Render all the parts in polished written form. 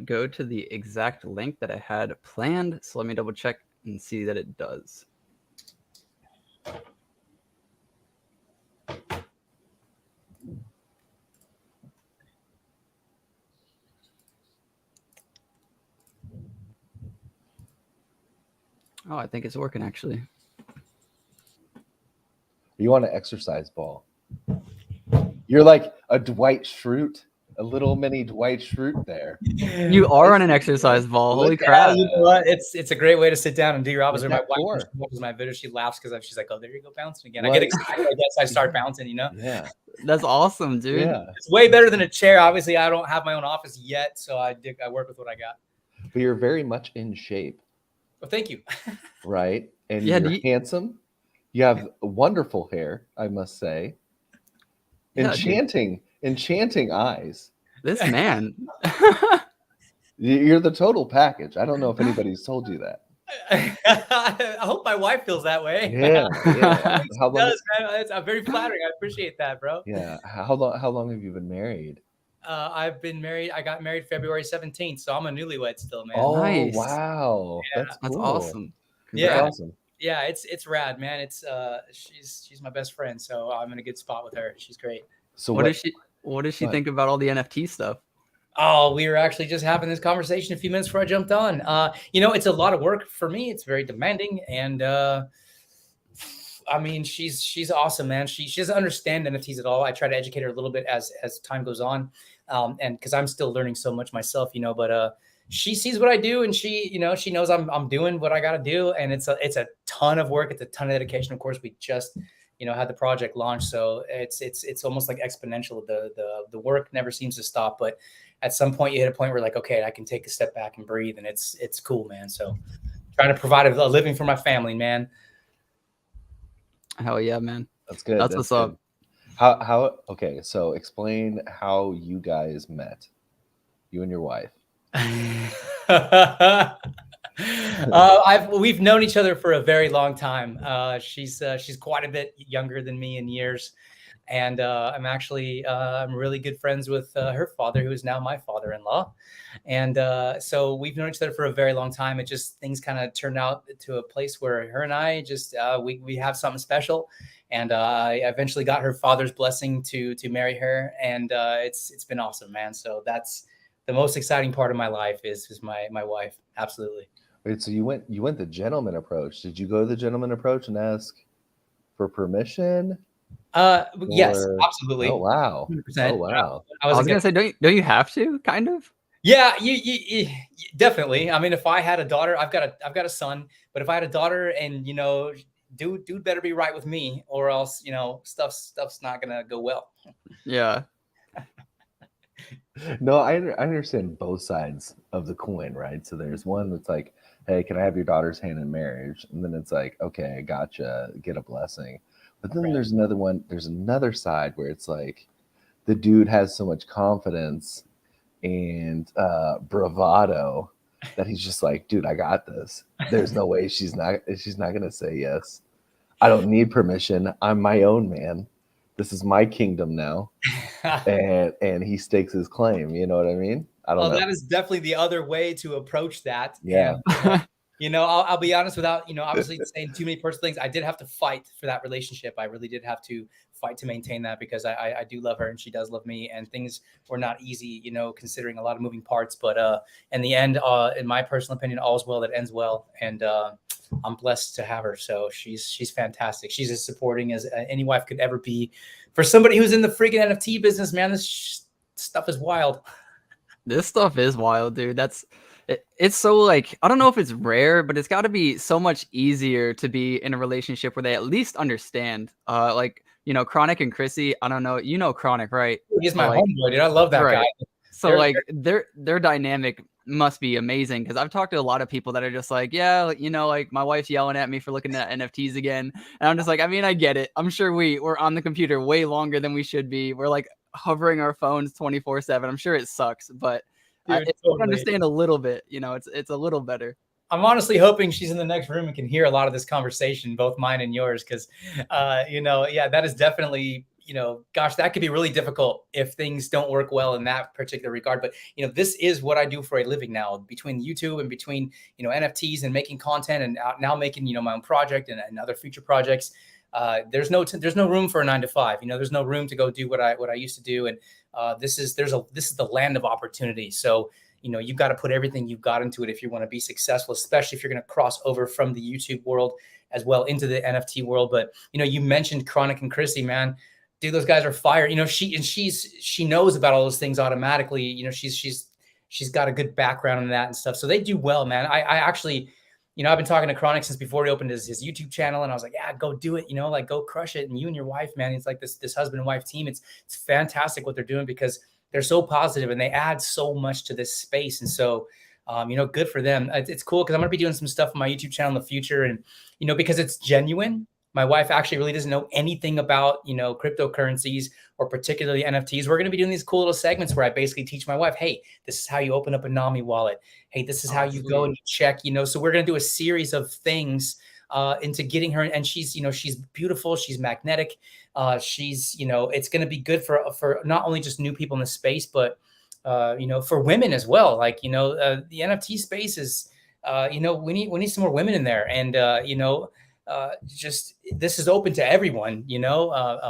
go to the exact link that I had planned, so let me double check and see that it does. Oh, I think it's working actually. You want an exercise ball. You're like a Dwight Schrute, a little mini Dwight Schrute there. You are on an exercise ball. Holy Look at crap. that. You know what? It's a great way to sit down and do your opposite. What's My that wife, for? when she watches my video, she laughs because she's like, "Oh, there you go, bouncing again." I What? get excited. I guess I start bouncing. You know, Yeah. That's awesome, dude. Yeah. it's way better than a chair. Obviously, I don't have my own office yet, so I work with what I got. But you're very much in shape, Well, thank you. right? And Yeah, you're handsome. You have wonderful hair, I must say. Yeah, dude. Enchanting eyes. This man. You're the total package. I don't know if anybody's told you that. I hope my wife feels that way. Yeah. How long? Does, man. I'm very flattering. I appreciate that, bro. Yeah. How long have you been married? I've been married. I got married February 17th, so I'm a newlywed still, man. Oh, Nice. wow. Yeah. That's That's cool. awesome. Yeah. Congrats. Awesome. Yeah, it's rad, man. It's she's my best friend, so I'm in a good spot with her. She's great. So What does she what? think about all the NFT stuff? Oh, we were actually just having this conversation a few minutes before I jumped on. It's a lot of work for me. It's very demanding, and I mean, she's awesome, man. She doesn't understand NFTs at all. I try to educate her a little bit as time goes on, and because I'm still learning so much myself, But she sees what I do, and she knows I'm doing what I got to do, and it's a ton of work. It's a ton of dedication. Of course, we just had the project launched, so it's almost like exponential. The work never seems to stop, but at some point you hit a point where like, okay, I can take a step back and breathe, and it's cool, man. So trying to provide a living for my family, man. Hell yeah, man. That's good. That's what's up. How? Okay, so explain how you guys met, you and your wife. We've known each other for a very long time. She's quite a bit younger than me in years, and I'm really good friends with her father, who is now my father-in-law, and so we've known each other for a very long time. It just things kind of turned out to a place where her and I just we have something special, and I eventually got her father's blessing to marry her, and it's been awesome, man. So that's the most exciting part of my life is my wife. Absolutely. Wait, so you went the gentleman approach. Did you go the gentleman approach and ask for permission? Yes, absolutely. Oh wow. 100%. Oh wow. I was gonna say, don't you have to, kind of? Yeah, you definitely. I mean, if I had a daughter, I've got a son, but if I had a daughter, and dude better be right with me, or else stuff's not gonna go well. Yeah. No, I understand both sides of the coin, right? So there's one that's like, hey, can I have your daughter's hand in marriage? And then it's like, okay, I gotcha, get a blessing. But then there's another one, there's another side where it's like the dude has so much confidence and bravado that he's just like, dude, I got this. There's no way she's not gonna say yes. I don't need permission. I'm my own man. This is my kingdom now. and he stakes his claim. You know what I mean? I don't know. That is definitely the other way to approach that. Yeah. And, I'll be honest, without, obviously saying too many personal things, I did have to fight for that relationship. I really did have to fight to maintain that, because I do love her and she does love me, and things were not easy, considering a lot of moving parts. But in the end, in my personal opinion, all's well that ends well. And I'm blessed to have her. So she's fantastic. She's as supporting as any wife could ever be for somebody who's in the freaking NFT business, man. This stuff is wild. This stuff is wild, dude. It's so, like, I don't know if it's rare, but it's got to be so much easier to be in a relationship where they at least understand. Like, Chronic and Chrissy, I don't know, Chronic, right? He's my homeboy, dude. I love that guy. So like their dynamic must be amazing, because I've talked to a lot of people that are just like, yeah, like my wife's yelling at me for looking at NFTs again, and I'm just like, I mean, I get it. I'm sure we're on the computer way longer than we should be. We're like hovering our phones 24/7. I'm sure it sucks, but I understand a little bit. It's a little better. I'm honestly hoping she's in the next room and can hear a lot of this conversation, both mine and yours, because that is definitely gosh, that could be really difficult if things don't work well in that particular regard. But, this is what I do for a living now, between YouTube and between, NFTs and making content, and now making, my own project and other future projects. There's no room for a 9 to 5. There's no room to go do what I used to do. And this is the land of opportunity. So, you've got to put everything you've got into it if you want to be successful, especially if you're going to cross over from the YouTube world as well into the NFT world. But, you mentioned Chronic and Chrissy, man. Dude, those guys are fire. She knows about all those things automatically. She's got a good background in that and stuff. So they do well, man. I actually, I've been talking to Chronic since before he opened his YouTube channel, and I was like, yeah, go do it, like go crush it. And you and your wife, man, it's like this husband and wife team. It's fantastic what they're doing, because they're so positive and they add so much to this space. And so, good for them. It's cool because I'm going to be doing some stuff on my YouTube channel in the future. And, because it's genuine. My wife actually really doesn't know anything about, cryptocurrencies or particularly NFTs. We're going to be doing these cool little segments where I basically teach my wife, hey, this is how you open up a NAMI wallet. Hey, this is how you go and you check, So we're going to do a series of things into getting her. And she's, she's beautiful. She's magnetic. She's, it's going to be good for not only just new people in the space, but, for women as well. Like, the NFT space is, we need some more women in there. And, just this is open to everyone,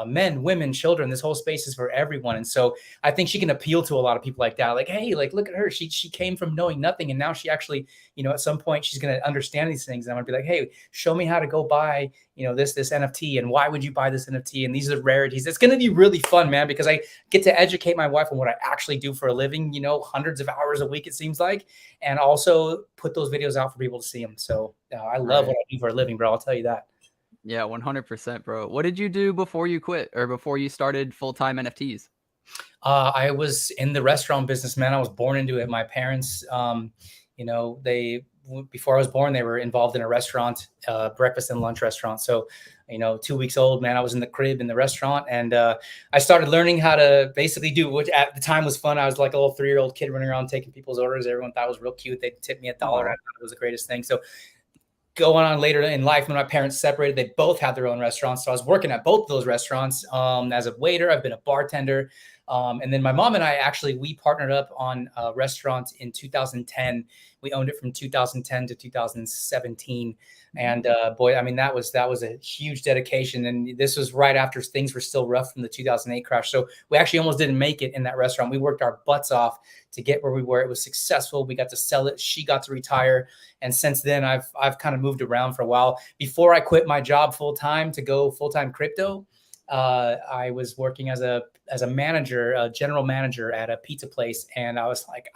men, women, children. This whole space is for everyone. And so I think she can appeal to a lot of people like that. Like, hey, like, look at her. She came from knowing nothing. And now she actually, at some point she's going to understand these things. And I'm going to be like, hey, show me how to go buy, this NFT. And why would you buy this NFT? And these are the rarities. It's going to be really fun, man, because I get to educate my wife on what I actually do for a living, hundreds of hours a week, it seems like, and also put those videos out for people to see them. So I love what I do for a living, bro. I'll tell you that. Yeah, 100%, bro. What did you do before you quit or before you started full-time NFTs? I was in the restaurant business, man. I was born into it. My parents, before I was born, they were involved in a restaurant, breakfast and lunch restaurant. So, 2 weeks old, man, I was in the crib in the restaurant, and I started learning how to basically do, which at the time was fun. I was like a little 3-year-old kid running around taking people's orders. Everyone thought it was real cute. They tipped me $1. I thought it was the greatest thing. So going on later in life, when my parents separated, they both had their own restaurants. So I was working at both of those restaurants as a waiter. I've been a bartender. And then my mom and I we partnered up on a restaurant in 2010. We owned it from 2010 to 2017. And boy, I mean, that was a huge dedication. And this was right after things were still rough from the 2008 crash. So we actually almost didn't make it in that restaurant. We worked our butts off to get where we were. It was successful. We got to sell it. She got to retire. And since then, I've kind of moved around for a while. Before I quit my job full-time to go full-time crypto, I was working as a manager, a general manager at a pizza place. And I was like,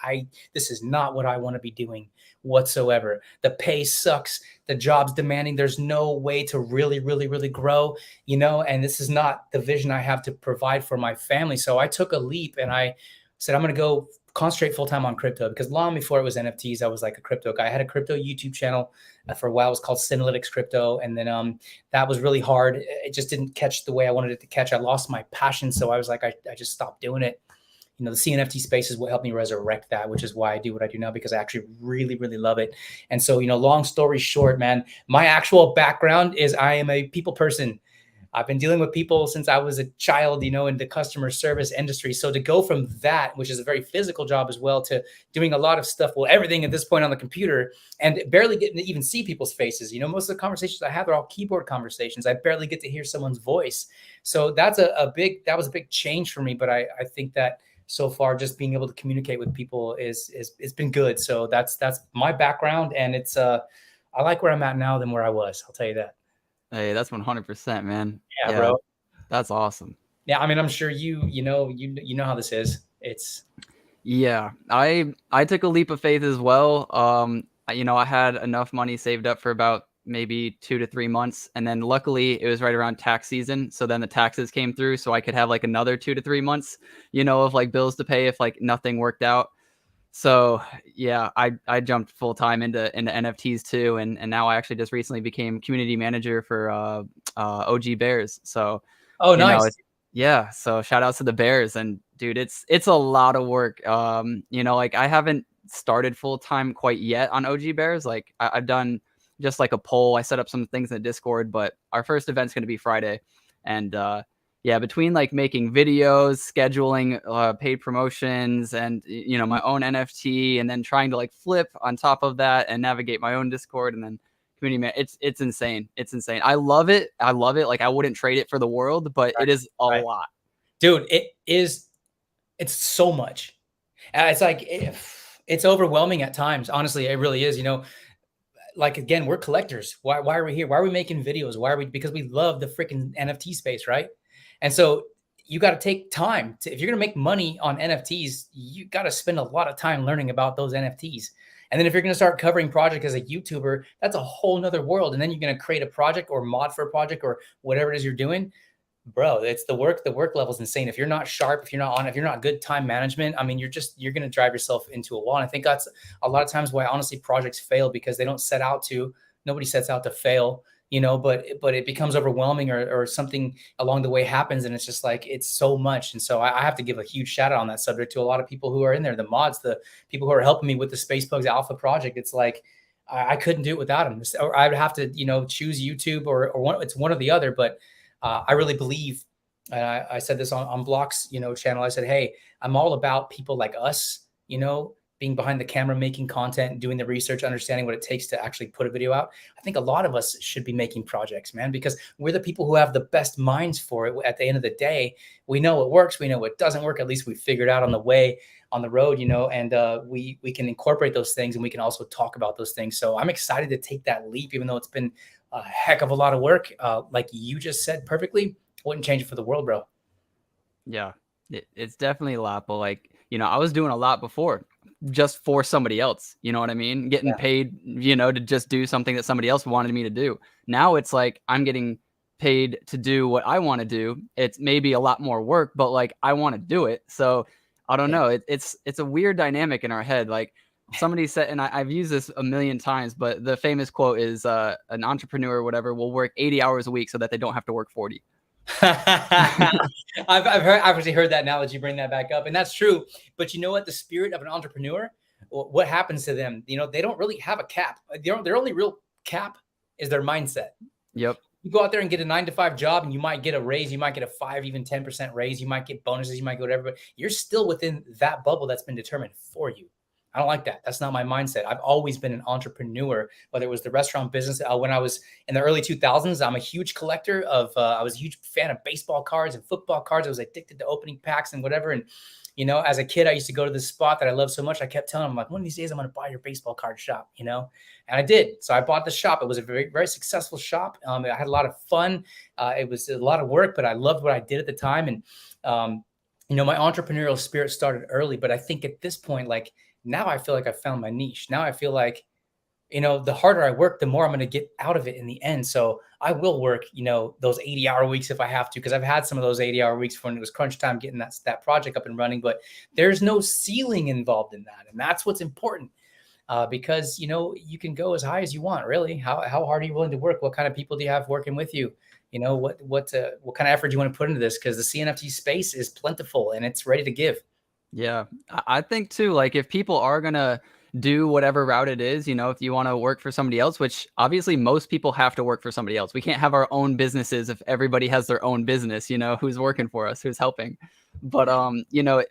this is not what I want to be doing whatsoever. The pay sucks. The job's demanding. There's no way to really, really, really grow, and this is not the vision I have to provide for my family. So I took a leap and I said, I'm going to go concentrate full-time on crypto, because long before it was NFTs, I was like a crypto guy. I had a crypto YouTube channel for a while. It was called Synalytics Crypto. And then that was really hard. It just didn't catch the way I wanted it to catch. I lost my passion. So I was like, I just stopped doing it. The CNFT space is what helped me resurrect that, which is why I do what I do now, because I actually really, really love it. And so, long story short, man, my actual background is I am a people person. I've been dealing with people since I was a child, in the customer service industry. So to go from that, which is a very physical job as well, to doing a lot of stuff, everything at this point on the computer, and barely getting to even see people's faces. Most of the conversations I have are all keyboard conversations. I barely get to hear someone's voice. So that was a big change for me. But I think that so far, just being able to communicate with people it's been good. So that's my background, and it's I like where I'm at now than where I was. I'll tell you that. Hey, that's 100%, man. Yeah, bro. That's awesome. Yeah, I mean, I'm sure you know how this is. Yeah, I took a leap of faith as well. I had enough money saved up for about maybe 2 to 3 months, and then luckily it was right around tax season. So then the taxes came through, so I could have like another 2 to 3 months, of like bills to pay if like nothing worked out. So yeah, I jumped full time into NFTs too, and now I actually just recently became community manager for OG Bears. So nice. So shout outs to the Bears, and dude, it's a lot of work. Like I haven't started full time quite yet on OG Bears. Like I've done just like a poll. I set up some things in the Discord, but our first event's going to be Friday, and Yeah, between like making videos, scheduling paid promotions, and my own NFT, and then trying to like flip on top of that and navigate my own Discord and then community man, it's insane. It's insane. I love it. I love it. Like I wouldn't trade it for the world, but Right, it is a right. lot. Dude, it's so much. It's like it's overwhelming at times. Honestly, it really is. Like again, we're collectors. Why are we here? Why are we making videos? Why are we? Because we love the freaking NFT space, right? And so you got to take time to, if you're going to make money on NFTs, you got to spend a lot of time learning about those NFTs. And then if you're going to start covering project as a YouTuber, that's a whole nother world. And then you're going to create a project or mod for a project or whatever it is you're doing. Bro, it's the work level is insane. If you're not sharp, if you're not on, if you're not good time management, I mean, you're going to drive yourself into a wall. And I think that's a lot of times why honestly projects fail, because they don't set out to, nobody sets out to fail, but it becomes overwhelming or something along the way happens. And it's just like, it's so much. And so I have to give a huge shout out on that subject to a lot of people who are in there, the mods, the people who are helping me with the Space Pugs Alpha project. It's like, I couldn't do it without them, or I would have to, choose YouTube or one, it's one or the other. But I really believe, and I said this on Block's, channel. I said, hey, I'm all about people like us, being behind the camera, making content, doing the research, understanding what it takes to actually put a video out. I think a lot of us should be making projects, man, because we're the people who have the best minds for it. At the end of the day, we know what works, we know what doesn't work. At least we figured out on the way, on the road, and we can incorporate those things, and we can also talk about those things. So I'm excited to take that leap, even though it's been a heck of a lot of work. Like you just said perfectly, wouldn't change it for the world, bro. Yeah, it's definitely a lot. But like, I was doing a lot before just for somebody else. You know what I mean? Getting paid, to just do something that somebody else wanted me to do. Now it's like I'm getting paid to do what I want to do. It's maybe a lot more work, but like I want to do it. So I don't know. It's a weird dynamic in our head. Like somebody said, and I've used this a million times, but the famous quote is an entrepreneur or whatever will work 80 hours a week so that they don't have to work 40. I've actually heard that analogy, bring that back up, and that's true. But you know what? The spirit of an entrepreneur, what happens to them? They don't really have a cap. Their only real cap is their mindset. Yep. You go out there and get a 9-to-5 job, and you might get a raise. You might get a 5, even 10% raise. You might get bonuses. You might get whatever, but you're still within that bubble that's been determined for you. I don't like that. That's not my mindset. I've always been an entrepreneur, whether it was the restaurant business. When I was in the early 2000s, I'm a huge collector of, I was a huge fan of baseball cards and football cards. I was addicted to opening packs and whatever. And, as a kid, I used to go to this spot that I loved so much. I kept telling them, like, one of these days I'm going to buy your baseball card shop, and I did. So I bought the shop. It was a very, very successful shop. I had a lot of fun. It was a lot of work, but I loved what I did at the time. And, my entrepreneurial spirit started early, but I think at this point, like, now I feel like I found my niche. Now I feel like, the harder I work, the more I'm going to get out of it in the end. So I will work, those 80-hour weeks if I have to, because I've had some of those 80-hour weeks when it was crunch time getting that project up and running. But there's no ceiling involved in that. And that's what's important, because, you can go as high as you want, really. How hard are you willing to work? What kind of people do you have working with you? What kind of effort do you want to put into this? Because the CNFT space is plentiful and it's ready to give. Yeah, I think too, like if people are going to do whatever route it is, if you want to work for somebody else, which obviously most people have to work for somebody else. We can't have our own businesses if everybody has their own business, who's working for us, who's helping. But,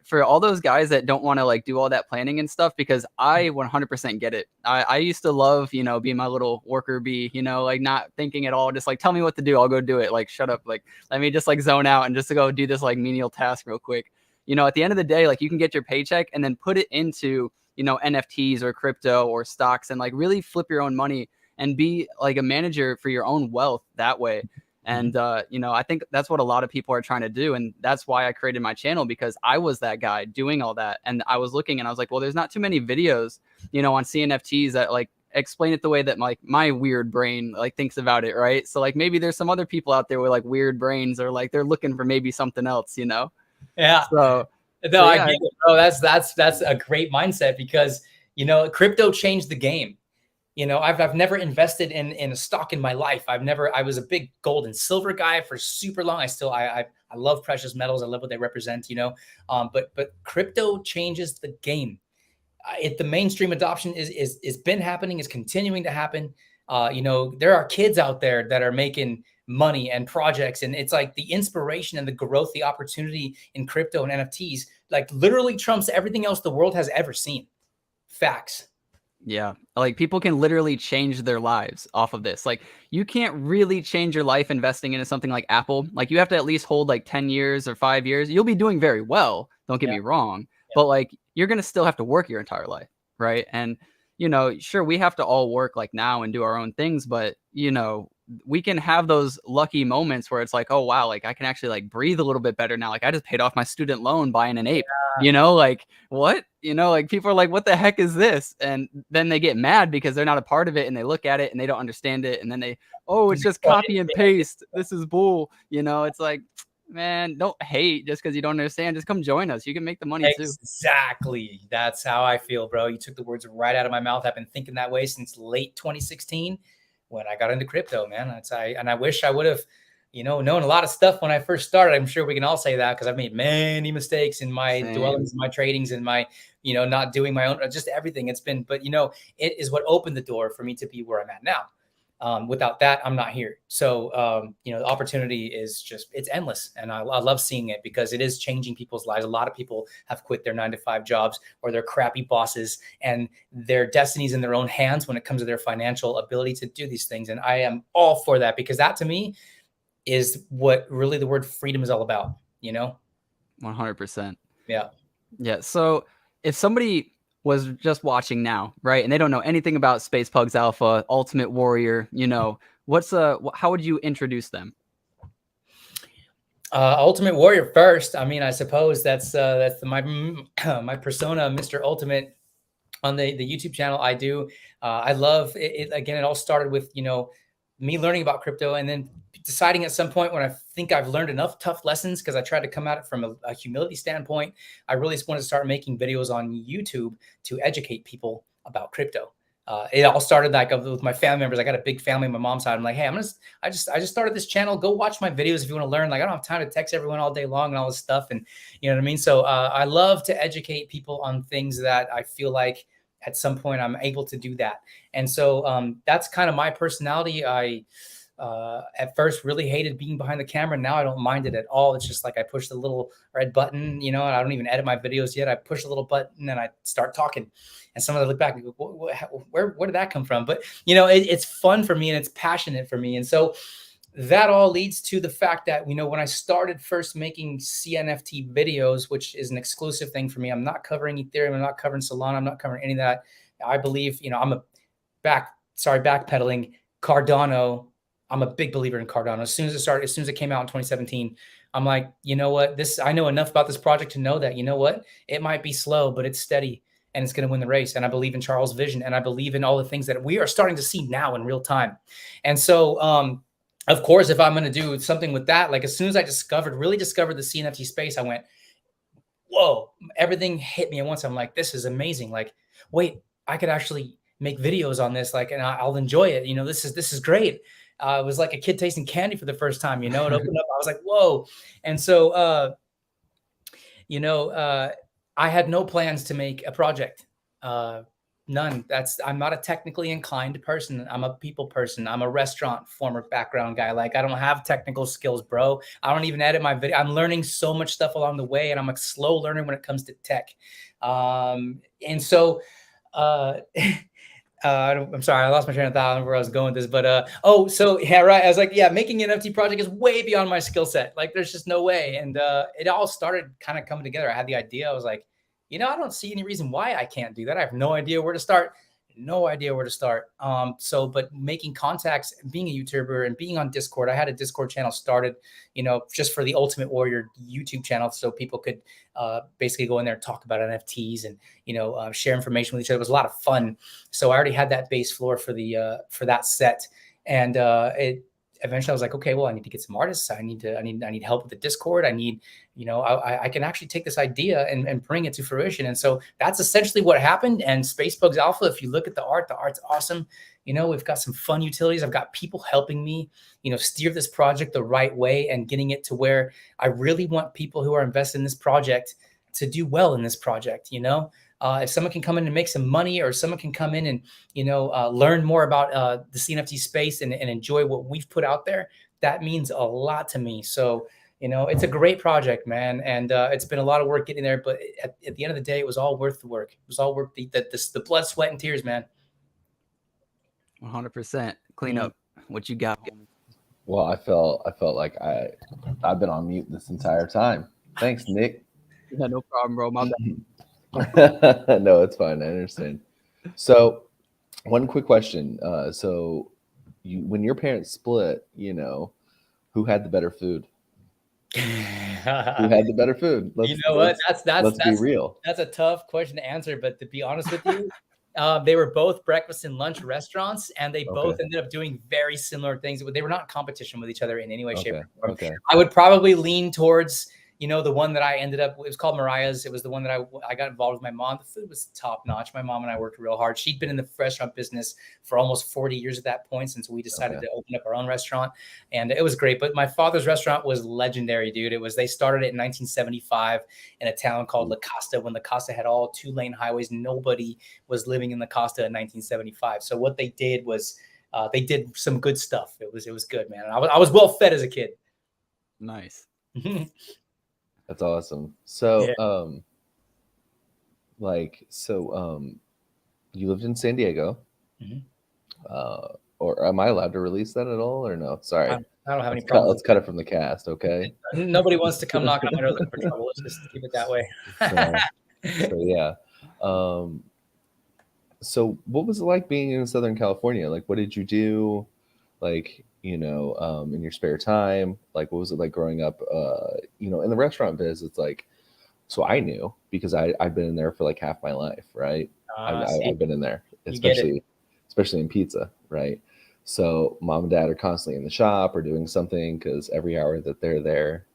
for all those guys that don't want to like do all that planning and stuff, because I 100% get it. I used to love, being my little worker bee, like not thinking at all, just like, tell me what to do. I'll go do it. Like, shut up. Like, let me just like zone out and just to go do this like menial task real quick. At the end of the day, like you can get your paycheck and then put it into, NFTs or crypto or stocks and like really flip your own money and be like a manager for your own wealth that way. And, I think that's what a lot of people are trying to do. And that's why I created my channel, because I was that guy doing all that. And I was looking and I was like, well, there's not too many videos, on CNFTs that like explain it the way that like my weird brain like thinks about it. Right. So like maybe there's some other people out there with like weird brains or like they're looking for maybe something else, Yeah. So I get it, bro. That's a great mindset, because, crypto changed the game. I've never invested in a stock in my life. I was a big gold and silver guy for super long. I love precious metals. I love what they represent, but crypto changes the game. The mainstream adoption is been happening, is continuing to happen. There are kids out there that are making money and projects. And it's like the inspiration and the growth, the opportunity in crypto and NFTs, like literally trumps everything else the world has ever seen. Facts. Yeah. Like people can literally change their lives off of this. Like you can't really change your life investing into something like Apple. Like you have to at least hold like 10 years or 5 years. You'll be doing very well. Don't get me wrong. But like you're going to still have to work your entire life. Right. And, you know, sure, we have to all work like now and do our own things. But, you know, we can have those lucky moments where it's like, oh, wow, like I can actually like breathe a little bit better now. Like I just paid off my student loan buying an ape. You know, like what? You know, like people are like, what the heck is this? And then they get mad because they're not a part of it and they look at it and they don't understand it. And then they, oh, it's just copy and paste. This is bull. You know, it's like, man, don't hate just because you don't understand. Just come join us. You can make the money too. Exactly. That's how I feel, bro. You took the words right out of my mouth. I've been thinking that way since late 2016 when I got into crypto, man. And I wish I would have, you know, known a lot of stuff when I first started. I'm sure we can all say that because I've made many mistakes in my dwellings, my tradings, and my, you know, not doing my own, just everything. It's been, but you know, it is what opened the door for me to be where I'm at now. Without that, I'm not here. So, you know, the opportunity is just, it's endless. And I love seeing it because it is changing people's lives. A lot of people have quit their 9-to-5 jobs or their crappy bosses, and their destinies in their own hands when it comes to their financial ability to do these things. And I am all for that because that to me is what really the word freedom is all about, you know? 100%. Yeah. Yeah. So if somebody was just watching now, right, and they don't know anything about Space Pugs Alpha, Ultimate Warrior, you know, how would you introduce them? Ultimate Warrior first. I mean, I suppose that's my persona, Mr. Ultimate, on the YouTube channel. I love it. Again, it all started with, you know, me learning about crypto and then deciding at some point when I think I've learned enough tough lessons, because I tried to come at it from a humility standpoint. I really just wanted to start making videos on YouTube to educate people about crypto. It all started like with my family members. I got a big family on my mom's side. I'm like, hey, I just started this channel. Go watch my videos if you want to learn. Like, I don't have time to text everyone all day long and all this stuff. And you know what I mean? So I love to educate people on things that I feel like at some point I'm able to do that. And so that's kind of my personality. I at first really hated being behind the camera. Now I don't mind it at all. It's just like I push the little red button, you know, and I don't even edit my videos yet. I push the little button and I start talking. And some of them look back and go, where did that come from? But, you know, it's fun for me and it's passionate for me. And so that all leads to the fact that, you know, when I started first making CNFT videos, which is an exclusive thing for me, I'm not covering Ethereum, I'm not covering Solana, I'm not covering any of that. I believe, you know, I'm backpedaling Cardano. I'm a big believer in Cardano. As soon as it came out in 2017, I'm like, you know what, I know enough about this project to know that, you know what, it might be slow, but it's steady and it's going to win the race. And I believe in Charles' vision, and I believe in all the things that we are starting to see now in real time. And so, of course, if I'm going to do something with that, like as soon as I really discovered the CNFT space, I went, whoa, everything hit me at once. I'm like, this is amazing. Like, wait, I could actually make videos on this, like, and I'll enjoy it. You know, this is great. It was like a kid tasting candy for the first time, you know, it opened up. I was like, whoa. And so, you know, I had no plans to make a project, none. I'm not a technically inclined person. I'm a people person. I'm a restaurant former background guy. Like, I don't have technical skills, bro. I don't even edit my video. I'm learning so much stuff along the way, and I'm a slow learner when it comes to tech. And so, I'm sorry, I lost my train of thought. I don't know where I was going with this, but so yeah, right. I was like, yeah, making an NFT project is way beyond my skill set. Like, there's just no way. And it all started kind of coming together. I had the idea. I was like, you know, I don't see any reason why I can't do that. I have no idea where to start. So, but making contacts, being a YouTuber and being on Discord, I had a Discord channel started, you know, just for the Ultimate Warrior YouTube channel. So people could basically go in there and talk about NFTs and, you know, share information with each other. It was a lot of fun. So I already had that base floor for that set. And eventually I was like, okay, well, I need to get some artists. I need help with the Discord. I need, you know, I can actually take this idea and bring it to fruition. And so that's essentially what happened. And Space Pugs Alpha, if you look at the art's awesome. You know, we've got some fun utilities. I've got people helping me, you know, steer this project the right way and getting it to where I really want people who are invested in this project to do well in this project, you know. If someone can come in and make some money, or someone can come in and, you know, learn more about the CNFT space and enjoy what we've put out there, that means a lot to me. So, it's a great project, man. And it's been a lot of work getting there, but at the end of the day, it was all worth the work. It was all worth the blood, sweat, and tears, man. 100%. Clean up what you got. Well, I felt like I've been on mute this entire time. Thanks, Nick. Yeah, no problem, bro. My bad. No, it's fine. I understand. So, one quick question. So, when your parents split, who had the better food? Who had the better food? You know what? Let's be real. That's a tough question to answer, but to be honest with you, they were both breakfast and lunch restaurants, and they both ended up doing very similar things. They were not in competition with each other in any way, shape, or form. Okay. I would probably lean towards, the one that I ended up, it was called Mariah's. It was the one that I got involved with my mom. The food was top notch. My mom and I worked real hard. She'd been in the restaurant business for almost 40 years at that point, since we decided to open up our own restaurant. And it was great. But my father's restaurant was legendary, dude. They started it in 1975 in a town called La Costa, when La Costa had all 2-lane highways. Nobody was living in La Costa in 1975. So what they did was they did some good stuff. It was good, man. And I was well fed as a kid. Nice. That's awesome. So, you lived in San Diego, or am I allowed to release that at all, or no? Sorry, I don't have any problems. Let's cut it from the cast, okay? Nobody wants to come knock on my door looking for trouble. Let's just keep it that way. So yeah. So what was it like being in Southern California? Like, what did you do? Like, in your spare time? Like, what was it like growing up, in the restaurant biz? It's like, so I knew, because I've been in there for like half my life, right? I've been in there, especially in pizza, right? So mom and dad are constantly in the shop or doing something, because every hour that they're there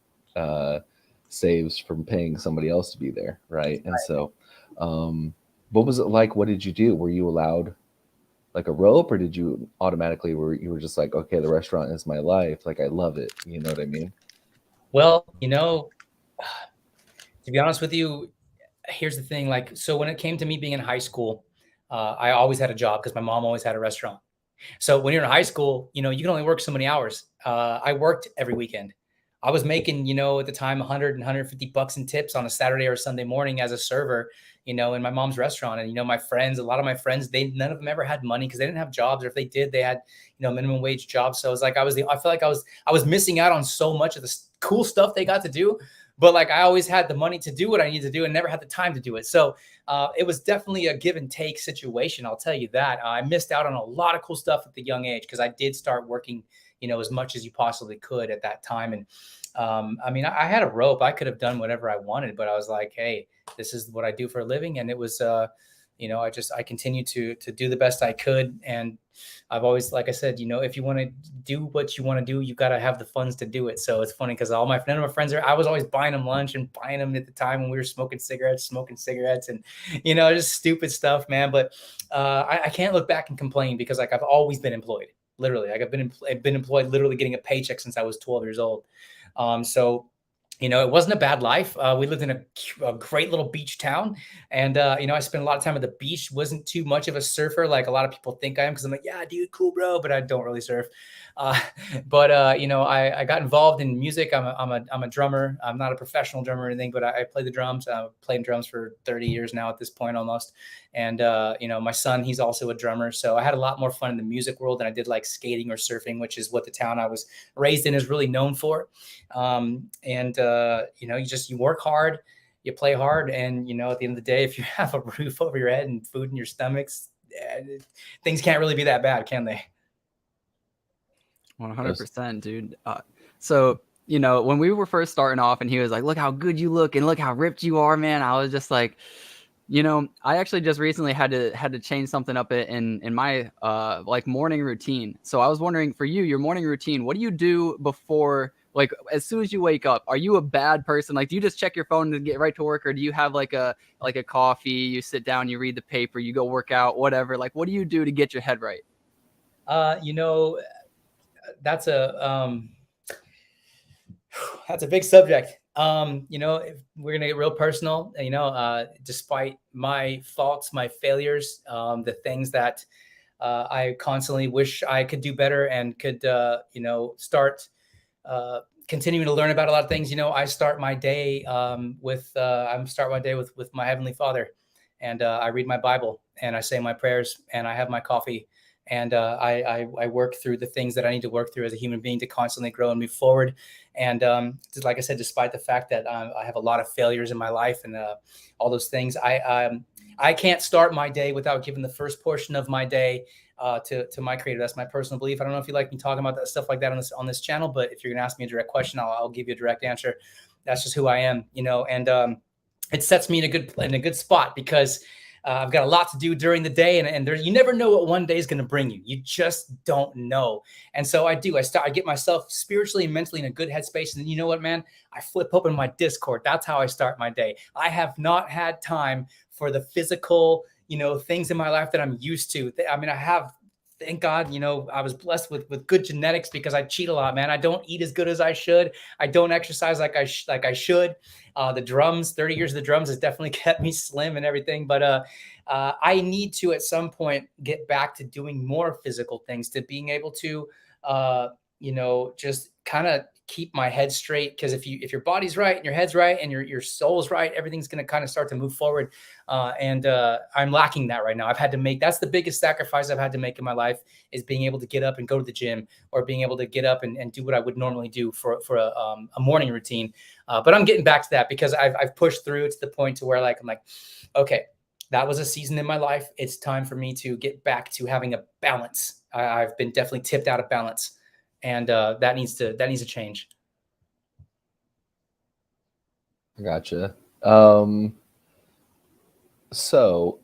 saves from paying somebody else to be there, right? And so what was it like? What did you do? Were you allowed like a rope, or did you automatically you were just like, okay, the restaurant is my life, like I love it, you know what I mean? Well, to be honest with you, here's the thing. Like, so when it came to me being in high school, I always had a job because my mom always had a restaurant. So when you're in high school, you can only work so many hours. I worked every weekend. I was making, at the time, 100 and 150 bucks in tips on a Saturday or Sunday morning as a server, in my mom's restaurant. And, my friends, a lot of my friends, none of them ever had money because they didn't have jobs, or if they did, they had, minimum wage jobs. So it was like, I feel like I was missing out on so much of the cool stuff they got to do. But like, I always had the money to do what I needed to do and never had the time to do it. So it was definitely a give and take situation. I'll tell you that. I missed out on a lot of cool stuff at the young age, because I did start working, as much as you possibly could at that time. And I had a rope. I could have done whatever I wanted, but I was like, hey, this is what I do for a living. And it was, I continued to do the best I could. And I've always, like I said, if you want to do what you want to do, you got to have the funds to do it. So it's funny, because none of my friends I was always buying them lunch and buying them at the time when we were smoking cigarettes and, just stupid stuff, man. But I can't look back and complain, because like I've always been employed. Literally, like I've been employed, literally getting a paycheck since I was 12 years old. So, it wasn't a bad life. We lived in a great little beach town. And, I spent a lot of time at the beach. Wasn't too much of a surfer like a lot of people think I am, because I'm like, yeah, dude, cool, bro. But I don't really surf. But I got involved in music. I'm a drummer. I'm not a professional drummer or anything, but I play the drums. I've played drums for 30 years now at this point almost. And, my son, he's also a drummer. So I had a lot more fun in the music world than I did like skating or surfing, which is what the town I was raised in is really known for. You work hard, you play hard. And, at the end of the day, if you have a roof over your head and food in your stomachs, things can't really be that bad, can they? 100%, dude. So, when we were first starting off and he was like, look how good you look and look how ripped you are, man, I was just like, I actually just recently had to change something up in my like morning routine. So I was wondering, for you, your morning routine, what do you do before, like as soon as you wake up? Are you a bad person? Like, do you just check your phone and get right to work, or do you have like a coffee, you sit down, you read the paper, you go work out, whatever? Like, what do you do to get your head right? That's a big subject. If we're going to get real personal, despite my faults, my failures, the things that I constantly wish I could do better and could, start continuing to learn about a lot of things. I start my day with my Heavenly Father, and I read my Bible, and I say my prayers, and I have my coffee, and I work through the things that I need to work through as a human being to constantly grow and move forward. And just like I said, despite the fact that I have a lot of failures in my life and all those things, I can't start my day without giving the first portion of my day to my Creator. That's my personal belief. I don't know if you like me talking about that stuff like that on this channel, but if you're gonna ask me a direct question, I'll give you a direct answer. That's just who I am, and it sets me in a good spot because I've got a lot to do during the day, and you never know what one day is going to bring you. You just don't know. And so I get myself spiritually and mentally in a good headspace. And then you know what, man? I flip open my Discord. That's how I start my day. I have not had time for the physical, things in my life that I'm used to. I mean, I have, thank God, I was blessed with good genetics because I cheat a lot, man. I don't eat as good as I should. I don't exercise like I should. The drums, 30 years of the drums has definitely kept me slim and everything. But I need to, at some point, get back to doing more physical things, to being able to, just kind of keep my head straight. Because if your body's right and your head's right and your soul's right, everything's going to kind of start to move forward. And I'm lacking that right now. That's the biggest sacrifice I've had to make in my life, is being able to get up and go to the gym, or being able to get up and do what I would normally do for a morning routine. But I'm getting back to that because I've pushed through to the point to where I'm like, okay, that was a season in my life. It's time for me to get back to having a balance. I've been definitely tipped out of balance. And that needs to change. Gotcha. So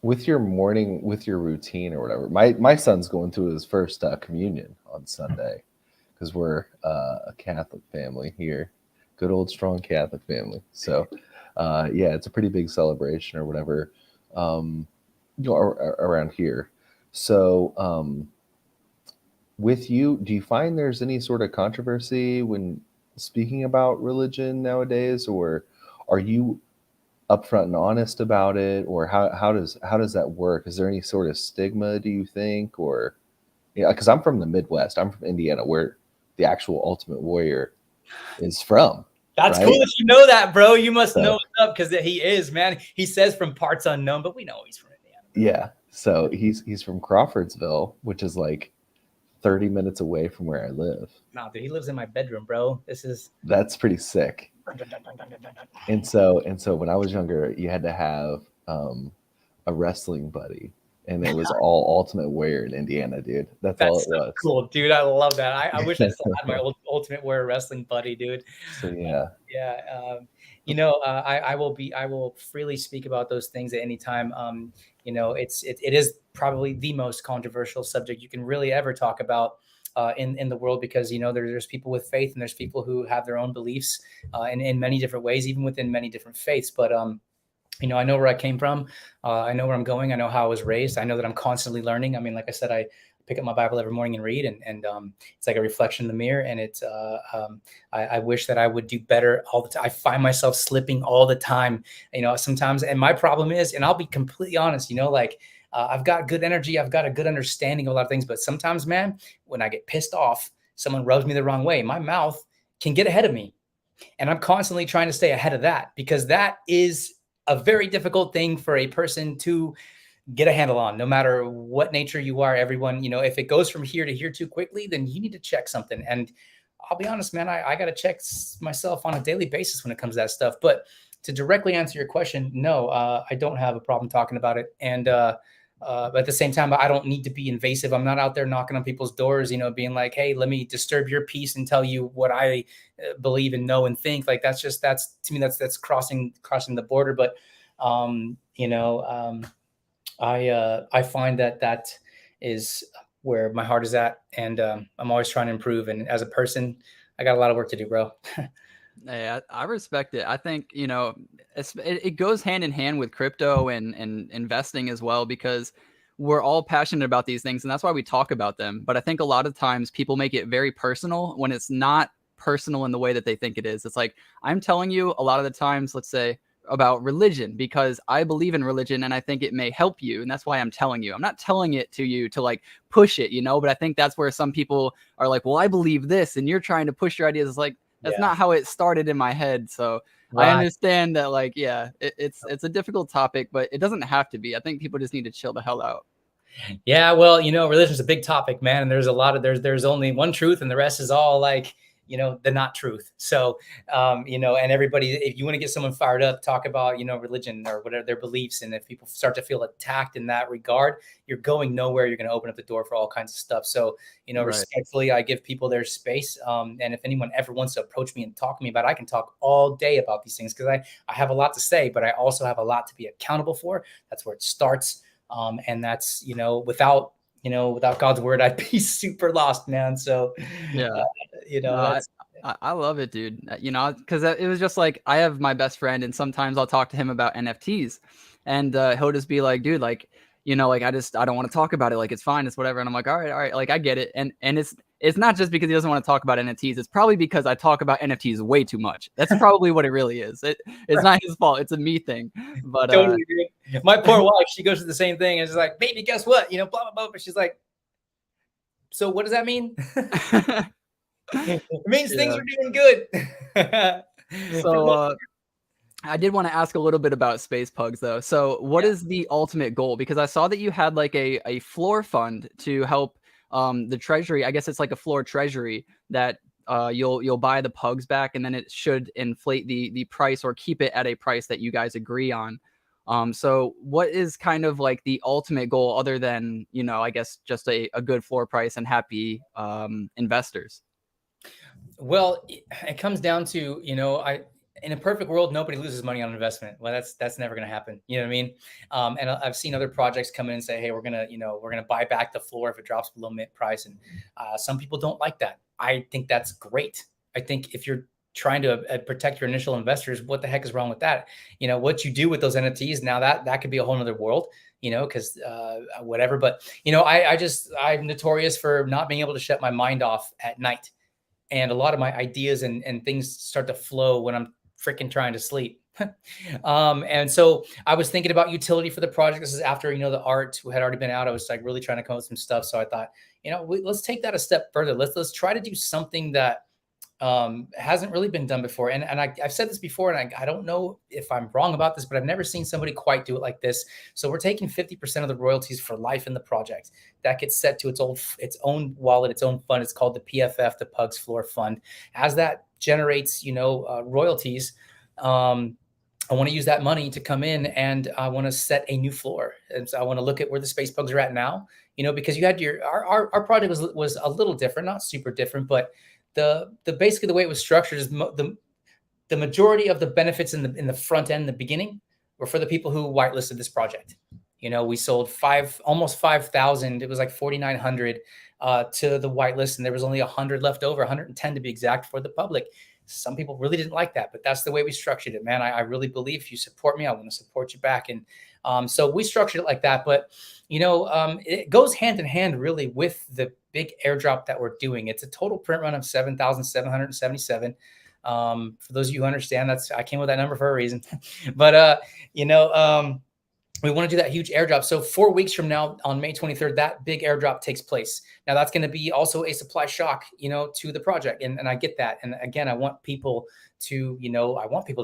with your routine or whatever, my son's going through his first communion on Sunday, because we're a Catholic family here, good old strong Catholic family. So yeah, it's a pretty big celebration or whatever, around here. So with you, do you find there's any sort of controversy when speaking about religion nowadays, or are you upfront and honest about it, or how does that work? Is there any sort of stigma, do you think? Or because I'm from the Midwest, I'm from Indiana, where the actual Ultimate Warrior is from. That's right? Cool that you know that, bro. You must know what's up, because he is, man. He says from parts unknown, but we know he's from Indiana. Yeah, so he's from Crawfordsville, which is like 30 minutes away from where I live. Nah, dude, he lives in my bedroom, bro. That's pretty sick. And so when I was younger, you had to have a wrestling buddy, and it was all Ultimate Warrior in Indiana, dude. That's all it so was. Cool, dude. I love that. I wish I still had my old Ultimate Warrior wrestling buddy, dude. So yeah. I will freely speak about those things at any time. It is probably the most controversial subject you can really ever talk about in the world, because there's people with faith, and there's people who have their own beliefs in many different ways, even within many different faiths. But I know where I came from. I know where I'm going. I know how I was raised. I know that I'm constantly learning. I mean, like I said, I pick up my Bible every morning and read, and it's like a reflection in the mirror. And it's I wish that I would do better all the time. I find myself slipping all the time, sometimes. And my problem is, and I'll be completely honest, I've got good energy. I've got a good understanding of a lot of things, but sometimes, man, when I get pissed off, someone rubs me the wrong way, my mouth can get ahead of me. And I'm constantly trying to stay ahead of that, because that is a very difficult thing for a person to get a handle on, no matter what nature you are. Everyone, if it goes from here to here too quickly, then you need to check something. And I'll be honest, man, I got to check myself on a daily basis when it comes to that stuff. But to directly answer your question, no, I don't have a problem talking about it. And but at the same time, I don't need to be invasive. I'm not out there knocking on people's doors, being like, hey, let me disturb your peace and tell you what I believe and know and think. Like, that's to me, that's crossing the border. But I find that is where my heart is at, and I'm always trying to improve. And as a person, I got a lot of work to do, bro. Yeah, I respect it. I think, it goes hand in hand with crypto and investing as well, because we're all passionate about these things, and that's why we talk about them. But I think a lot of times people make it very personal when it's not personal in the way that they think it is. It's like, I'm telling you, a lot of the times, let's say, about religion, because I believe in religion and I think it may help you. And that's why I'm telling you. I'm not telling it to you to like push it, but I think that's where some people are like, well, I believe this and you're trying to push your ideas. It's like, that's not how it started in my head. So I understand that, like, it's a difficult topic, but it doesn't have to be. I think people just need to chill the hell out. Yeah, well, religion's a big topic, man, and there's a lot of there's only one truth, and the rest is all like the not truth. So and everybody, if you want to get someone fired up, talk about religion or whatever their beliefs, and if people start to feel attacked in that regard, you're going nowhere. You're going to open up the door for all kinds of stuff. So respectfully, I give people their space, and if anyone ever wants to approach me and talk to me about it, I can talk all day about these things, because I have a lot to say, but I also have a lot to be accountable for. That's where it starts. And that's, without God's word, I'd be super lost, man. So, I love it, dude. Because it was just like, I have my best friend, and sometimes I'll talk to him about NFTs, and he'll just be like, dude, like, like, I don't want to talk about it. Like, it's fine. It's whatever. And I'm like, all right. Like, I get it. And it's not just because he doesn't want to talk about NFTs. It's probably because I talk about NFTs way too much. That's probably what it really is. It's not his fault. It's a me thing. But totally, my poor wife, she goes through the same thing. And it's like, baby, guess what? Blah, blah, blah. But she's like, so what does that mean? It means things are doing good. So I did want to ask a little bit about Space Pugs, though. So what is the ultimate goal? Because I saw that you had like a floor fund to help the treasury. I guess it's like a floor treasury that you'll buy the pugs back, and then it should inflate the price or keep it at a price that you guys agree on. So what is kind of like the ultimate goal, other than, I guess just a good floor price and happy investors? Well, it comes down to, in a perfect world, nobody loses money on investment. Well, that's never going to happen. You know what I mean? And I've seen other projects come in and say, hey, we're going to buy back the floor if it drops below mint price. And some people don't like that. I think that's great. I think if you're trying to protect your initial investors, what the heck is wrong with that? What you do with those NFTs, now that could be a whole nother world, because whatever. But, I'm notorious for not being able to shut my mind off at night. And a lot of my ideas and things start to flow when I'm freaking trying to sleep. And so I was thinking about utility for the project. This is after, the art had already been out. I was like really trying to come up with some stuff. So I thought, let's take that a step further. Let's try to do something that hasn't really been done before. And I've said this before, and I don't know if I'm wrong about this, but I've never seen somebody quite do it like this. So we're taking 50% of the royalties for life in the project. That gets set to its own wallet, its own fund. It's called the PFF, the Pugs Floor Fund. As that generates, royalties, I want to use that money to come in, and I want to set a new floor. And so I want to look at where the Space Pugs are at now, because you had our project was a little different, not super different, but the basically the way it was structured is the majority of the benefits in the front end, the beginning, were for the people who whitelisted this project. We sold almost 5,000. It was like 4,900 to the whitelist, and there was only 100 left over, 110 to be exact, for the public. Some people really didn't like that, but that's the way we structured it, man. I really believe if you support me, I want to support you back. And so we structured it like that. But, it goes hand in hand really with the big airdrop that we're doing. It's a total print run of 7,777. For those of you who understand, I came with that number for a reason. But, we want to do that huge airdrop. So 4 weeks from now, on May 23rd, that big airdrop takes place. Now that's going to be also a supply shock, to the project. And I get that. And again, I want people to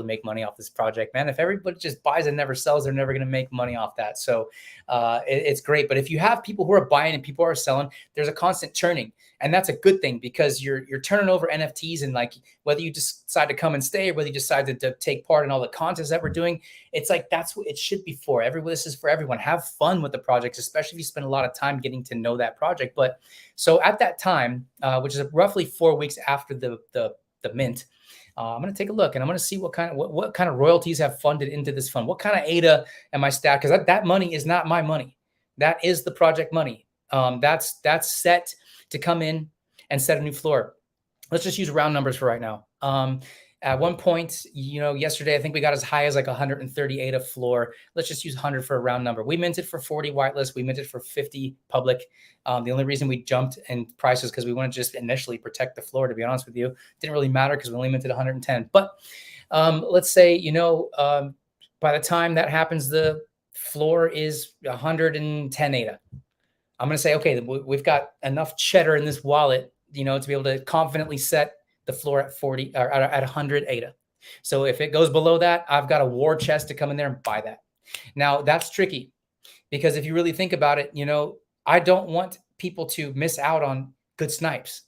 make money off this project, man. If everybody just buys and never sells, they're never going to make money off that. So it's great. But if you have people who are buying and people are selling, there's a constant churning. And that's a good thing, because you're turning over NFTs, and like whether you decide to come and stay or whether you decide to take part in all the contests that we're doing, it's like that's what it should be for. This is for everyone. Have fun with the projects, especially if you spend a lot of time getting to know that project. But so at that time, which is roughly 4 weeks after the mint, I'm going to take a look, and I'm going to see what kind of royalties have funded into this fund. What kind of ADA am I stacked? Because that money is not my money. That is the project money. That's set to come in and set a new floor. Let's just use round numbers for right now. At one point, yesterday, I think we got as high as like 138 a floor. Let's just use 100 for a round number. We minted for 40 whitelist. We minted for 50 public. The only reason we jumped in prices because we wanted to just initially protect the floor, to be honest with you. Didn't really matter because we only minted 110. But let's say, By the time that happens, the floor is 110 ADA. I'm going to say, okay, we've got enough cheddar in this wallet, you know, to be able to confidently set the floor at 40 or at 100 ADA. So if it goes below that, I've got a war chest to come in there and buy that. Now that's tricky because if you really think about it, you know, I don't want people to miss out on good snipes,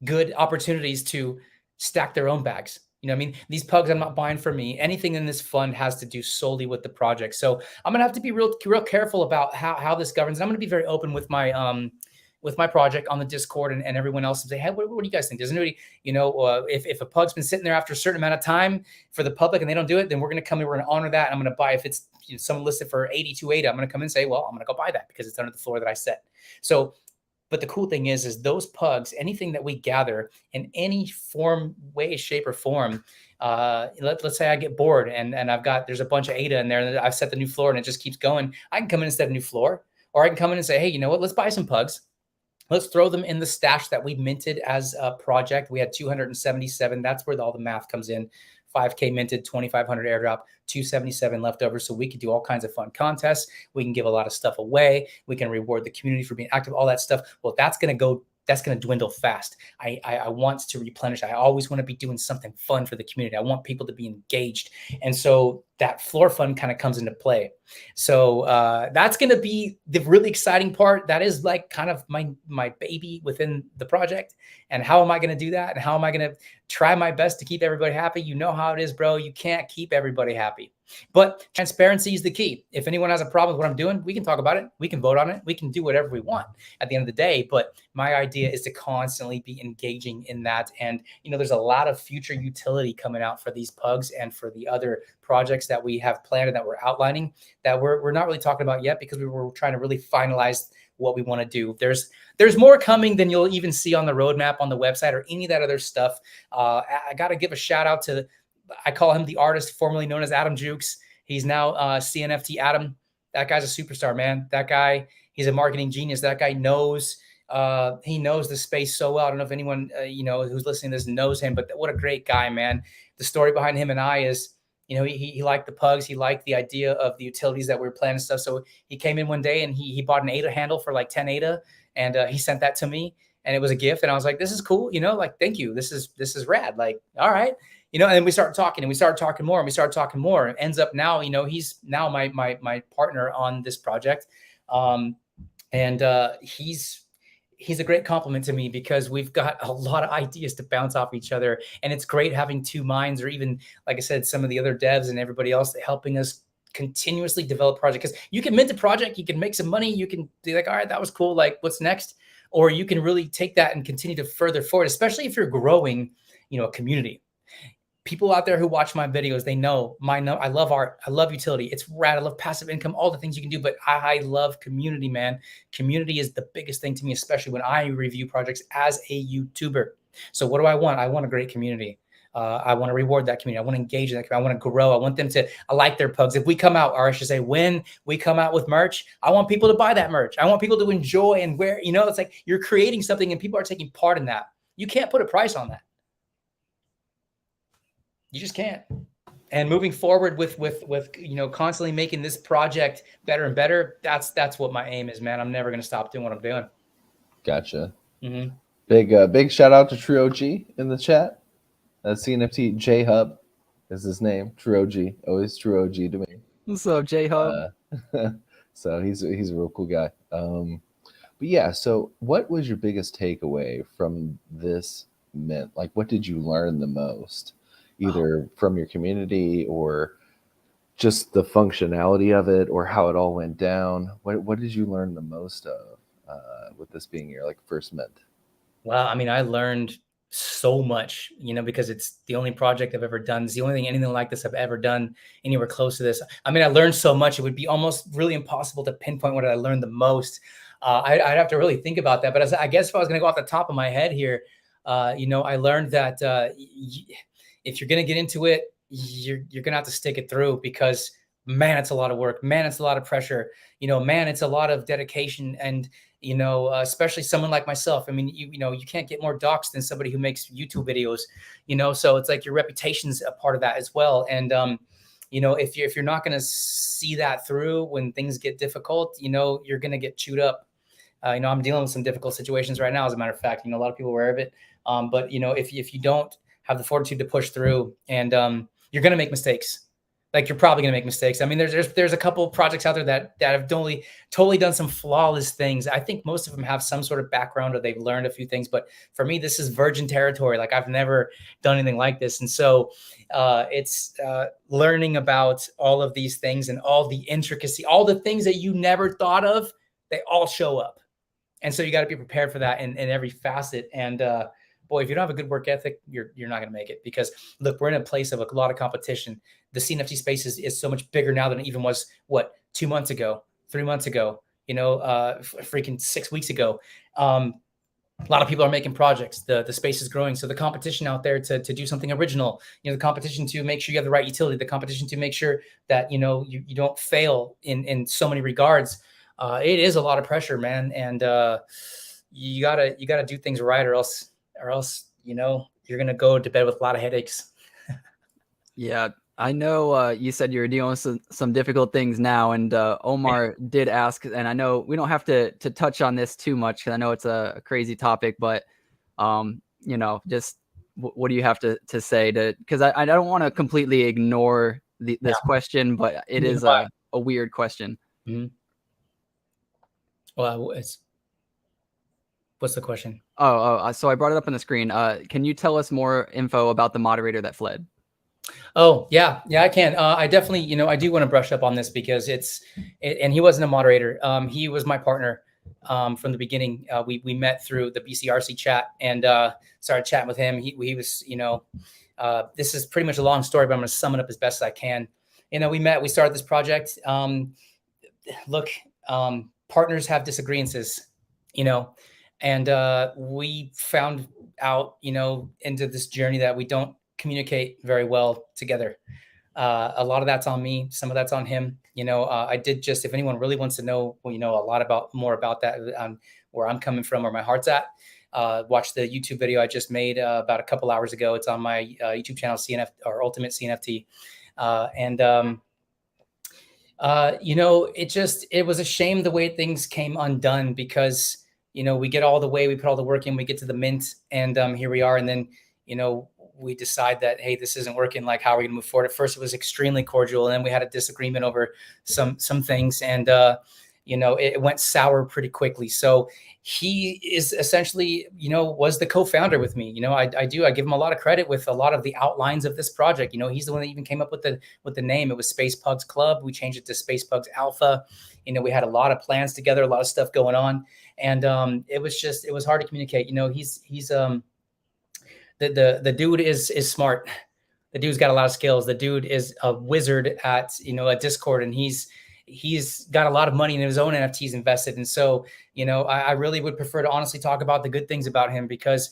good opportunities to stack their own bags. You know what I mean? These pugs I'm not buying for me. Anything in this fund has to do solely with the project. So I'm gonna have to be real careful about how this governs. And I'm gonna be very open with my project on the Discord and everyone else and say, hey, what do you guys think? Does anybody, you know, if a pug's been sitting there after a certain amount of time for the public and they don't do it, then we're gonna come in, we're gonna honor that. And I'm gonna buy, if it's, you know, someone listed for 82 ADA, I'm gonna come in and say, well, I'm gonna go buy that because it's under the floor that I set. So, but the cool thing is those pugs, anything that we gather in any form, way, shape, or form, let's say I get bored and there's a bunch of ADA in there and I've set the new floor and it just keeps going. I can come in and set a new floor, or I can come in and say, hey, you know what? Let's buy some pugs. Let's throw them in the stash that we minted as a project. We had 277. That's where all the math comes in. 5K minted, 2,500 airdrop, 277 left over. So we could do all kinds of fun contests. We can give a lot of stuff away. We can reward the community for being active, all that stuff. Well, that's going to dwindle fast. I want to replenish. I always want to be doing something fun for the community. I want people to be engaged. And so that floor fund kind of comes into play. So that's going to be the really exciting part. That is like kind of my baby within the project. And how am I going to do that? And how am I going to try my best to keep everybody happy? You know how it is, bro. You can't keep everybody happy. But transparency is the key. If anyone has a problem with what I'm doing, we can talk about it. We can vote on it. We can do whatever we want at the end of the day. But my idea is to constantly be engaging in that. And, you know, there's a lot of future utility coming out for these pugs and for the other projects that we have planned and that we're outlining that we're not really talking about yet because we were trying to really finalize what we want to do. There's more coming than you'll even see on the roadmap on the website or any of that other stuff. I got to give a shout out to, I call him the artist formerly known as Adam Jukes. He's now CNFT Adam. That guy's a superstar, man. That guy, he's a marketing genius. That guy knows, he knows the space so well. I don't know if anyone, you know, who's listening to this knows him, but what a great guy, man. The story behind him and I is, you know, he liked the pugs. He liked the idea of the utilities that we were planning and stuff. So he came in one day and he bought an ADA handle for like 10 ADA. And he sent that to me and it was a gift. And I was like, this is cool. You know, like, thank you. This is rad. Like, all right. You know, and then we started talking and we started talking more and we started talking more. It ends up now, you know, he's now my partner on this project. He's a great compliment to me because we've got a lot of ideas to bounce off each other. And it's great having two minds, or even, like I said, some of the other devs and everybody else helping us continuously develop projects. Because you can mint a project, you can make some money, you can be like, all right, that was cool. Like, what's next? Or you can really take that and continue to further forward, especially if you're growing, you know, a community. People out there who watch my videos, they know I love art. I love utility. It's rad. I love passive income, all the things you can do, but I love community, man. Community is the biggest thing to me, especially when I review projects as a YouTuber. So what do I want? I want a great community. I want to reward that community. I want to engage in that community. I want to grow. I want them to like their pugs. If we come out, or I should say, when we come out with merch, I want people to buy that merch. I want people to enjoy and wear, you know, it's like you're creating something and people are taking part in that. You can't put a price on that. You just can't. And moving forward with you know, constantly making this project better and better. That's what my aim is, man. I'm never going to stop doing what I'm doing. Gotcha. Mm-hmm. Big shout out to True OG in the chat. CNFT J Hub is his name. True OG, always True OG to me. What's up, J Hub? So he's a real cool guy. But yeah, so what was your biggest takeaway from this mint? Like, what did you learn the most? Either from your community or just the functionality of it or how it all went down. What did you learn the most of with this being your like first mint? Well, I mean, I learned so much, you know, because it's the only project I've ever done. It's the only thing, anything like this I've ever done anywhere close to this. I mean, I learned so much. It would be almost really impossible to pinpoint what I learned the most. I'd have to really think about that. But I guess if I was going to go off the top of my head here, you know, I learned that if you're going to get into it, you're going to have to stick it through because, man, it's a lot of work. Man, it's a lot of pressure. You know, man, it's a lot of dedication. And, you know, especially someone like myself. I mean, you know, you can't get more doxxed than somebody who makes YouTube videos, you know, so it's like your reputation's a part of that as well. And you know, if you're not going to see that through when things get difficult, you know, you're going to get chewed up. You know, I'm dealing with some difficult situations right now, as a matter of fact. You know, a lot of people are aware of it. But, you know, if you don't have the fortitude to push through, and you're going to make mistakes. Like, you're probably going to make mistakes. I mean, there's a couple projects out there that have totally done some flawless things. I think most of them have some sort of background, or they've learned a few things. But for me, this is virgin territory. Like, I've never done anything like this. And so it's learning about all of these things and all the intricacy, all the things that you never thought of, they all show up. And so you got to be prepared for that in every facet. And boy, if you don't have a good work ethic, you're not going to make it, because look, we're in a place of a lot of competition. The CNFT space is so much bigger now than it even was, 2 months ago, 3 months ago, you know, freaking 6 weeks ago. A lot of people are making projects. The space is growing. So the competition out there to do something original, you know, the competition to make sure you have the right utility, the competition to make sure that, you know, you don't fail in so many regards. It is a lot of pressure, man. And you gotta do things right, or else, you know, you're going to go to bed with a lot of headaches. Yeah. I know you said you're dealing with some difficult things now, and Omar did ask, and I know we don't have to touch on this too much, because I know it's a crazy topic, but you know, just what do you have to say because I don't want to completely ignore this question, but it is a weird question. Mm-hmm. Well, what's the question? So I brought it up on the screen. Can you tell us more info about the moderator that fled? Oh, yeah, I can. I definitely, you know, I do want to brush up on this, because and he wasn't a moderator. He was my partner from the beginning. We met through the BCRC chat, and started chatting with him. He was, you know, this is pretty much a long story, but I'm going to sum it up as best as I can. You know, we started this project. Look, partners have disagreements, you know, and we found out, you know, into this journey that we don't communicate very well together. A lot of that's on me. Some of that's on him. You know, I did just, if anyone really wants to know, you know, a lot more about that, where I'm coming from, where my heart's at, watch the YouTube video I just made about a couple hours ago. It's on my YouTube channel, CNF or Ultimate CNFT. You know, it was a shame the way things came undone, because, you know, we get all the way, we put all the work in, we get to the mint, and here we are. And then, you know, we decide that, hey, this isn't working. Like, how are we gonna move forward? At first it was extremely cordial, and then we had a disagreement over some things, and you know, it went sour pretty quickly. So he is essentially, you know, was the co-founder with me. You know, I give him a lot of credit with a lot of the outlines of this project. You know, he's the one that even came up with the name. It was Space Pugs Club. We changed it to Space Pugs Alpha. You know, we had a lot of plans together, a lot of stuff going on, and it was hard to communicate. You know, he's the dude is smart. The dude's got a lot of skills. The dude is a wizard at, you know, at Discord, and he's got a lot of money in his own NFTs invested. And so, you know, I really would prefer to honestly talk about the good things about him, because,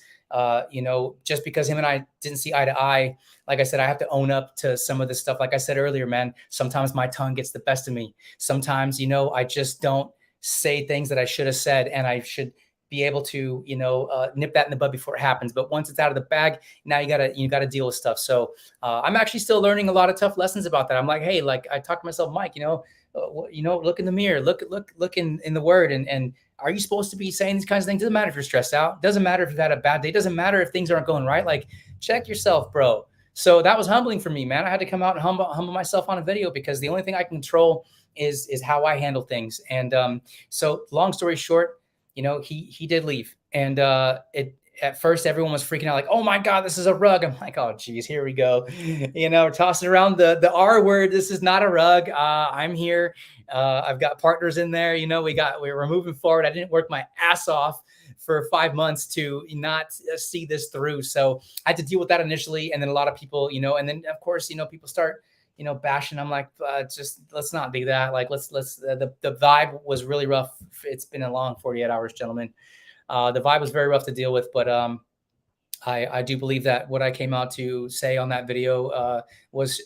you know, just because him and I didn't see eye to eye, like I said, I have to own up to some of this stuff. Like I said earlier, man, sometimes my tongue gets the best of me. Sometimes, you know, I just don't say things that I should have said, and I should be able to, you know, nip that in the bud before it happens. But once it's out of the bag, now you gotta deal with stuff. So I'm actually still learning a lot of tough lessons about that. I'm like, hey, like, I talk to myself, Mike, you know, look in the mirror, look in the word, and are you supposed to be saying these kinds of things? Doesn't matter if you're stressed out. Doesn't matter if you've had a bad day. Doesn't matter if things aren't going right. Like, check yourself, bro. So that was humbling for me, man. I had to come out and humble myself on a video, because the only thing I can control is how I handle things. And so long story short, you know, he did leave, and at first everyone was freaking out, like, oh my God, this is a rug. I'm like, oh geez, here we go. You know, we're tossing around the R word. This is not a rug. I'm here. I've got partners in there. You know, we were moving forward. I didn't work my ass off for 5 months to not see this through. So I had to deal with that initially. And then a lot of people, you know, and then of course, you know, people start, you know, bashing. I'm like, just let's not do that. Like, the vibe was really rough. It's been a long 48 hours, gentlemen. The vibe was very rough to deal with, but I do believe that what I came out to say on that video was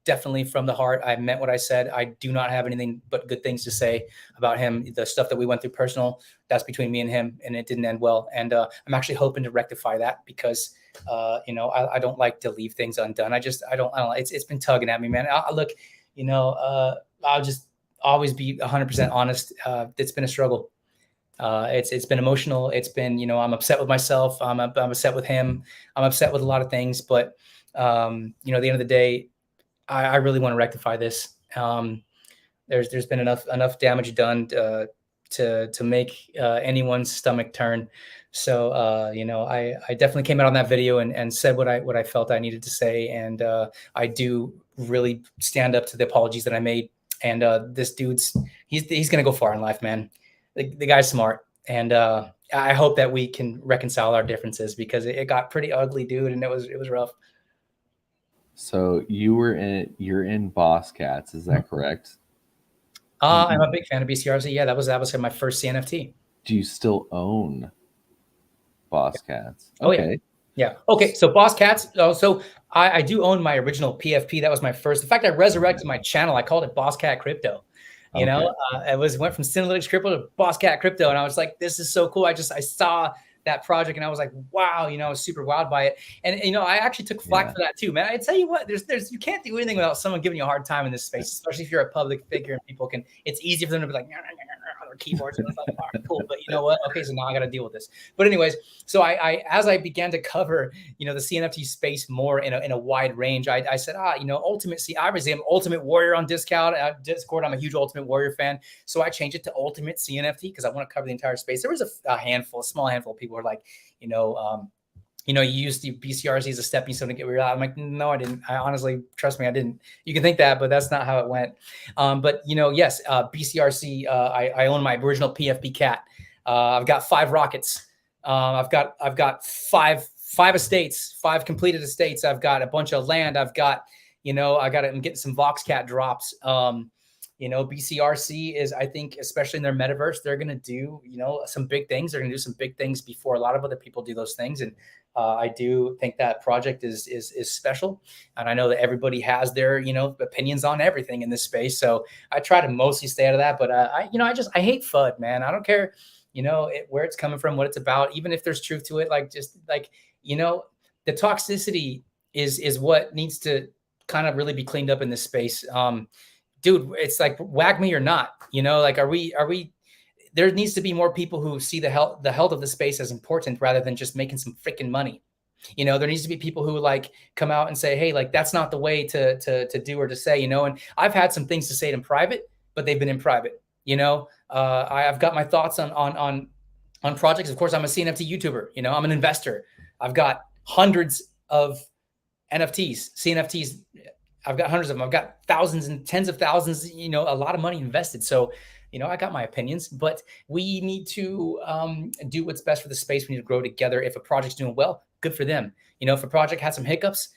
definitely from the heart. I meant what I said. I do not have anything but good things to say about him. The stuff that we went through personal, that's between me and him, and it didn't end well. And I'm actually hoping to rectify that because, you know, I don't like to leave things undone. I don't. It's been tugging at me, man. Look, you know, I'll just always be 100% honest. It's been a struggle. It's been emotional. It's been, you know, I'm upset with myself. I'm upset with him. I'm upset with a lot of things, but, you know, at the end of the day, I really want to rectify this. There's been enough damage done, to make, anyone's stomach turn. So, you know, I definitely came out on that video and said what I felt I needed to say. And, I do really stand up to the apologies that I made. And, this dude's, he's going to go far in life, man. The guy's smart, and I hope that we can reconcile our differences because it got pretty ugly, dude, and it was rough. So you're in Boss Cats, is that correct? I'm a big fan of BCRC. Yeah, that was my first CNFT. Do you still own Boss Cats? Okay. Oh, yeah. Yeah. Okay. So Boss Cats. So I do own my original PFP. That was my first. In fact, I resurrected my channel. I called it Boss Cat Crypto. You know, it went from Synalytics Crypto to Boss Cat Crypto. And I was like, this is so cool. I saw that project and I was like, wow, you know, I was super wowed by it. And, you know, I actually took flack for that too, man. I tell you what, you can't do anything without someone giving you a hard time in this space, especially if you're a public figure and people it's easy for them to be like, on their keyboards. And it's like, all right, cool. But you know what? Okay, so now I got to deal with this. But anyways, so as I began to cover, you know, the CNFT space more in a wide range, I said, you know, I was an Ultimate Warrior on Discord. Discord, I'm a huge Ultimate Warrior fan. So I changed it to Ultimate CNFT because I want to cover the entire space. There was a small handful of people who were like, you know, you used the BCRC as a stepping stone to get where you're at. I'm like, no, I didn't. I honestly, trust me, I didn't. You can think that, but that's not how it went. But, you know, yes, BCRC, I own my original PFP cat. I've got 5 rockets. I've got five estates, 5 completed estates. I've got a bunch of land. I've got, you know, I'm getting some Vox Cat drops. You know, BCRC is, I think, especially in their metaverse, they're going to do, you know, some big things. They're going to do some big things before a lot of other people do those things. And I do think that project is special. And I know that everybody has their, you know, opinions on everything in this space. So I try to mostly stay out of that. But I hate FUD, man. I don't care, you know, where it's coming from, what it's about, even if there's truth to it. Like, just like, you know, the toxicity is what needs to kind of really be cleaned up in this space. Dude, it's like, whack me or not, you know, like, are we, there needs to be more people who see the health of the space as important rather than just making some freaking money. You know, there needs to be people who like come out and say, hey, like, that's not the way to do or to say, you know, and I've had some things to say in private, but they've been in private, you know. I've got my thoughts on projects. Of course, I'm a CNFT YouTuber, you know, I'm an investor. I've got hundreds of NFTs, CNFTs. I've got hundreds of them. I've got thousands and tens of thousands, you know, a lot of money invested. So, you know, I got my opinions, but we need to do what's best for the space. We need to grow together. If a project's doing well, good for them. You know, if a project had some hiccups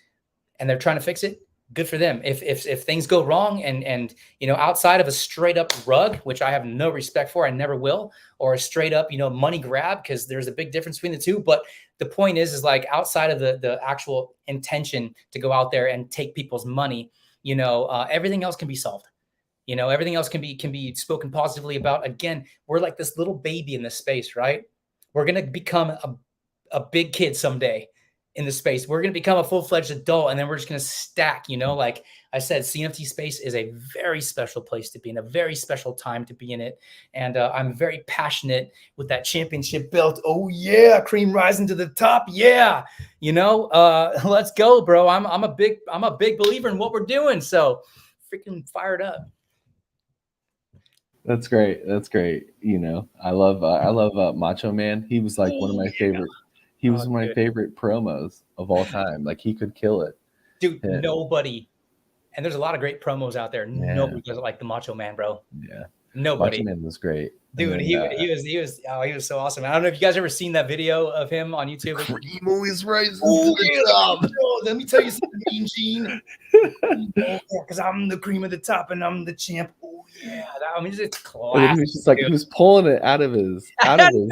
and they're trying to fix it, good for them. If things go wrong and, you know, outside of a straight up rug, which I have no respect for, I never will, or a straight up, you know, money grab, because there's a big difference between the two. But the point is like, outside of the actual intention to go out there and take people's money, you know, everything else can be solved. You know, everything else can be spoken positively about. Again, we're like this little baby in this space, right? We're going to become a big kid someday in the space. We're going to become a full-fledged adult, and then we're just going to stack, you know, like I said, CNFT space is a very special place to be in, a very special time to be in it. And I'm very passionate with that championship belt. Oh yeah. Cream rising to the top. Yeah. You know, let's go, bro. I'm a big believer in what we're doing. So freaking fired up. That's great. That's great. You know, I love Macho Man. He was like one of my favorite. He was one of my favorite promos of all time. Like, he could kill it. Dude, nobody. And there's a lot of great promos out there. Yeah. Nobody does it like the Macho Man, bro. Yeah. Nobody. Macho Man was great. Dude, then, he was so awesome. I don't know if you guys ever seen that video of him on YouTube. Cream always rises to the top. Let me tell you something, Mean Gene. Because I'm the cream of the top and I'm the champ. Oh yeah. I mean, it's classic. He was just like, he was pulling it out of his hand.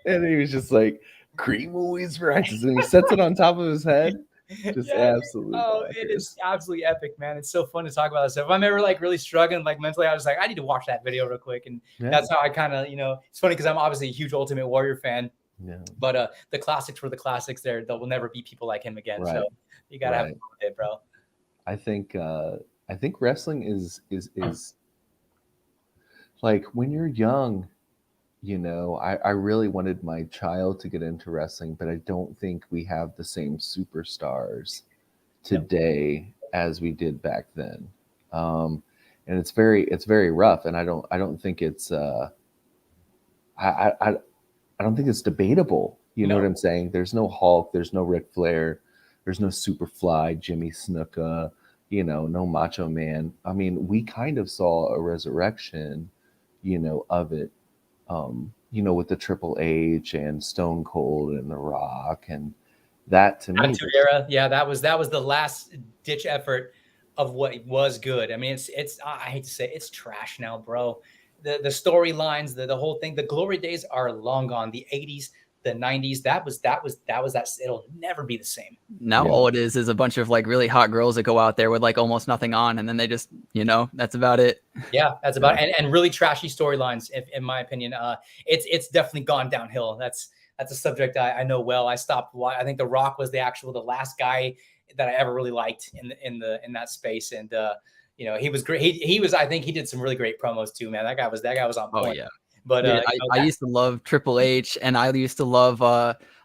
And he was just like, cream always rises, and he sets it on top of his head. Just absolutely. Oh, it is absolutely epic, man. It's so fun to talk about this stuff. If I'm ever like really struggling, like mentally, I was like, I need to watch that video real quick. And that's how I kind of, it's funny because I'm obviously a huge Ultimate Warrior fan. Yeah. But the classics were the classics. There will never be people like him again. Right. So you gotta have fun with it, bro. I think wrestling is like when you're young, I really wanted my child to get into wrestling, but I don't think we have the same superstars today as we did back then. And it's very rough. And I don't think it's I don't think it's debatable. You know what I'm saying? There's no Hulk, there's no Ric Flair, there's no Superfly, Jimmy Snuka, no Macho Man. I mean, we kind of saw a resurrection, of it. With the Triple H and Stone Cold and The Rock, and that to me, Attitude Era, that was the last ditch effort of what was good. I mean, it's I hate to say it, it's trash now, bro. The storylines, the whole thing, the glory days are long gone. The 80s, the 90s, that was that. It'll never be the same. Now all it is a bunch of like really hot girls that go out there with like almost nothing on, and then they just, that's about it. Yeah, that's about it. And really trashy storylines, in my opinion. It's definitely gone downhill. That's a subject I know well. I stopped. I think The Rock was the last guy that I ever really liked in that space, and he was great. He was. I think he did some really great promos too, man. That guy was on point. Oh yeah. But I used to love Triple H, and I used to love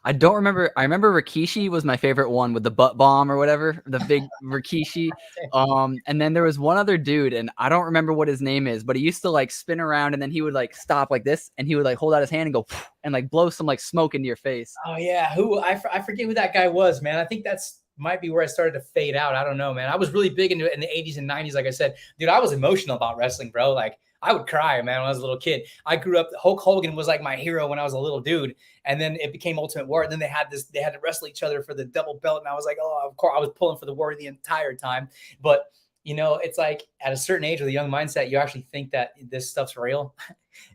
I don't remember. I remember Rikishi was my favorite one with the butt bomb or whatever, the big Rikishi. And then there was one other dude, and I don't remember what his name is, but he used to like spin around, and then he would like stop like this, and he would like hold out his hand and go and like blow some like smoke into your face. Oh yeah, I forget who that guy was, man. I think might be where I started to fade out. I don't know, man. I was really big into it in the 80s and 90s. Like I said, dude, I was emotional about wrestling, bro. Like I would cry, man, when I was a little kid. I grew up, Hulk Hogan was like my hero when I was a little dude. And then it became Ultimate Warrior. Then they had to wrestle each other for the double belt. And I was like, oh, of course, I was pulling for the Warrior the entire time. But, it's like at a certain age with a young mindset, you actually think that this stuff's real,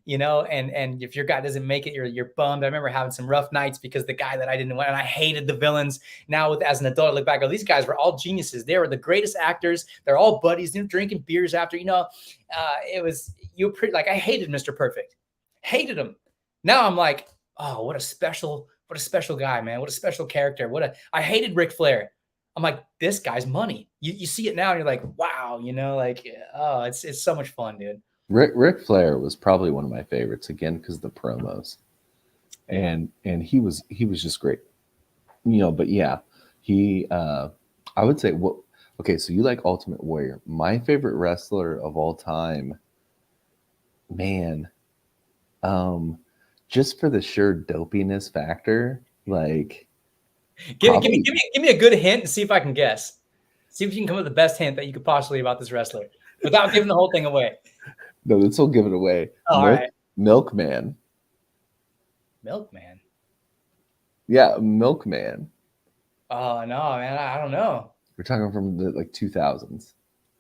and if your guy doesn't make it, you're bummed. I remember having some rough nights because the guy that I didn't want, and I hated the villains. Now as an adult, I look back, these guys were all geniuses. They were the greatest actors. They're all buddies, drinking beers after, it was, I hated Mr. Perfect, hated him. Now I'm like, oh, what a special guy, man. What a special character. I hated Ric Flair. I'm like, this guy's money. You see it now and you're like, wow, oh, it's so much fun, dude. Ric Flair was probably one of my favorites, again, because the promos. And he was just great. But yeah, I would say okay, so you like Ultimate Warrior. My favorite wrestler of all time, man, just for the sheer dopiness factor, like give me a good hint and see if I can guess. See if you can come up with the best hint that you could possibly about this wrestler without giving the whole thing away. No, let's all give it away. All right. Milkman. Milkman? Yeah, Milkman. Oh, no, man. I don't know. We're talking from the 2000s.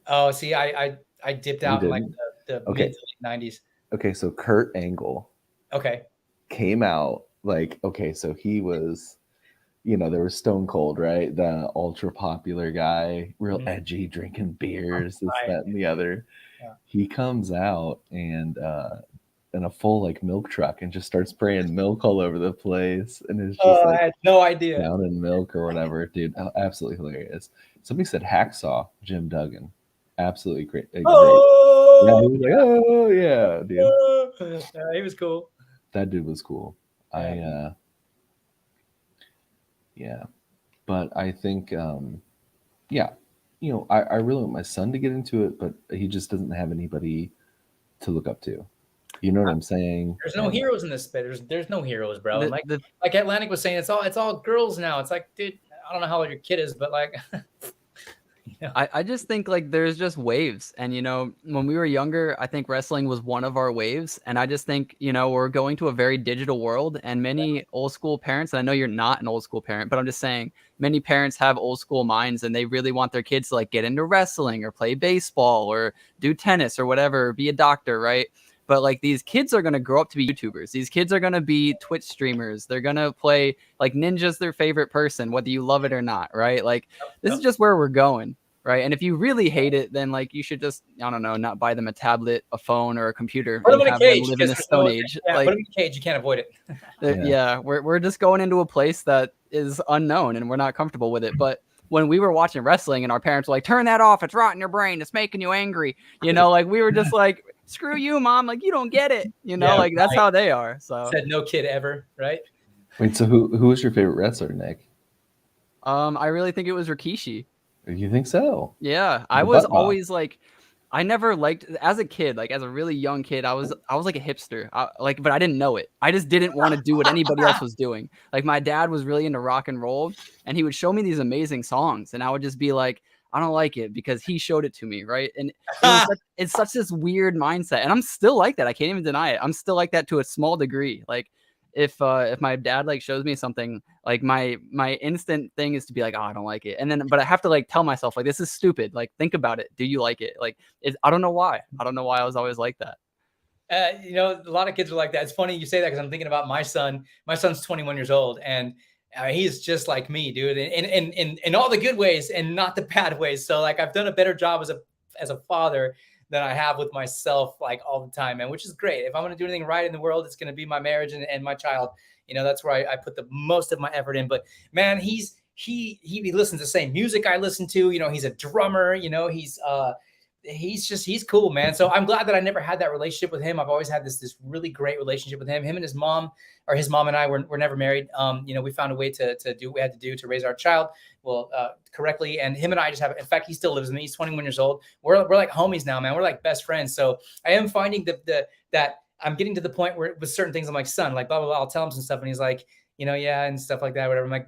Oh, see, I dipped out in like the mid to late 90s. Okay, so Kurt Angle. Okay. Came out so he was, there was Stone Cold, right? The ultra popular guy, real edgy, drinking beers, this, that, and the other. Yeah. He comes out and in a full milk truck and just starts spraying milk all over the place, and it's just I had no idea. Down in milk or whatever, dude. Absolutely hilarious. Somebody said Hacksaw Jim Duggan, absolutely great. Oh, yeah, he was like, oh yeah, dude. He was cool. That dude was cool. Yeah, but I think I really want my son to get into it, but he just doesn't have anybody to look up to. You know what I'm saying? There's no heroes in this space. There's no heroes, bro. Like Atlanick was saying, it's all girls now. It's like, dude, I don't know how old your kid is, but I just think there's just waves. And, when we were younger, I think wrestling was one of our waves. And I just think, we're going to a very digital world, and many old school parents, and I know you're not an old school parent, but I'm just saying many parents have old school minds, and they really want their kids to get into wrestling or play baseball or do tennis or whatever, or be a doctor. Right. But like these kids are going to grow up to be YouTubers. These kids are going to be Twitch streamers. They're going to play like Ninja's their favorite person, whether you love it or not, right? Like this is just where we're going, right? And if you really hate it, then like you should just, I don't know, not buy them a tablet, a phone, or a computer Put and them in a have them cage, live in the Stone Age. Yeah, like, put them in a cage. You can't avoid it. yeah, we're just going into a place that is unknown and we're not comfortable with it. But when we were watching wrestling and our parents were like, turn that off, it's rotting your brain, it's making you angry, you know, like we were just like, screw you, mom, like you don't get it, you know, like that's how they are. So said no kid ever, right? Wait, so who was your favorite wrestler, Nick? I really think it was Rikishi. You think so? Yeah, I was always like, I never liked, as a kid, like as a really young kid, I was like a hipster, but I didn't know it. I just didn't want to do what anybody else was doing. Like my dad was really into rock and roll, and he would show me these amazing songs, and I would just be like, I don't like it because he showed it to me, right? And it's such this weird mindset, and I'm still like that. I can't even deny it. I'm still like that to a small degree. Like if my dad like shows me something, like my instant thing is to be like, oh, I don't like it, and then but I have to like tell myself like this is stupid. Like think about it. Do you like it? Like I don't know why. I don't know why I was always like that. You know, a lot of kids are like that. It's funny you say that because I'm thinking about my son. My son's 21 years old, and he's just like me, dude, in all the good ways and not the bad ways. So like I've done a better job as a father than I have with myself, like all the time, man, which is great. If I'm going to do anything right in the world, it's going to be my marriage and my child. You know, that's where I put the most of my effort in. But man, he listens to the same music I listen to. You know, he's a drummer. You know, he's cool, man. So I'm glad that I never had that relationship with him. I've always had this really great relationship with him. Him and his mom, or his mom and I were never married. You know, we found a way to do what we had to do to raise our child correctly. And him and I just have, in fact, he still lives with me. He's 21 years old. We're like homies now, man. We're like best friends. So I am finding that I'm getting to the point where with certain things, I'm like, son, like blah, blah, blah. I'll tell him some stuff. And he's like, you know, yeah, and stuff like that, whatever. I'm like,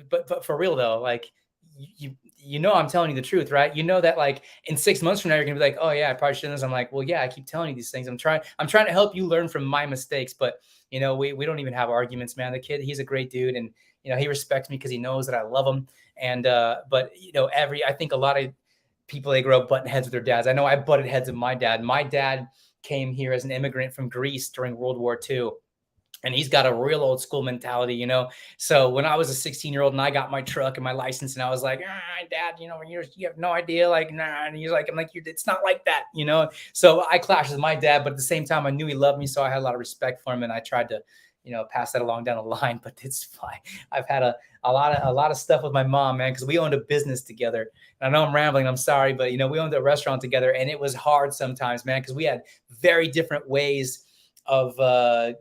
but for real though, like you know, I'm telling you the truth, right? You know that like in 6 months from now, you're gonna be like, oh yeah, I probably shouldn't. I'm like, well, yeah, I keep telling you these things. I'm trying to help you learn from my mistakes, but you know, we don't even have arguments, man. The kid, he's a great dude, and you know, he respects me because he knows that I love him. And but you know, I think a lot of people, they grow up butting heads with their dads. I know I butted heads with my dad. My dad came here as an immigrant from Greece during World War II. And he's got a real old school mentality, you know? So when I was a 16-year-old and I got my truck and my license and I was like, dad, you know, you have no idea. Like, nah. And he's like, I'm like, it's not like that, you know? So I clashed with my dad, but at the same time, I knew he loved me. So I had a lot of respect for him. And I tried to, you know, pass that along down the line, but it's fine. I've had a lot of stuff with my mom, man, because we owned a business together. And I know I'm rambling, I'm sorry, but you know, we owned a restaurant together and it was hard sometimes, man, because we had very different ways of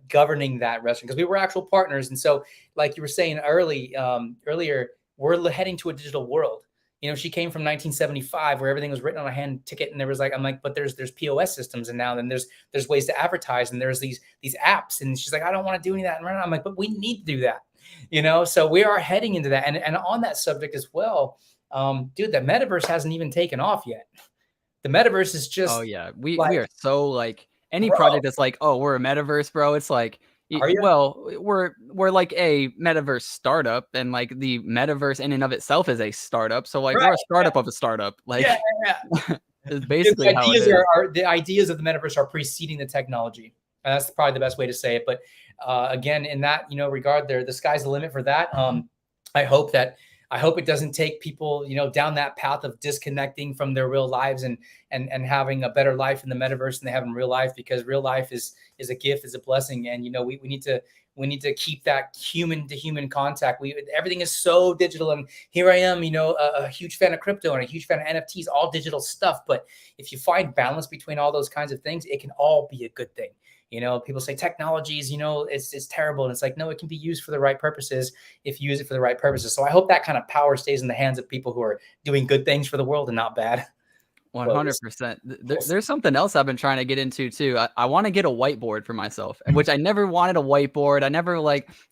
governing that restaurant because we were actual partners. And so like you were saying earlier, we're heading to a digital world. You know, she came from 1975 where everything was written on a hand ticket. And there was like, I'm like, but there's POS systems. And now then there's ways to advertise and there's these apps. And she's like, I don't want to do any of that. And I'm like, but we need to do that, you know? So we are heading into that. And on that subject as well, dude, the metaverse hasn't even taken off yet. The metaverse is just, oh yeah, we are so like, any project that's like, oh, we're a metaverse, bro. It's like, well, we're like a metaverse startup, and like the metaverse in and of itself is a startup. So like we're a startup of a startup. Like, it's basically how it is. The ideas of the metaverse are preceding the technology. And that's probably the best way to say it. But again, in that regard, the sky's the limit for that. I hope it doesn't take people, down that path of disconnecting from their real lives and having a better life in the metaverse than they have in real life, because real life is a gift, is a blessing. And, we need to keep that human to human contact. Everything is so digital. And here I am, a huge fan of crypto and a huge fan of NFTs, all digital stuff. But if you find balance between all those kinds of things, it can all be a good thing. People say technologies, it's terrible. And it's like, no, it can be used for the right purposes if you use it for the right purposes. So I hope that kind of power stays in the hands of people who are doing good things for the world and not bad. 100%. There's something else I've been trying to get into too. I want to get a whiteboard for myself, which I never wanted a whiteboard. I never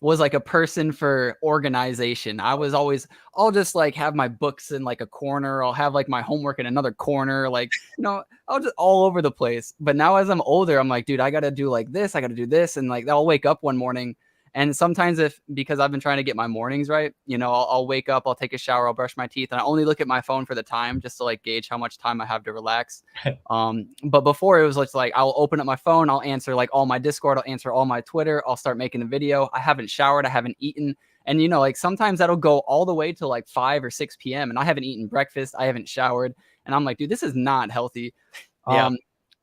was like a person for organization. I was always, I'll just have my books in like a corner. I'll have like my homework in another corner. I'll just all over the place. But now as I'm older, I'm like, dude, I got to do like this. I got to do this. And I'll wake up one morning And sometimes because I've been trying to get my mornings right, you know, I'll wake up, I'll take a shower, I'll brush my teeth, and I only look at my phone for the time just to like gauge how much time I have to relax. But before it was just like, I'll open up my phone, I'll answer like all my Discord, I'll answer all my Twitter, I'll start making a video. I haven't showered, I haven't eaten. And, you know, like sometimes that'll go all the way to like 5 or 6 p.m. and I haven't eaten breakfast, I haven't showered. And I'm like, dude, this is not healthy. Yeah.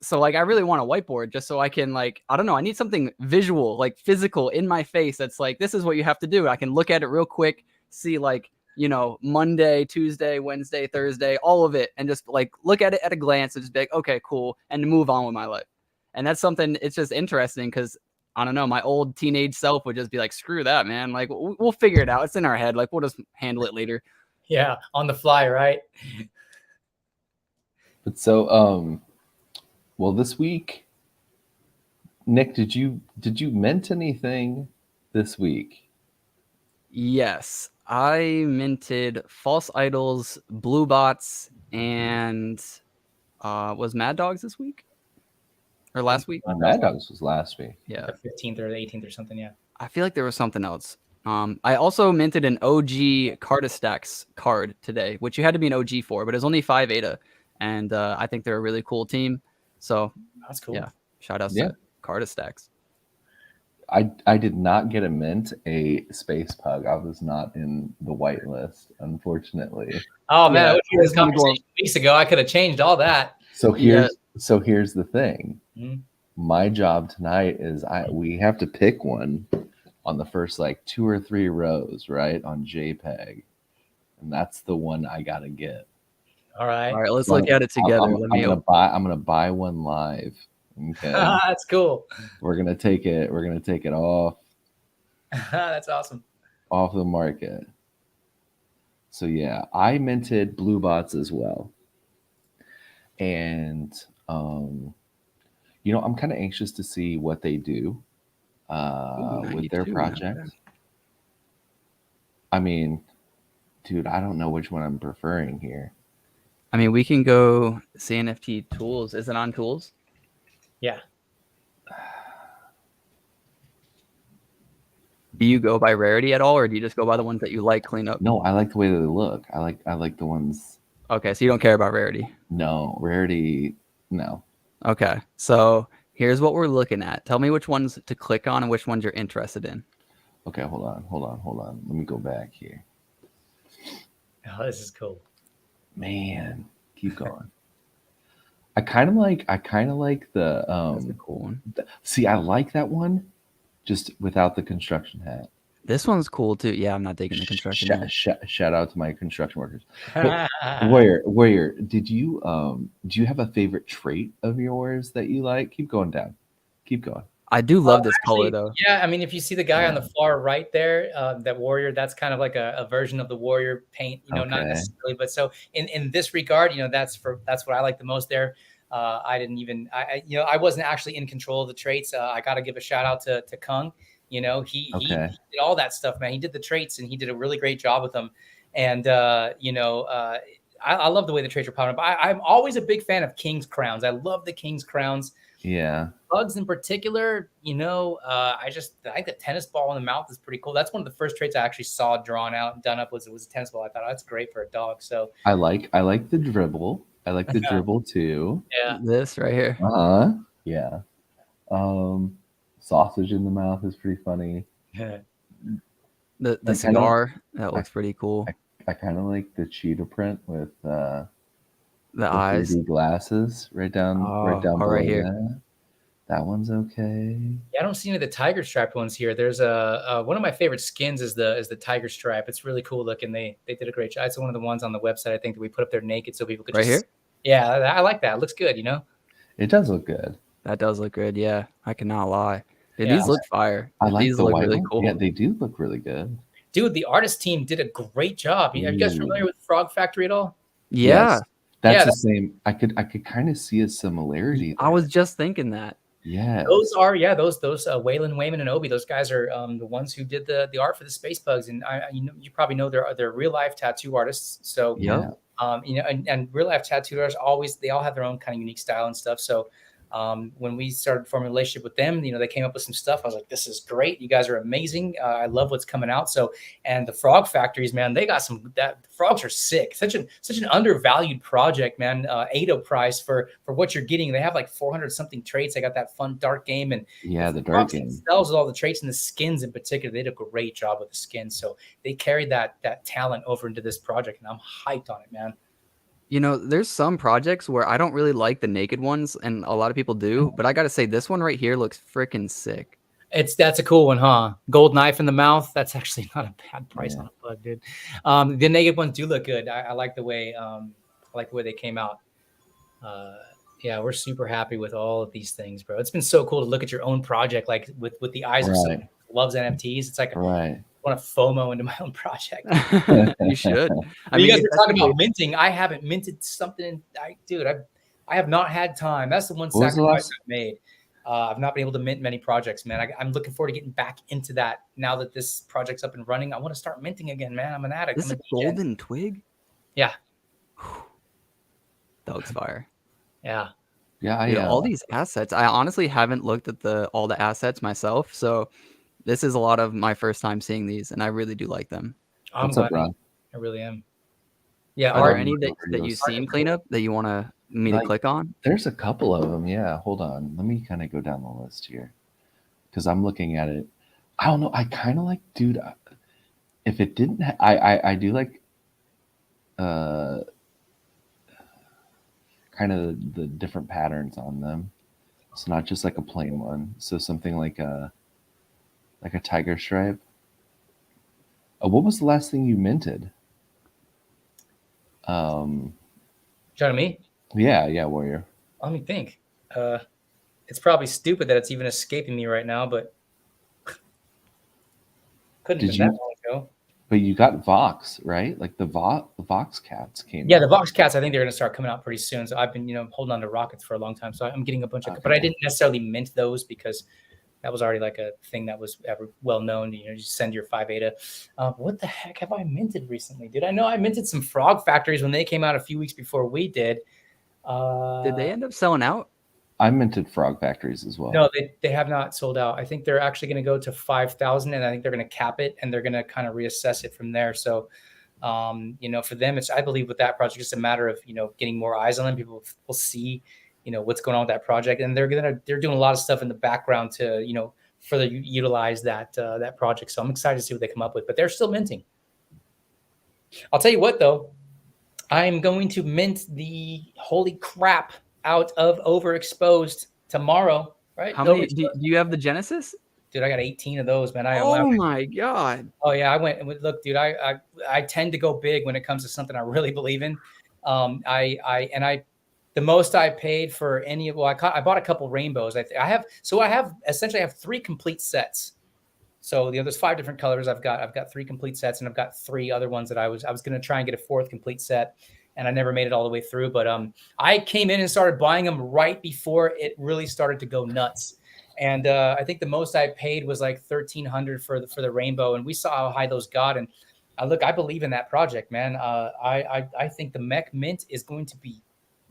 So like, I really want a whiteboard just so I can like, I don't know, I need something visual, like physical in my face. That's like, this is what you have to do. I can look at it real quick, see like, you know, Monday, Tuesday, Wednesday, Thursday, all of it. And just like, look at it at a glance and just be like, okay, cool. And move on with my life. And that's something, it's just interesting because I don't know, my old teenage self would just be like, screw that, man. Like we'll figure it out. It's in our head. Like we'll just handle it later. Yeah. On the fly. Right. But so, well, this week, Nick, did you mint anything this week? Yes, I minted False Idols, Blue Bots, and was Mad Dogs this week or last week? Mad Dogs was last week. Yeah, the 15th or the 18th or something. Yeah. I feel like there was something else. I also minted an OG Cardistacks card today, which you had to be an OG for, but it was only 5 ADA, and I think they're a really cool team. So That's cool. yeah, shout out to Cardistacks. I did not get a mint a space pug. I was not in the whitelist, unfortunately. Oh man, Yeah, I wish we had this conversation weeks ago. I could have changed all that. So here's the thing. Mhm. My job tonight is we have to pick one on the first like 2 or 3 rows, right, on JPEG, and that's the one I gotta get. All right, let's look at it together. I'm gonna buy one live. Okay, that's cool. We're gonna take it off. That's awesome. Off the market. So yeah, I minted Blue Bots as well, and you know, I'm kind of anxious to see what they do with their project. I mean, dude, I don't know which one I'm preferring here. I mean, we can go CNFT tools. Is it on tools? Yeah. Do you go by rarity at all, or do you just go by the ones that you like clean up? No, I like the way that they look. I like the ones. Okay, so you don't care about rarity. No, rarity, no. Okay, so here's what we're looking at. Tell me which ones to click on and which ones you're interested in. Okay, hold on. Let me go back here. Oh, this is cool. Man, keep going. I kind of like the That's a cool one. See, I like that one, just without the construction hat. This one's cool too. Yeah, I'm not taking the construction hat. Shout out to my construction workers. Warrior, do you have a favorite trait of yours that you like? Keep going down. Keep going. I do love this color though. Yeah, I mean, if you see the guy on the far right there, that warrior, that's kind of like a version of the warrior paint, you know, not necessarily, but so in this regard, you know, that's what I like the most there. I wasn't actually in control of the traits. I got to give a shout out to Kung. You know, he did all that stuff, man. He did the traits and he did a really great job with them. And, I love the way the traits are popping up. I'm always a big fan of King's Crowns. I love the King's Crowns. Yeah. Pugs in particular, you know, I think the tennis ball in the mouth is pretty cool. That's one of the first traits I actually saw drawn out and done up was a tennis ball. I thought, oh, that's great for a dog. So I like the dribble. I like the dribble too. Yeah. This right here. Yeah. Sausage in the mouth is pretty funny. Yeah. The cigar, that looks pretty cool. I kind of like the cheetah print with the eyes, 3D glasses right down below right here. That one's okay. Yeah, I don't see any of the tiger striped ones here. There's one of my favorite skins is the tiger stripe. It's really cool looking. They did a great job. It's one of the ones on the website I think that we put up there naked so people could right here. Yeah, I like that. It looks good. You know, it does look good. That does look good. Yeah, I cannot lie. These look fire. I like these the look white really one. cool. Yeah, they do look really good. Dude, the artist team did a great job. Are you guys familiar with Frog Factory at all? Yeah, yes, that's the same. I could kind of see a similarity there. I was just thinking that. Yeah, those Waylon, Wayman, and Obi. Those guys are the ones who did the art for the Space Bugs, and you probably know they're real life tattoo artists. So and real life tattoo artists they all have their own kind of unique style and stuff. So When we started forming a relationship with them, they came up with some stuff. I was like, this is great. You guys are amazing. I love what's coming out. So, and the frog factories, man, they got the frogs are sick. Such an undervalued project, man. ADO price for what you're getting. They have like 400 something traits. They got that fun dark game, and the dark game themselves with all the traits and the skins in particular. They did a great job with the skins. So they carried that talent over into this project, and I'm hyped on it, man. There's some projects where I don't really like the naked ones, and a lot of people do, but I got to say this one right here looks freaking sick. That's a cool one, huh? Gold knife in the mouth. That's actually not a bad price on a bug, dude. The naked ones do look good. I like the way they came out. Yeah, we're super happy with all of these things, bro. It's been so cool to look at your own project, like with the eyes of someone who loves NFTs. It's like I want to FOMO into my own project. You should. You guys were talking about minting. I haven't minted something. I have not had time. That's the one sacrifice I've made. I've not been able to mint many projects, man. I'm looking forward to getting back into that now that this project's up and running. I want to start minting again, man. I'm an addict. This is a golden twig? Yeah. That looks fire. Yeah. Yeah. All these assets. I honestly haven't looked at all the assets myself, so this is a lot of my first time seeing these, and I really do like them. What's up, Ron? I really am. Yeah. Are there any that you've seen cleanup that you want me to click on? There's a couple of them. Yeah. Hold on. Let me kind of go down the list here because I'm looking at it. I don't know. I kind of like, dude, if it didn't, I do like kind of the different patterns on them. It's not just like a plain one. So something like a tiger stripe. What was the last thing you minted? Talking to me? Yeah, Warrior. Let me think. It's probably stupid that it's even escaping me right now, but couldn't have been that long ago. But you got Vox, right? Like the Vox cats came. Yeah, the Vox cats. I think they're going to start coming out pretty soon. So I've been, holding on to rockets for a long time. So I'm getting a bunch of, but I didn't necessarily mint those because that was already like a thing that was well known. You send your 5 ADA. What the heck have I minted recently, dude? I know I minted some frog factories when they came out a few weeks before we did. Did they end up selling out? I minted frog factories as well. No, they have not sold out. I think they're actually going to go to 5,000, and I think they're going to cap it, and they're going to kind of reassess it from there. So, for them, I believe with that project, it's a matter of getting more eyes on them. People will see, what's going on with that project, and they're doing a lot of stuff in the background to further utilize that project. So I'm excited to see what they come up with. But they're still minting. I'll tell you what, though, I'm going to mint the holy crap out of overexposed tomorrow, right? How many do you have? The Genesis? Dude, I got 18 of those, man. My God. Oh yeah, I went. Look, dude, I tend to go big when it comes to something I really believe in. The most I paid for any of, I bought a couple rainbows. I essentially have 3 complete sets. So there's 5 different colors. I've got 3 complete sets, and I've got 3 other ones that I was going to try and get a 4th complete set. And I never made it all the way through. But I came in and started buying them right before it really started to go nuts. And I think the most I paid was like $1,300 for the rainbow. And we saw how high those got. And I believe in that project, man. I think the mech mint is going to be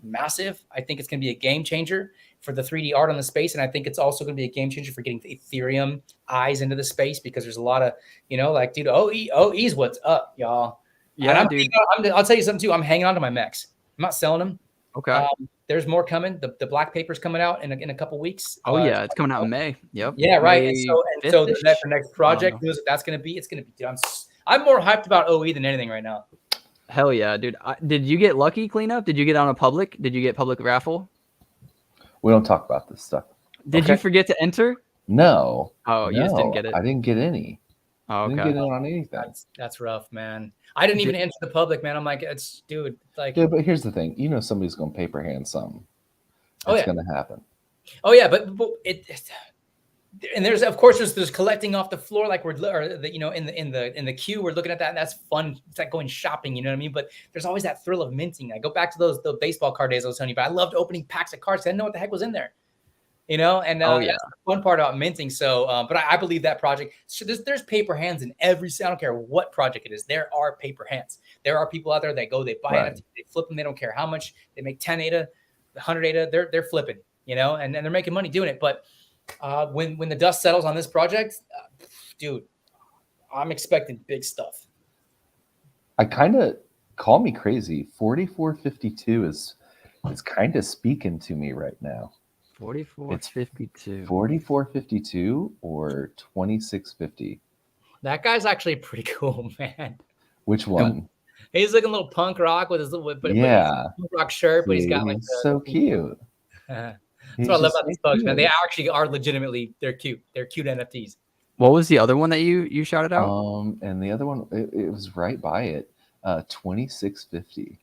massive. I think it's going to be a game changer for the 3D art on the space. And I think it's also going to be a game changer for getting the Ethereum eyes into the space, because there's a lot of, dude, OE's what's up, y'all. Yeah, dude. I'll tell you something too. I'm hanging on to my mechs. I'm not selling them. Okay. There's more coming. The black paper's coming out in a couple weeks. Oh yeah, it's coming out in May. Yep. Yeah, right. And so the next project, that's going to be. It's going to be. Dude, I'm more hyped about OE than anything right now. Hell yeah, dude. Did you get lucky cleanup? Did you get on a public? Did you get public raffle? We don't talk about this stuff. Did you forget to enter? No. Oh, you just didn't get it. I didn't get any. Oh, okay. I didn't get in on anything. That's rough, man. I didn't even enter the public, man. I'm like, dude. But here's the thing. Somebody's going to paper hand something. It's going to happen. Oh yeah, but and there's collecting off the floor, like in the queue, we're looking at that, and that's fun. It's like going shopping, you know what I mean? But there's always that thrill of minting. I go back to the baseball card days I was telling you, but I loved opening packs of cards. I didn't know what the heck was in there. And that's the fun part about minting. So, but I believe that project. So there's paper hands in every. I don't care what project it is. There are paper hands. There are people out there that go, they buy it, they flip them. They don't care how much. They make 10 ADA, 100 ADA. They're flipping. you know, and they're making money doing it. But when the dust settles on this project, dude, I'm expecting big stuff. I kind of, call me crazy, 4452 is kind of speaking to me right now. 4452. 4452 or 2650. That guy's actually pretty cool, man. Which one? He's looking a little punk rock with his little, but Yeah, punk rock shirt, but he's got like he's so cute. That's what I love about these Pugs, man. They actually are legitimately, they're cute. They're cute NFTs. What was the other one that you shouted out? And the other one, it was right by it. 2650.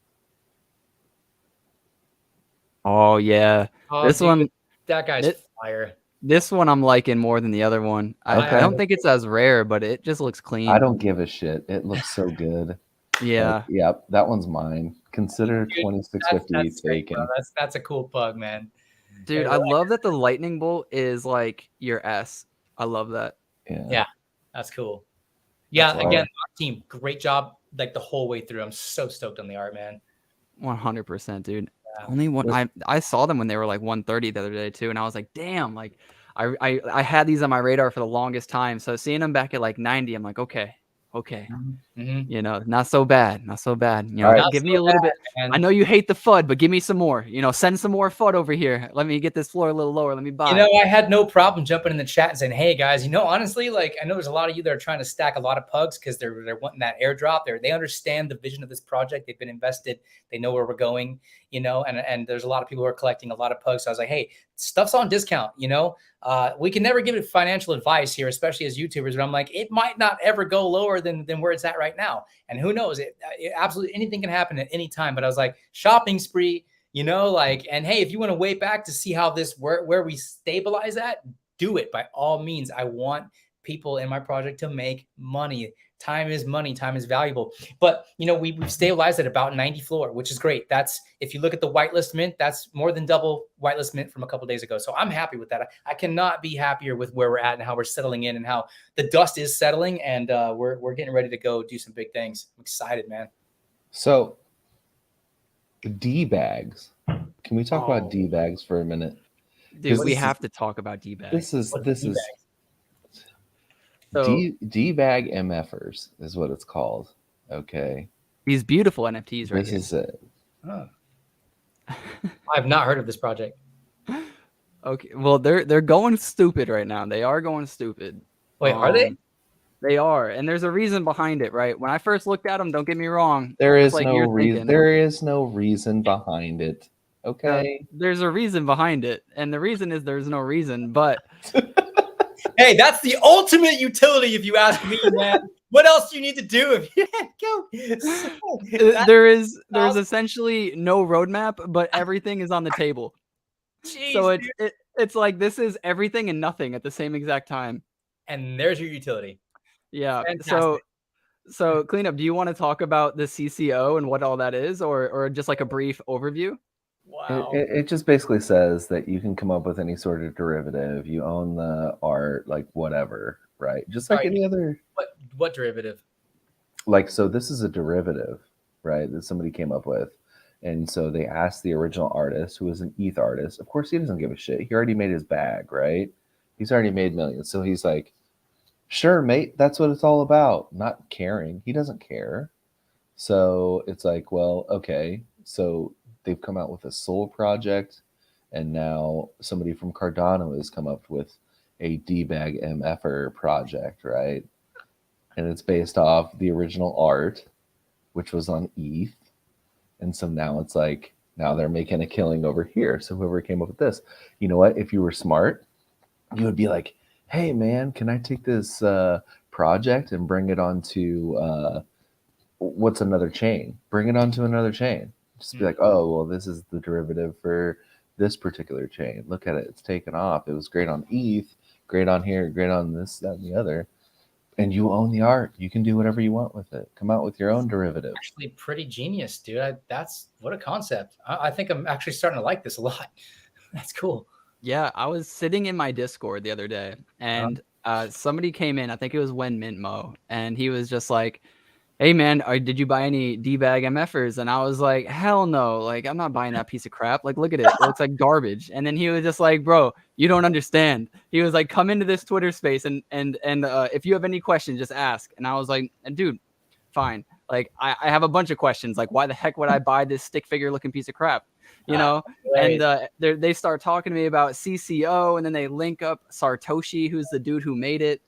Oh yeah, this dude, one. That guy's fire. This one I'm liking more than the other one. I don't think it's as rare, but it just looks clean. I don't give a shit. It looks so good. Yeah. Yep, that one's mine. Consider 2650 taken. That's a cool Pug, man. Dude, I love that the lightning bolt is like your S. I love that. Yeah, that's cool. Yeah, again, our team, great job like the whole way through. I'm so stoked on the art, man. 100%, dude. Yeah. Only one. I saw them when they were like 130 the other day too, and I was like, damn, like I had these on my radar for the longest time. So seeing them back at like 90, I'm like, okay. You know, not so bad. You know, give me a little bit. Man. I know you hate the FUD, but give me some more. You know, send some more FUD over here. Let me get this floor a little lower. Let me buy. You know, I had no problem jumping in the chat and saying, "Hey guys, you know, honestly, like I know there's a lot of you that are trying to stack a lot of Pugs because they're wanting that airdrop. They understand the vision of this project. They've been invested. They know where we're going. You know, and there's a lot of people who are collecting a lot of Pugs. So I was like, hey, stuff's on discount. You know, we can never give it financial advice here, especially as YouTubers. But I'm like, it might not ever go lower than where it's at right now. And who knows? It absolutely anything can happen at any time. But I was like, shopping spree, you know, like, and hey, if you want to wait back to see how this where we stabilize at, do it by all means. I want people in my project to make money. Time is money. Time is valuable. But, you know, we've stabilized at about 90 floor, which is great. That's, if you look at the whitelist mint, that's more than double whitelist mint from a couple of days ago. So I'm happy with that. I cannot be happier with where we're at and how we're settling in and how the dust is settling. And we're getting ready to go do some big things. I'm excited, man. So D-bags. Can we talk about D-bags for a minute? Dude, we have to talk about D-bags. This is D-bag MFers is what it's called. Okay. These beautiful NFTs right here. This is it. Oh. I've not heard of this project. Okay. Well, they're going stupid right now. They are going stupid. Wait, are they? They are. And there's a reason behind it, right? When I first looked at them, don't get me wrong. There is no reason. There is no reason behind it. Okay. There's a reason behind it. And the reason is there's no reason, but hey, that's the ultimate utility, if you ask me, man. What else do you need to do? There's essentially no roadmap, but everything is on the table. Jeez, so it's like this is everything and nothing at the same exact time. And there's your utility. Yeah. Fantastic. So Cleanup, do you want to talk about the CCO and what all that is, or just like a brief overview? Wow. It just basically says that you can come up with any sort of derivative. You own the art, like whatever, right? Just like any other. What derivative? Like, so this is a derivative, right? That somebody came up with. And so they asked the original artist, who was an ETH artist. Of course, he doesn't give a shit. He already made his bag, right? He's already made millions. So he's like, sure, mate, that's what it's all about. Not caring. He doesn't care. So it's like, well, okay. So they've come out with a soul project, and now somebody from Cardano has come up with a D-bag MFer project, right? And it's based off the original art, which was on ETH. And so now it's like, now they're making a killing over here. So whoever came up with this, you know what? If you were smart, you would be like, hey, man, can I take this project and bring it onto what's another chain? Bring it onto another chain. Just be like, oh, well, this is the derivative for this particular chain. Look at it. It's taken off. It was great on ETH, great on here, great on this, that, and the other. And you own the art. You can do whatever you want with it. Come out with your own derivative. Actually, pretty genius, dude. That's what a concept. I think I'm actually starting to like this a lot. That's cool. Yeah, I was sitting in my Discord the other day, and somebody came in. I think it was When Mint Mo, and he was just like, hey man, did you buy any D-bag MFers? And I was like, hell no, like I'm not buying that piece of crap. Like, look at it, it looks like garbage. And then he was just like, bro, you don't understand. He was like, come into this Twitter space and if you have any questions, just ask. And I was like, dude, fine. Like I have a bunch of questions. Like, why the heck would I buy this stick figure looking piece of crap? You know? And they start talking to me about CCO, and then they link up Satoshi, who's the dude who made it.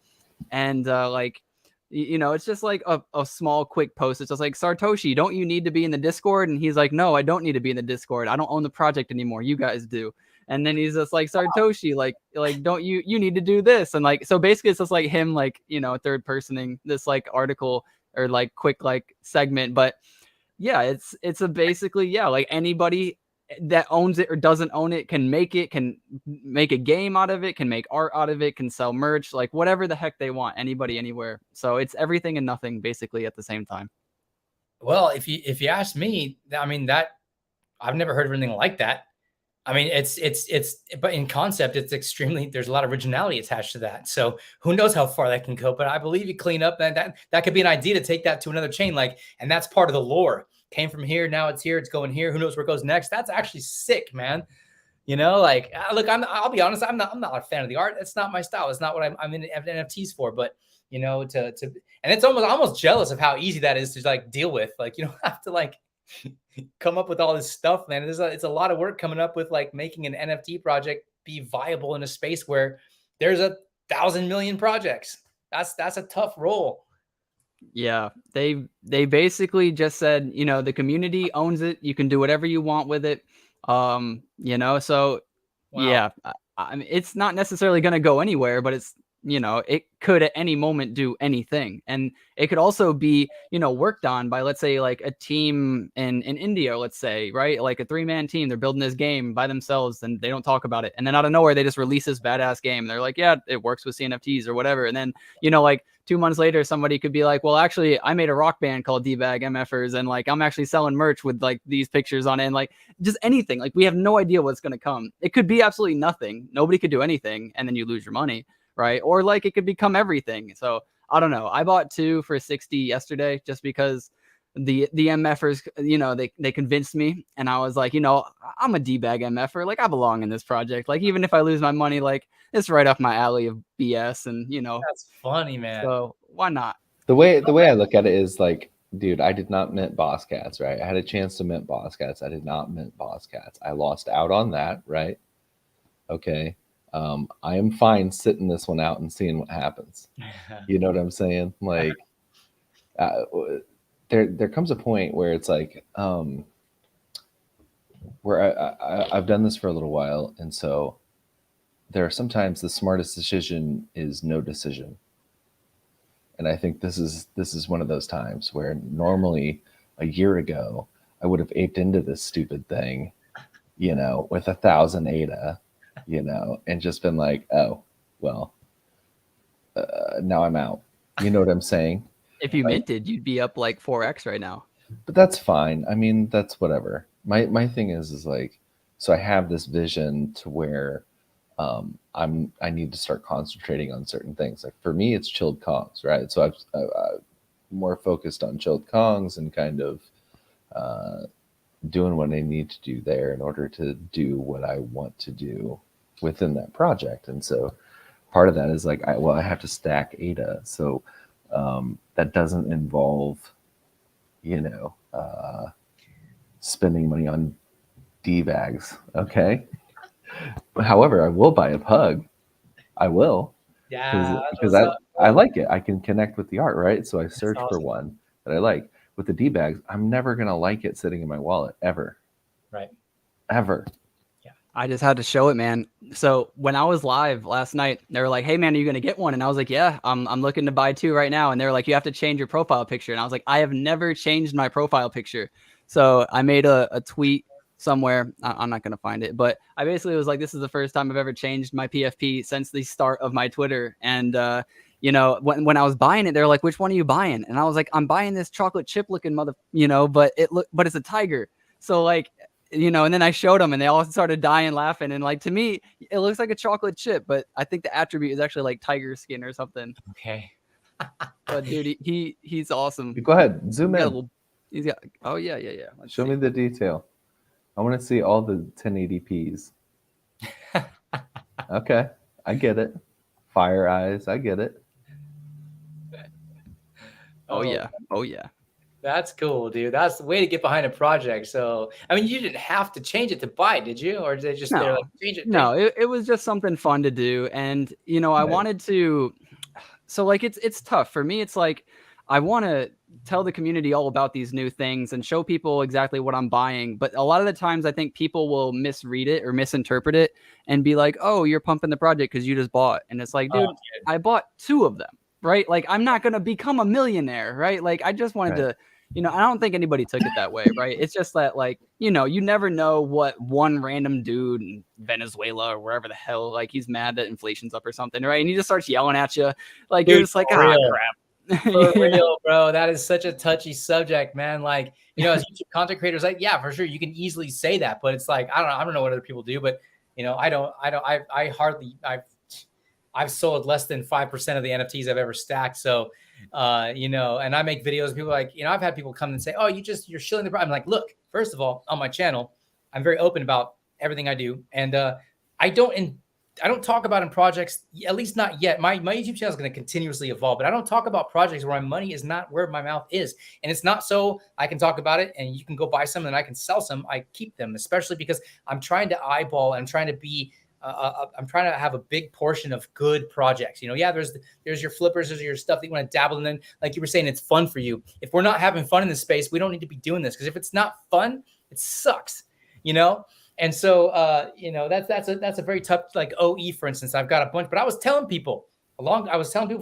And like, you know, it's just like a small quick post. It's just like, Satoshi, don't you need to be in the Discord? And he's like, no, I don't need to be in the Discord. I don't own the project anymore. You guys do. And then he's just like, Satoshi, like don't you need to do this? And like, so basically it's just like him, like, you know, third personing this like article or like quick like segment. But yeah, it's a basically, yeah, like anybody that owns it or doesn't own it can make a game out of it, can make art out of it, can sell merch, like whatever the heck they want, anybody, anywhere. So it's everything and nothing basically at the same time. Well, if you ask me, I mean, that I've never heard of anything like that. I mean, but in concept, it's extremely, there's a lot of originality attached to that. So who knows how far that can go, but I believe you clean up that could be an idea to take that to another chain. Like, and that's part of the lore. Came from here. Now it's here. It's going here. Who knows where it goes next? That's actually sick, man. You know, like, look, I'll be honest. I'm not a fan of the art. That's not my style. It's not what I'm in NFTs for, but you know, and it's almost jealous of how easy that is to like deal with. Like, you don't have to like come up with all this stuff, man. It's a lot of work coming up with like making an NFT project be viable in a space where there's 1,000 million projects. That's a tough role. Yeah, they basically just said, you know, the community owns it. You can do whatever you want with it. You know, so wow. Yeah, I mean, it's not necessarily going to go anywhere, but it's, you know, it could at any moment do anything. And it could also be, you know, worked on by, let's say, like a team in India, let's say, right? Like a 3-man team, they're building this game by themselves and they don't talk about it. And then out of nowhere, they just release this badass game. They're like, yeah, it works with CNFTs or whatever. And then, you know, like 2 months later, somebody could be like, well, actually, I made a rock band called D-Bag MFers, and like I'm actually selling merch with like these pictures on it, and like just anything. Like we have no idea what's going to come. It could be absolutely nothing. Nobody could do anything, and then you lose your money, right? Or like it could become everything. So I don't know. I bought 2 for 60 yesterday just because the MFers, you know, they convinced me, and I was like, you know, I'm a D-Bag MFer. Like I belong in this project. Like even if I lose my money, like it's right up my alley of BS, and you know, that's funny, man. So why not? The way I look at it is like, dude, I did not mint Boss Cats, right? I had a chance to mint Boss Cats. I did not mint Boss Cats. I lost out on that, right? Okay. I am fine sitting this one out and seeing what happens. You know what I'm saying? Like, there comes a point where it's like, where I've done this for a little while, and so there are sometimes the smartest decision is no decision. And I think this is one of those times where normally a year ago I would have aped into this stupid thing, you know, with 1,000 ADA, you know, and just been like, oh, well, now I'm out. You know what I'm saying? If you minted, you'd be up like 4x right now. But that's fine. I mean, that's whatever. My thing is like, so I have this vision to where I need to start concentrating on certain things. Like for me, it's chilled Kongs, right? So I'm more focused on chilled Kongs and kind of doing what I need to do there in order to do what I want to do within that project. And so part of that is like, I have to stack ADA. So that doesn't involve, you know, spending money on D-bags, okay? However, I will buy a pug. I will. Yeah. Because I like it. I can connect with the art, right? So I search for one that I like. With the D-bags, I'm never going to like it sitting in my wallet, ever. Right. Ever. Yeah. I just had to show it, man. So when I was live last night, they were like, hey, man, are you going to get one? And I was like, yeah, I'm looking to buy 2 right now. And they were like, you have to change your profile picture. And I was like, I have never changed my profile picture. So I made a tweet somewhere. I'm not going to find it, but I basically was like, this is the first time I've ever changed my PFP since the start of my Twitter. And, you know, when I was buying it, they're like, which one are you buying? And I was like, I'm buying this chocolate chip looking but it's a tiger. So like, you know, and then I showed them and they all started dying laughing. And like, to me, it looks like a chocolate chip, but I think the attribute is actually like tiger skin or something. Okay. But dude, he's awesome. Go ahead, zoom He's got a in. little, he's got. Oh yeah. Let's Show see. me the detail. I want to see all the 1080p's. Okay, I get it. Fire eyes, I get it. Oh yeah. That's cool, dude. That's the way to get behind a project. So, I mean, you didn't have to change it to buy it, did you? Or did they just they're like, change it? No, it was just something fun to do. And, you know, I Right. wanted to, so like, it's tough for me. It's like, I want to tell the community all about these new things and show people exactly what I'm buying. But a lot of the times I think people will misread it or misinterpret it and be like, oh, you're pumping the project because you just bought. And it's like, dude, I bought 2 of them, right? Like, I'm not going to become a millionaire, right? Like, I just wanted to, you know, I don't think anybody took it that way, right? It's just that, like, you know, you never know what one random dude in Venezuela or wherever the hell, like, he's mad that inflation's up or something, right? And he just starts yelling at you. Like, dude, you're just like, ah, crap. For real, bro. That is such a touchy subject, man. Like, you know, as YouTube content creators, like, yeah, for sure, you can easily say that, but it's like, I don't know what other people do, but you know, I've sold less than 5% of the NFTs I've ever stacked. So, you know, and I make videos. People are like, you know, I've had people come and say, oh, you're shilling the problem. I'm like, look, first of all, on my channel, I'm very open about everything I do, and I don't talk about in projects, at least not yet. My YouTube channel is going to continuously evolve, but I don't talk about projects where my money is not where my mouth is. And it's not so I can talk about it and you can go buy some and I can sell some. I keep them, especially because I'm trying to eyeball and I'm trying to be, I'm trying to have a big portion of good projects. You know, yeah, there's your flippers, there's your stuff that you want to dabble in. And like you were saying, it's fun for you. If we're not having fun in this space, we don't need to be doing this, because if it's not fun, it sucks, you know? And so, you know, that's a very tough, like OE, for instance. I've got a bunch, but I was telling people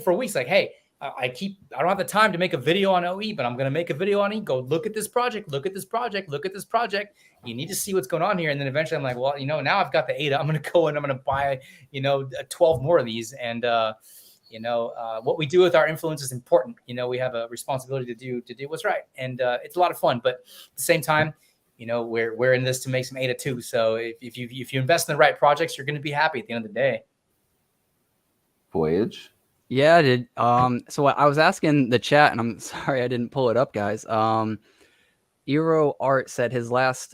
for weeks, like, hey, I don't have the time to make a video on OE, but I'm going to make a video on E. Go look at this project, look at this project, look at this project. You need to see what's going on here. And then eventually I'm like, well, you know, now I've got the ADA. I'm going to go and I'm going to buy, you know, 12 more of these. And, you know, what we do with our influence is important. You know, we have a responsibility to do what's right. And it's a lot of fun, but at the same time, you know, we're in this to make some ADA too. So if you invest in the right projects, you're going to be happy at the end of the day. Voyage. Yeah, I did. So I was asking the chat, and I'm sorry I didn't pull it up, guys. Eero Art said his last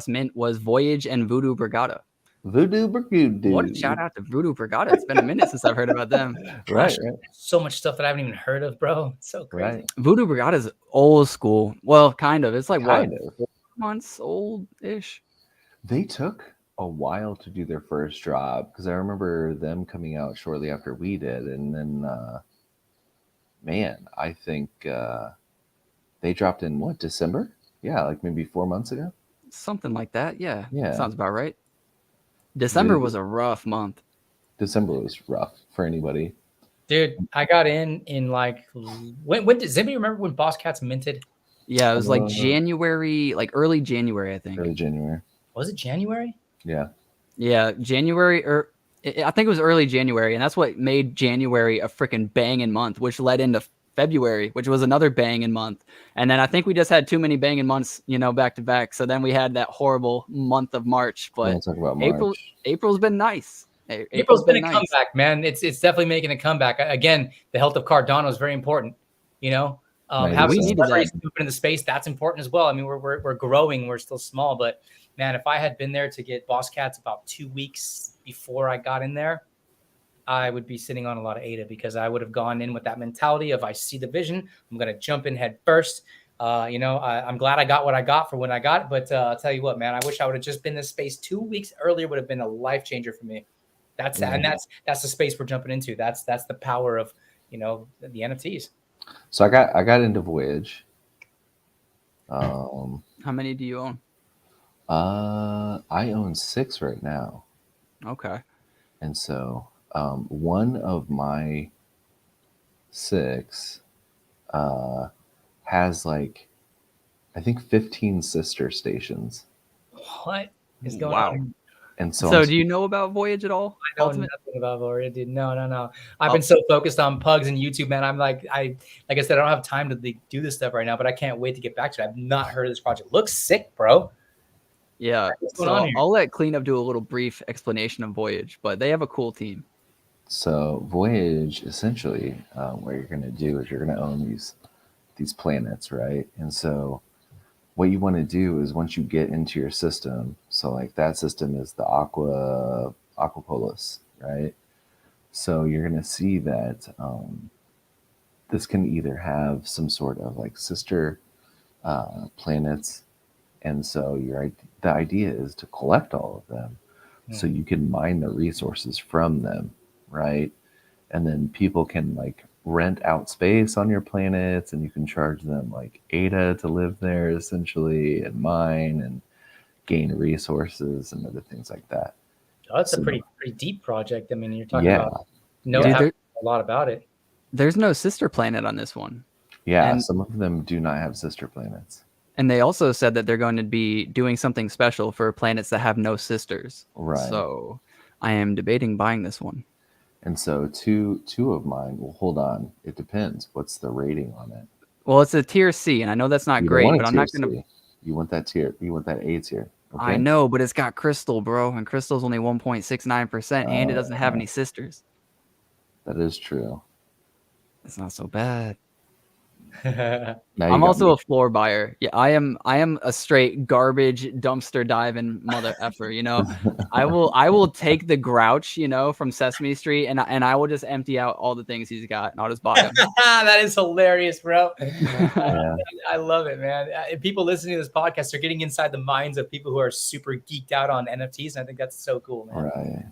mint was Voyage and Voodoo Brigada. Voodoo Brigada. What a shout out to Voodoo Brigada. It's been a minute since I've heard about them. Gosh, right. So much stuff that I haven't even heard of, bro. It's so crazy. Right. Voodoo Brigada is old school. Well, kind of. It's like what, 4 months old-ish? They took a while to do their first drop, because I remember them coming out shortly after we did, and then man, I think they dropped in what, December? Yeah, like maybe 4 months ago. Something like that. Yeah. Yeah. Sounds about right. December was a rough month. December was rough for anybody. Dude, I got in like, when does anybody remember when Boss Cats minted? Yeah, it was like January, like early January, I think. Early January. Was it January? Yeah. Yeah, January, or I think it was early January, and that's what made January a freaking banging month, which led into February, which was another banging month. And then I think we just had too many banging months, you know, back to back. So then we had that horrible month of March. But talk about March. April's been nice. April's been a comeback, man. It's definitely making a comeback. Again, the health of Cardano is very important. You know, having celebrities moving in the space, that's important as well. I mean, we're growing, we're still small, but man, if I had been there to get Boss Cats about 2 weeks before I got in there, I would be sitting on a lot of ADA, because I would have gone in with that mentality of, I see the vision, I'm going to jump in head first. You know, I'm glad I got what I got for when I got it, but I'll tell you what, man, I wish I would have just been in this space 2 weeks earlier. Would have been a life changer for me. That's the space we're jumping into. That's the power of, you know, the NFTs. So I got into Voyage. How many do you own? I own 6 right now. Okay. And so one of my 6 has like, I think 15 sister stations. What is going on? And so do you know about Voyage at all? I know nothing about Voyage, dude. No. I've been so focused on Pugs and YouTube, man. I'm like I said, I don't have time to do this stuff right now, but I can't wait to get back to it. I've not heard of this project. Looks sick, bro. Yeah. So I'll let Cleanup do a little brief explanation of Voyage, but they have a cool team. So Voyage, essentially, what you're going to do is you're going to own these planets, right? And so what you want to do is once you get into your system, so like that system is the Aquapolis, right? So you're going to see that this can either have some sort of like sister planets, and so the idea is to collect all of them, so you can mine the resources from them, right? And then people can like rent out space on your planets, and you can charge them like ADA to live there essentially, and mine and gain resources and other things like that. Oh, that's So, a pretty deep project. I mean, you're talking yeah, about Dude, having a lot about it. There's no sister planet on this one. yeah. And- Some of them do not have sister planets. And they also said that they're going to be doing something special for planets that have no sisters. Right. So I am debating buying this one. And so two of mine. Well, hold on. It depends. What's the rating on it? Well, it's a tier C, and I know that's not You don't great, want a but I'm tier not going to. C. You want that tier. You want that A tier. Okay? I know, but it's got crystal, bro, and crystal's only 1.69%, and it doesn't have any sisters. That is true. It's not so bad. Now you I'm got also me. a floor buyer. Yeah, I am a straight garbage dumpster diving mother effer, you know. I will take the Grouch, you know, from Sesame Street, and I will just empty out all the things he's got, and I'll just buy them. That is hilarious, bro. Yeah. I love it, man. People listening to this podcast are getting inside the minds of people who are super geeked out on NFTs, and I think that's so cool, man. Right.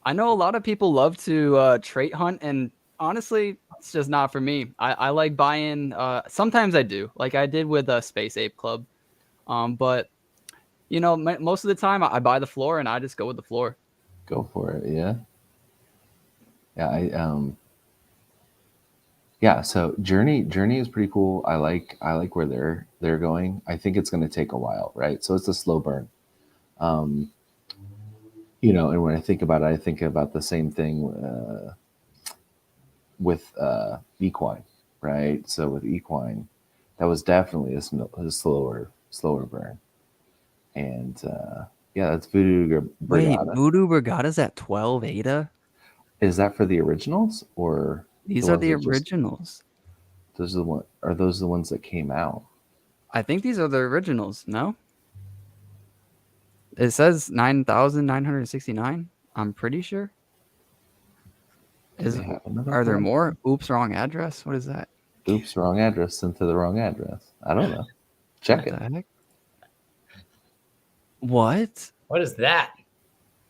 I know a lot of people love to trait hunt, and honestly, it's just not for me. I like buying. Sometimes I do, like I did with Space Ape Club, but you know, most of the time I buy the floor and I just go with the floor. Go for it. Yeah. Yeah. So Journey is pretty cool. I like where they're going. I think it's going to take a while, right? So it's a slow burn. You know, and when I think about it, I think about the same thing with equine, right? So with equine, that was definitely a slower burn, and yeah, that's Voodoo Wait, Brigada. Voodoo Brigada's at 12 ADA? Is that for the originals or These the are ones the that just- originals. those are the one? Are those the ones that came out? I think these are the originals. No, it says 9,969. I'm pretty sure. Do they have another Are there one? more? Oops, wrong address. What is that? Oops, wrong address. Sent to the wrong address. I don't know. Check What it. the heck? What? What is that?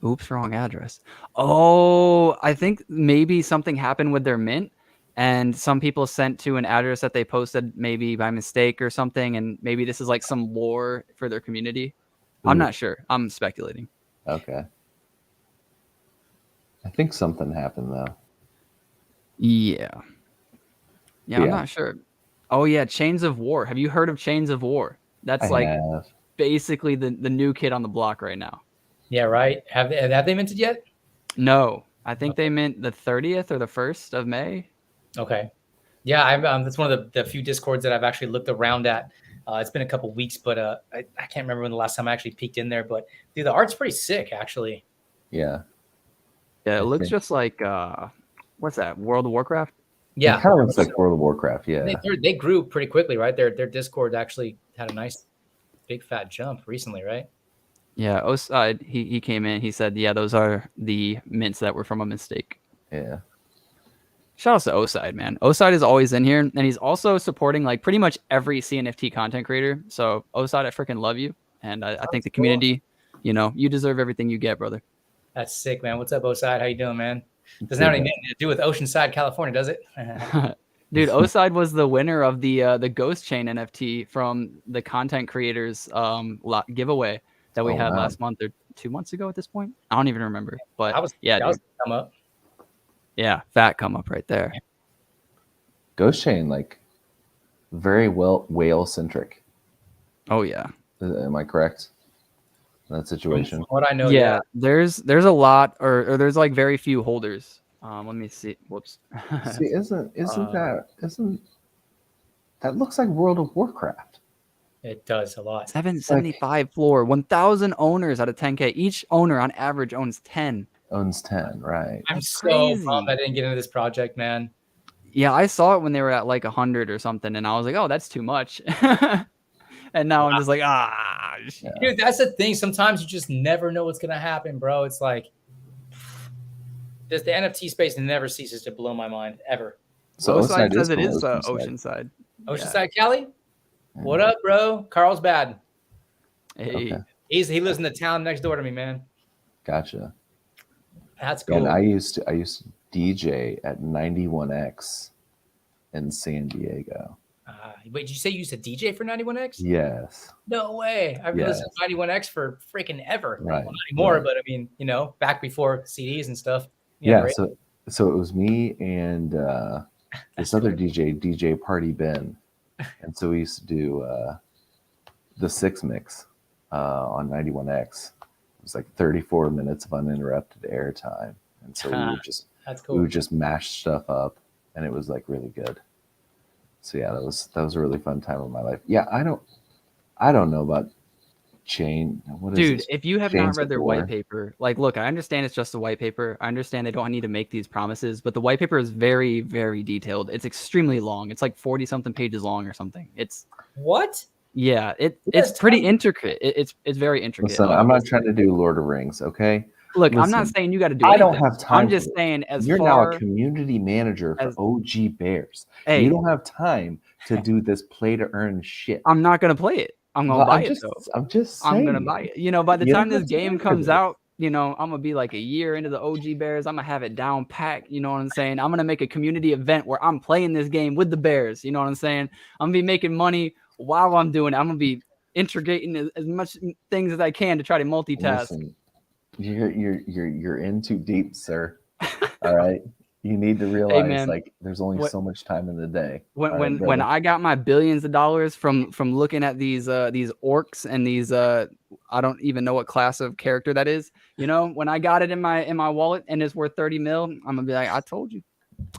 Oops, wrong address. Oh, I think maybe something happened with their mint, and some people sent to an address that they posted maybe by mistake or something, and maybe this is like some lore for their community. I'm Ooh. not sure. I'm speculating. Okay. I think something happened though. Yeah. Yeah, I'm Yeah. not sure. Oh yeah, Chains of War. Have you heard of Chains of War? That's I like have. basically the new kid on the block right now. Yeah, right. Have they minted yet? No, I think they meant the 30th or the 1st of May. Okay. Yeah, that's one of the few Discords that I've actually looked around at. It's been a couple weeks, but I can't remember when the last time I actually peeked in there. But dude, the art's pretty sick, actually. Yeah. Yeah, it I looks think- just like what's that? World of Warcraft? Yeah, It kind of looks like World of Warcraft. Yeah. they grew pretty quickly, right? Their Discord actually had a nice big fat jump recently, right? Yeah, Oside, he came in. He said, "Yeah, those are the mints that were from a mistake." Yeah. Shout out to Oside, man. Oside is always in here, and he's also supporting like pretty much every CNFT content creator. So Oside, I freaking love you, and I think the community, you know, you deserve everything you get, brother. That's sick, man. What's up, Oside? How you doing, man? Doesn't have anything to do with Oceanside, California, does it? Dude, Oside was the winner of the Ghost Chain NFT from the content creators giveaway that we Oh, had wow. last month or 2 months ago at this point. I don't even remember, but I was dude. come up. Yeah, fat come up right there. Ghost Chain, like, very well whale centric. Oh yeah. Am I correct? In that situation. From what I know, Yeah, there's a lot, or there's like very few holders. Let me see. Whoops. See, isn't that looks like World of Warcraft? it does a lot. 775 floor, 1,000 owners out of 10K. Each owner on average owns 10. owns 10, right? I'm That's so crazy. bummed I didn't get into this project, man. Yeah, I saw it when they were at like 100 or something, and I was like, oh, that's too much. And now I'm just like, shit. Dude, that's the thing. Sometimes you just never know what's gonna happen, bro. It's like the NFT space never ceases to blow my mind ever. So Oceanside says is it cool, is Oceanside. Oceanside, Cali. What up, bro? Carlsbad. Hey, Okay. He lives in the town next door to me, man. Gotcha. That's cool. And I used to DJ at 91X in San Diego. Wait, did you say you used to DJ for 91X? Yes. No way. I've been listening to 91X for freaking ever. Right. Well, not anymore, but I mean, back before CDs and stuff. Yeah. So it was me and this other DJ Party Ben, and so we used to do the 6 mix on 91X. It was like 34 minutes of uninterrupted airtime, and so that's cool. we would just mash stuff up, and it was like really good. So yeah, that was a really fun time of my life. Yeah, I don't know about chain. Dude, if you have not read their white paper, like, look, I understand it's just a white paper. I understand they don't need to make these promises, but the white paper is very, very detailed. It's extremely long. It's like 40 something pages long or something. It's what? Yeah, it's pretty intricate. It's very intricate. Listen, I'm not trying to do Lord of Rings, okay? Look, I'm not saying you got to do. I don't have time. I'm just saying, you're now a community manager for OG Bears. Hey, you don't have time to do this play to earn shit. I'm not gonna play it. I'm gonna buy it though. I'm just saying. I'm gonna buy it. By the time this game comes out, I'm gonna be like a year into the OG Bears. I'm gonna have it down packed. You know what I'm saying? I'm gonna make a community event where I'm playing this game with the Bears. You know what I'm saying? I'm gonna be making money while I'm doing it. I'm gonna be integrating as much things as I can to try to multitask. Listen, you're in too deep, sir. All right. You need to realize there's only so much time in the day. When I got my billions of dollars from looking at these orcs and these I don't even know what class of character that is. When I got it in my wallet and it's worth 30 mil, I'm gonna be like, I told you.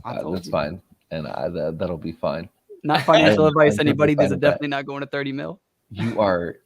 That's fine, and that'll be fine. Not financial advice, anybody. These are definitely not going to 30 mil. You are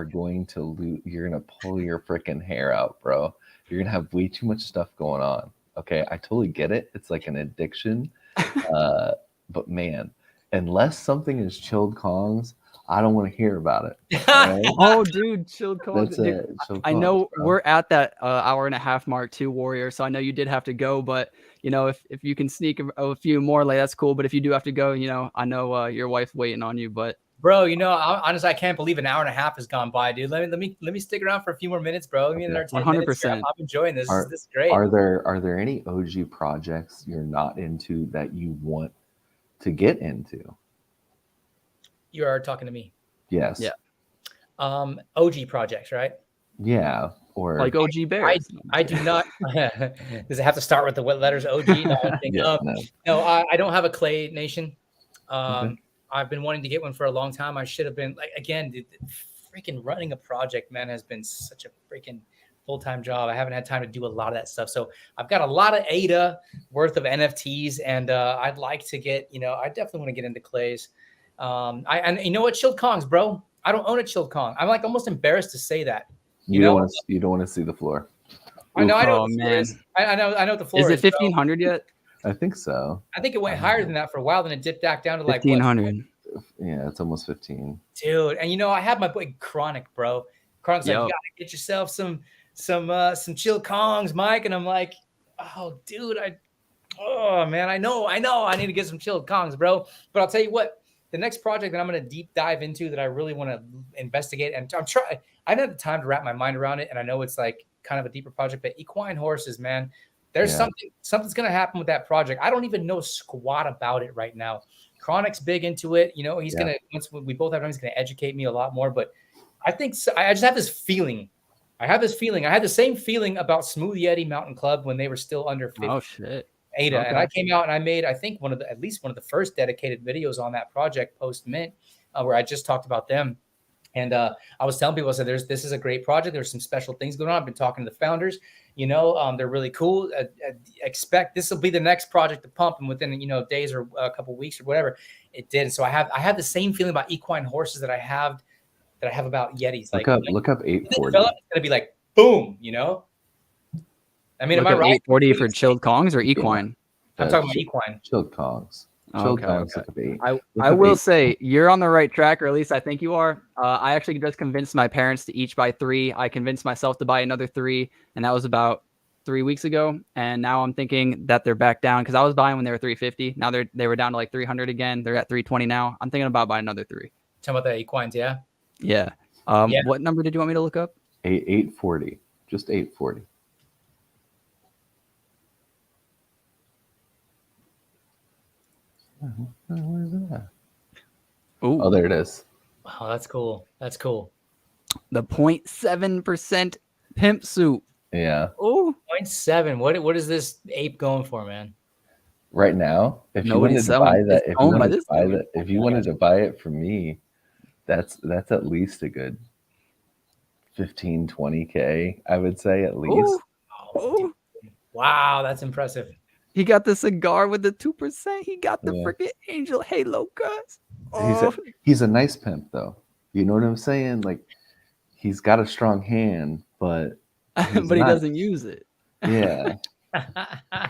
going to lose. You're gonna pull your freaking hair out, bro. You're gonna have way too much stuff going on. Okay, I totally get it. It's like an addiction. But man, unless something is chilled Kongs, I don't want to hear about it. Right? Oh, dude, chilled Kongs. That's it. I know we're at that hour and a half mark too, Warrior. So I know you did have to go, but if you can sneak a few more, like that's cool. But if you do have to go, I know your wife's waiting on you. But bro, honestly, I can't believe an hour and a half has gone by, dude. Let me stick around for a few more minutes, bro. Give me another 10 minutes here. I'm enjoying this. This is great. Are there any OG projects you're not into that you want to get into? You are talking to me. Yes. Yeah. OG projects, right? Yeah. Or like OG Bears. I do not. Does it have to start with the letters OG? No, I don't have a Clay Nation. Okay. I've been wanting to get one for a long time. I should have been freaking running a project, man, has been such a freaking full-time job. I haven't had time to do a lot of that stuff. So I've got a lot of ADA worth of NFTs, and I'd like to get, I definitely want to get into Clays. And you know what? Chilled Kongs, bro. I don't own a Chilled Kong. I'm like almost embarrassed to say that. You don't want to see the floor. I know. I know. I know what the floor is. Is it 1,500 yet? I think so. I think it went higher than that for a while. Then it dipped back down to like 1,500. Yeah, it's almost 15. Dude, and I have my boy Chronic, bro. Chronic's like, you gotta get yourself some Chilled Kongs, Mike. And I'm like, oh, dude, I know I need to get some Chilled Kongs, bro. But I'll tell you what, the next project that I'm gonna deep dive into that I really want to investigate, and I haven't had the time to wrap my mind around it, and I know it's like kind of a deeper project, but equine horses, man. There's something's going to happen with that project. I don't even know squat about it right now. Chronic's big into it. He's going to, once we both have time, he's going to educate me a lot more. But I think I just have this feeling. I had the same feeling about Smooth Yeti Mountain Club when they were still under 50. Oh, shit. ADA. Okay. And I came out and I made, I think, at least one of the first dedicated videos on that project post-mint where I just talked about them. And I was telling people, I said, this is a great project. There's some special things going on. I've been talking to the founders. They're really cool. Expect this will be the next project to pump, and within days or a couple of weeks or whatever, it did. So I have the same feeling about equine horses that I have about Yetis. Look up 840. It's gonna be like boom, I mean, Look am I up right? 840 for chilled Kongs or equine. I'm talking about equine. Chilled Kongs. Oh, Chilled okay, Kongs. okay. Look up 8. I Look up will 8. say you're on the right track, or at least I think you are. I actually just convinced my parents to each buy 3. I convinced myself to buy another 3, and that was about 3 weeks ago. And now I'm thinking that they're back down because I was buying when they were 350. Now they were down to like 300 again. They're at 320 now. I'm thinking about buying another 3. Talking about the equines, yeah. Yeah. Yeah. What number did you want me to look up? 840. Just 840. Where's that? Ooh, Oh, there it is. Oh, that's cool. That's cool. the 0.7% pimp suit. Yeah. Ooh, 0.7. What is this ape going for, man? Right now, if you nobody's wanted to buy selling. that, It's if you owned by wanted to this buy dude. that, if you wanted to buy it from me, that's at least a good 15, 20K, I would say at least. Ooh, Oh, ooh. wow, that's impressive. He got the cigar with the 2%. He got the Yeah. freaking Angel Halo cuss. He's a nice pimp though. You know what I'm saying? Like he's got a strong hand, but But he doesn't use it. Yeah,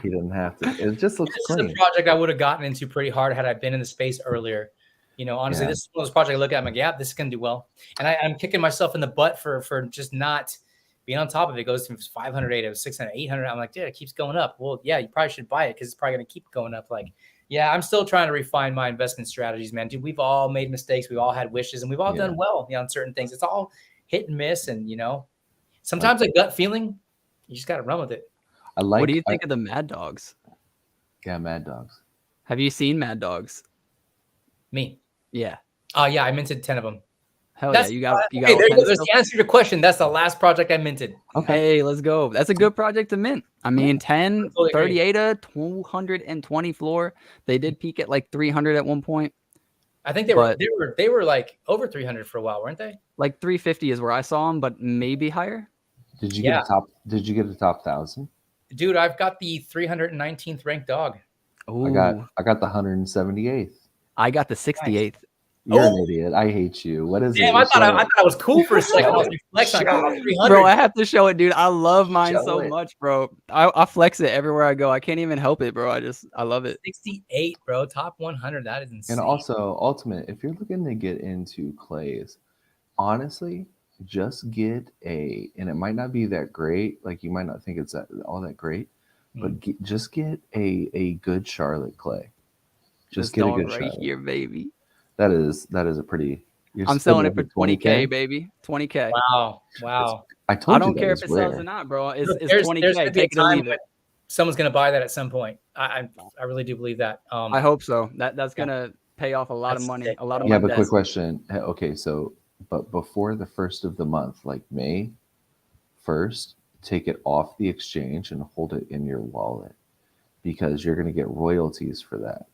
he doesn't have to. It just looks This clean. is a project I would have gotten into pretty hard had I been in the space earlier. You know, honestly, Yeah. this is one of those projects I look at. I'm like, yeah, this is gonna do well, and I'm kicking myself in the butt for just not being on top of it. It goes from 500, it was 600, 800. I'm like, dude, it keeps going up. Well, yeah, you probably should buy it because it's probably gonna keep going up. Like, yeah, I'm still trying to refine my investment strategies, man. Dude, we've all made mistakes. We've all had wishes, and we've all done well, on certain things. It's all hit and miss, and sometimes a gut feeling, you just got to run with it. What do you think of the Mad Dogs? Yeah, Mad Dogs. Have you seen Mad Dogs? Me? Yeah. Oh yeah, I minted 10 of them. Hell yeah, you got. Hey, there you go. There's the answer to your question. That's the last project I minted. Okay. Hey, let's go. That's a good project to mint. I mean, 10, totally 30 ADA, 220 floor. They did peak at like 300 at one point. I think they were like over 300 for a while, weren't they? Like 350 is where I saw them, but maybe higher. Did you get a top? Did you get a top 1,000? Dude, I've got the 319th ranked dog. Ooh. I got the 178th. I got the 68th. You're an idiot. I hate you. What is it? I thought I was cool for a second. I was flexing. I got 300. Bro, I have to show it, dude. I love mine so much, bro. I flex it everywhere I go. I can't even help it, bro. I love it. 68, bro. Top 100. That is insane. And also, Ultimate, if you're looking to get into clays, honestly, just get and it might not be that great. Like you might not think it's all that great, but just get a good Charlotte clay. Just get a good right Charlotte. Here, baby. That is a pretty. I'm selling it for 20K, baby. 20K. Wow. I don't care if it sells or not, bro. It's 20K. Take it or leave it. Someone's gonna buy that at some point. I really do believe that. I hope so. That's gonna pay off a lot of money. A lot of money. Yeah, but quick question. Okay, so but before the 1st of the month, like May 1st, take it off the exchange and hold it in your wallet because you're gonna get royalties for that.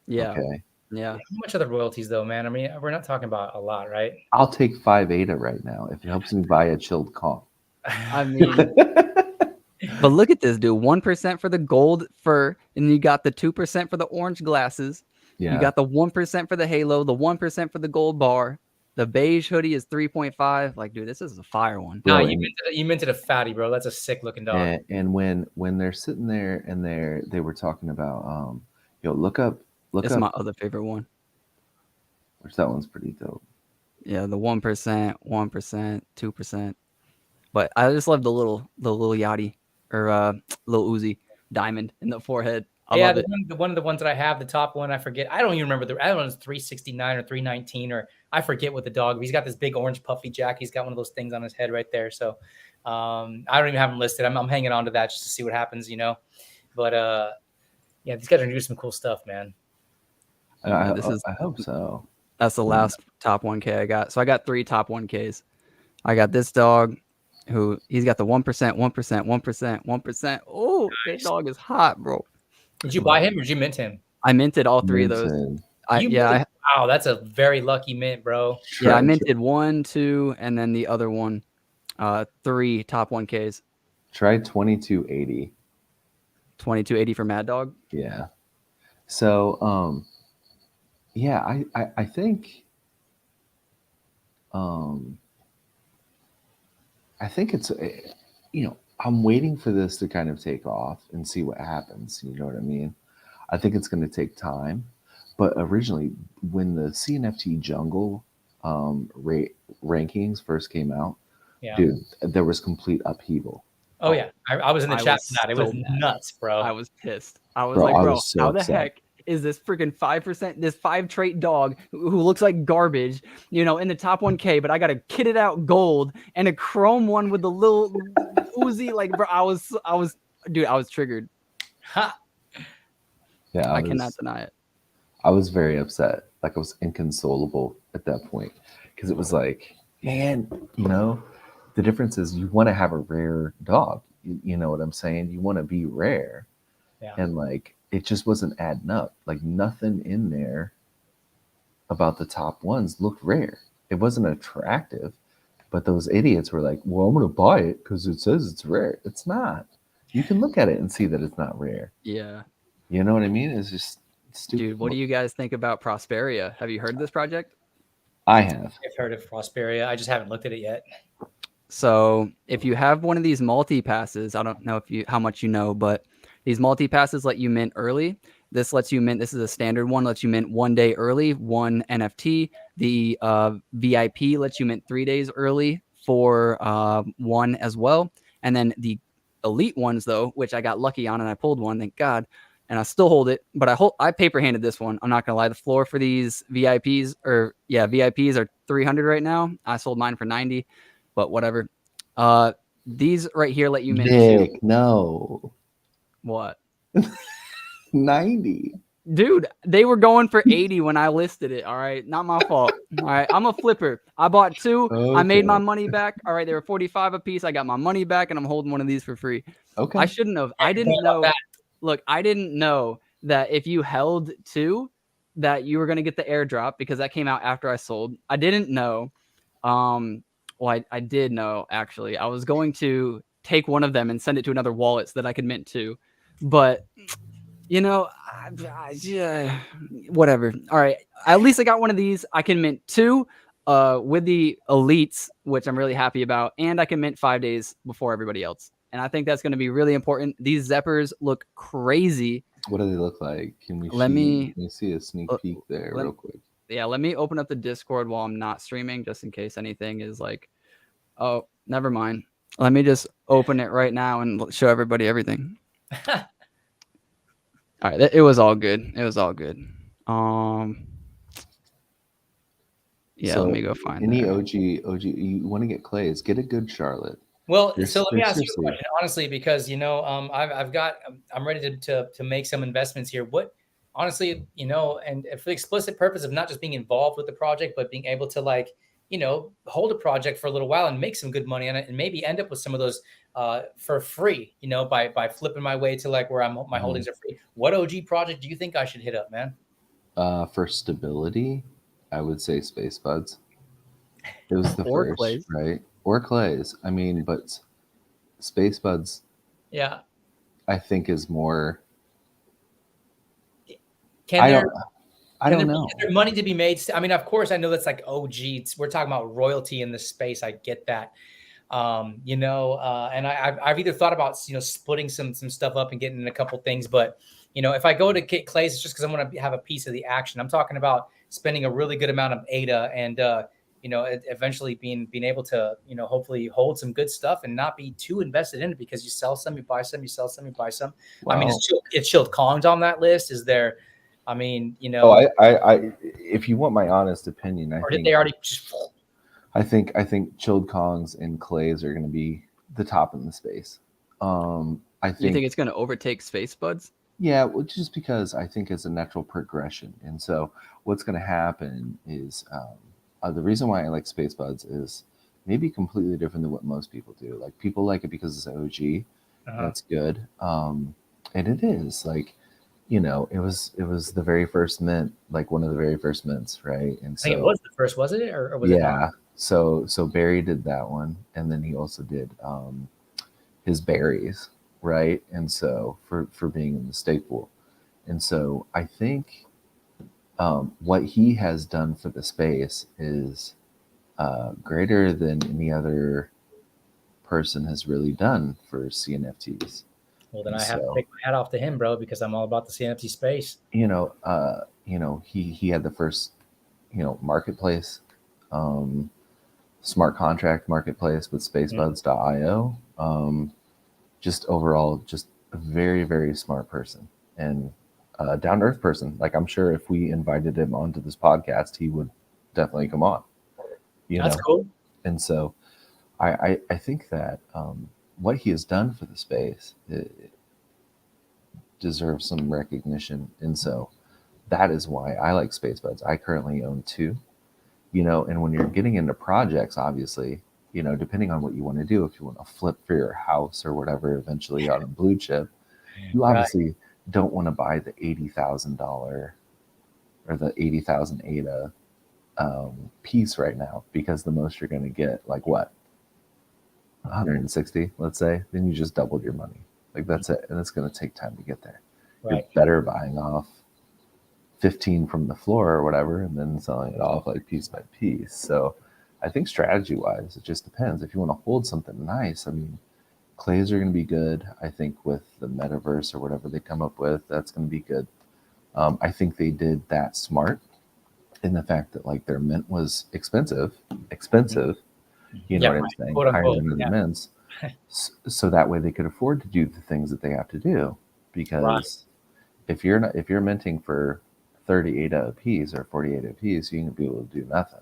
Yeah. Okay. Yeah. How much are the royalties though, man? I mean, we're not talking about a lot, right? I'll take 5 ADA right now if it helps me buy a chilled Kong. I mean, but look at this, dude. 1% for the gold fur, and you got the 2% for the orange glasses. Yeah. You got the 1% for the halo, the 1% for the gold bar. The beige hoodie is 3.5. Like, dude, this is a fire one. No, you minted a fatty, bro. That's a sick looking dog. And when they're sitting there and they were talking about look up. It's my other favorite one. Which that one's pretty dope. Yeah, the 1%, 1%, 2%. But I just love the little Yachty or little Uzi diamond in the forehead. I love it. One of the ones that I have, the top one, I forget. I don't even remember I don't know, it's 369 or 319 or I forget what the dog. He's got this big orange puffy jack. He's got one of those things on his head right there. So I don't even have him listed. I'm hanging on to that just to see what happens, But yeah, these guys are doing some cool stuff, man. I hope so. That's the last top 1K I got. So I got 3 top 1Ks. I got this dog who he's got the 1%, 1%, 1%, 1%. Oh, nice. This dog is hot, bro. Did you buy him or did you mint him? I minted all 3 of those. Wow, that's a very lucky mint, bro. Yeah, I minted 1, 2, and then the other one, 3 top 1Ks. Try 2280. 2280 for Mad Dog? Yeah. So, yeah, I think I think it's I'm waiting for this to kind of take off and see what happens. You know what I mean? I think it's going to take time. But originally, when the CNFT jungle rankings first came out, Yeah. dude, there was complete upheaval. Oh yeah, I was in the I chat was for that. It so was mad. nuts, bro. I was pissed. I was Bro, like, I bro, was so how the upset. heck is this freaking 5%, this 5 trait dog who looks like garbage, you know, in the top 1K, but I got a kitted out gold and a chrome one with the little Uzi, like, bro, I was, dude, I was triggered. Ha. Yeah, I cannot deny it. I was very upset. Like I was inconsolable at that point because it was like, man, you know, the difference is you want to have a rare dog. You know what I'm saying? You want to be rare. Yeah. And like, it just wasn't adding up. Like nothing in there about the top ones looked rare. It wasn't attractive, but those idiots were like, well, I'm going to buy it because it says it's rare. It's not. You can look at it and see that it's not rare. Yeah. You know what I mean? It's just stupid. Dude, what do you guys think about Prosperia? Have you heard of this project? I have. I've heard of Prosperia. I just haven't looked at it yet. So if you have one of these multi-passes, I don't know how much you know, but these multi-passes let you mint early. This lets you mint, this is a standard one, lets you mint 1 day early, 1 NFT. The VIP lets you mint 3 days early for 1 as well. And then the elite ones though, which I got lucky on and I pulled one, thank God. And I still hold it, but I paper handed this one. I'm not gonna lie. The floor for these VIPs are 300 right now. I sold mine for 90, but whatever. These right here let you mint Nick, 2. no. What? 90. Dude, they were going for 80 when I listed it. All right. Not my fault. All right. I'm a flipper. I bought 2. I made my money back. All right. They were 45 a piece. I got my money back and I'm holding one of these for free. Okay. I shouldn't have. I didn't know. Look, I didn't know that if you held 2, that you were going to get the airdrop because that came out after I sold. I didn't know. Well, I did know, actually. I was going to take one of them and send it to another wallet so that I could mint 2. But, you know, yeah, whatever. All right. At least I got one of these. I can mint 2 with the elites, which I'm really happy about. And I can mint 5 days before everybody else. And I think that's going to be really important. These Zeppers look crazy. What do they look like? Can we Let me see a sneak peek there real quick? Yeah, let me open up the Discord while I'm not streaming, just in case anything is like, oh, never mind. Let me just open it right now and show everybody everything. All right, it was all good. It was all good. Yeah, So let me go find any that. OG. You want to get Clays? Get a good Charlotte. Well, so let me ask you a question, honestly, because you know, I'm ready to make some investments here. What, honestly, you know, and for the explicit purpose of not just being involved with the project, but being able to, like, you know, hold a project for a little while and make some good money on it, and maybe end up with some of those for free, you know, by flipping my way to like where my holdings are free. What OG project do you think I should hit up, man? For stability, I would say Space Buds. It was the first, Clays. right? Or Clays. I mean, but Space Buds, yeah, I think is more. I don't know. Is there money to be made? I mean, of course, I know that's like OG. We're talking about royalty in this space. I get that. You know, and I've either thought about, you know, splitting some stuff up and getting in a couple things, but you know, if I go to get Clays, it's just because I want to have a piece of the action. I'm talking about spending a really good amount of ADA and you know, eventually being able to, you know, hopefully hold some good stuff and not be too invested in it, because you sell some, you buy some, you sell some, you buy some. Wow. I mean, it's chilled Kongs on that list. Is there? I mean, you know. Oh, I if you want my honest opinion, I think did they already just? I think chilled Kongs and Clays are going to be the top in the space. I think. You think it's going to overtake Space Buds? Yeah, well, just because I think it's a natural progression, and so what's going to happen is the reason why I like Space Buds is maybe completely different than what most people do. Like, people like it because it's OG. That's good, and it is, like, you know, it was the very first mint, like one of the very first mints, right? And so I think it was the first, was it? Or was it not? So Barry did that one, and then he also did his berries, right? And so for being in the stake pool, and so I think what he has done for the space is greater than any other person has really done for CNFTs. Well, then And I have to so, take my hat off to him, bro, because I'm all about the CNFT space. he had the first, marketplace, smart contract marketplace with spacebuds.io. Just overall, just a very, very smart person and a down to earth person. Like, I'm sure if we invited him onto this podcast, he would definitely come on. That's cool. And so I think that what he has done for the space deserves some recognition. And so that is why I like Spacebuds. I currently own 2, and when you're getting into projects, obviously, depending on what you want to do, if you want to flip for your house or whatever, eventually on a blue chip, you obviously don't want to buy the $80,000 or the 80,000 ADA piece right now, because the most you're going to get, like, what, 160, let's say, then you just doubled your money. Like, that's it. And it's going to take time to get there. You're better buying off 15 from the floor or whatever, and then selling it off like piece by piece. So I think strategy wise, it just depends. If you want to hold something nice, I mean, clays are going to be good. I think with the metaverse or whatever they come up with, that's going to be good. I think they did that smart in the fact that, like, their mint was expensive, you know what I'm saying? Higher than the mints. So that way they could afford to do the things that they have to do. Because if you're minting for 30 ADA apiece or 40 ADA apiece, you can be able to do nothing.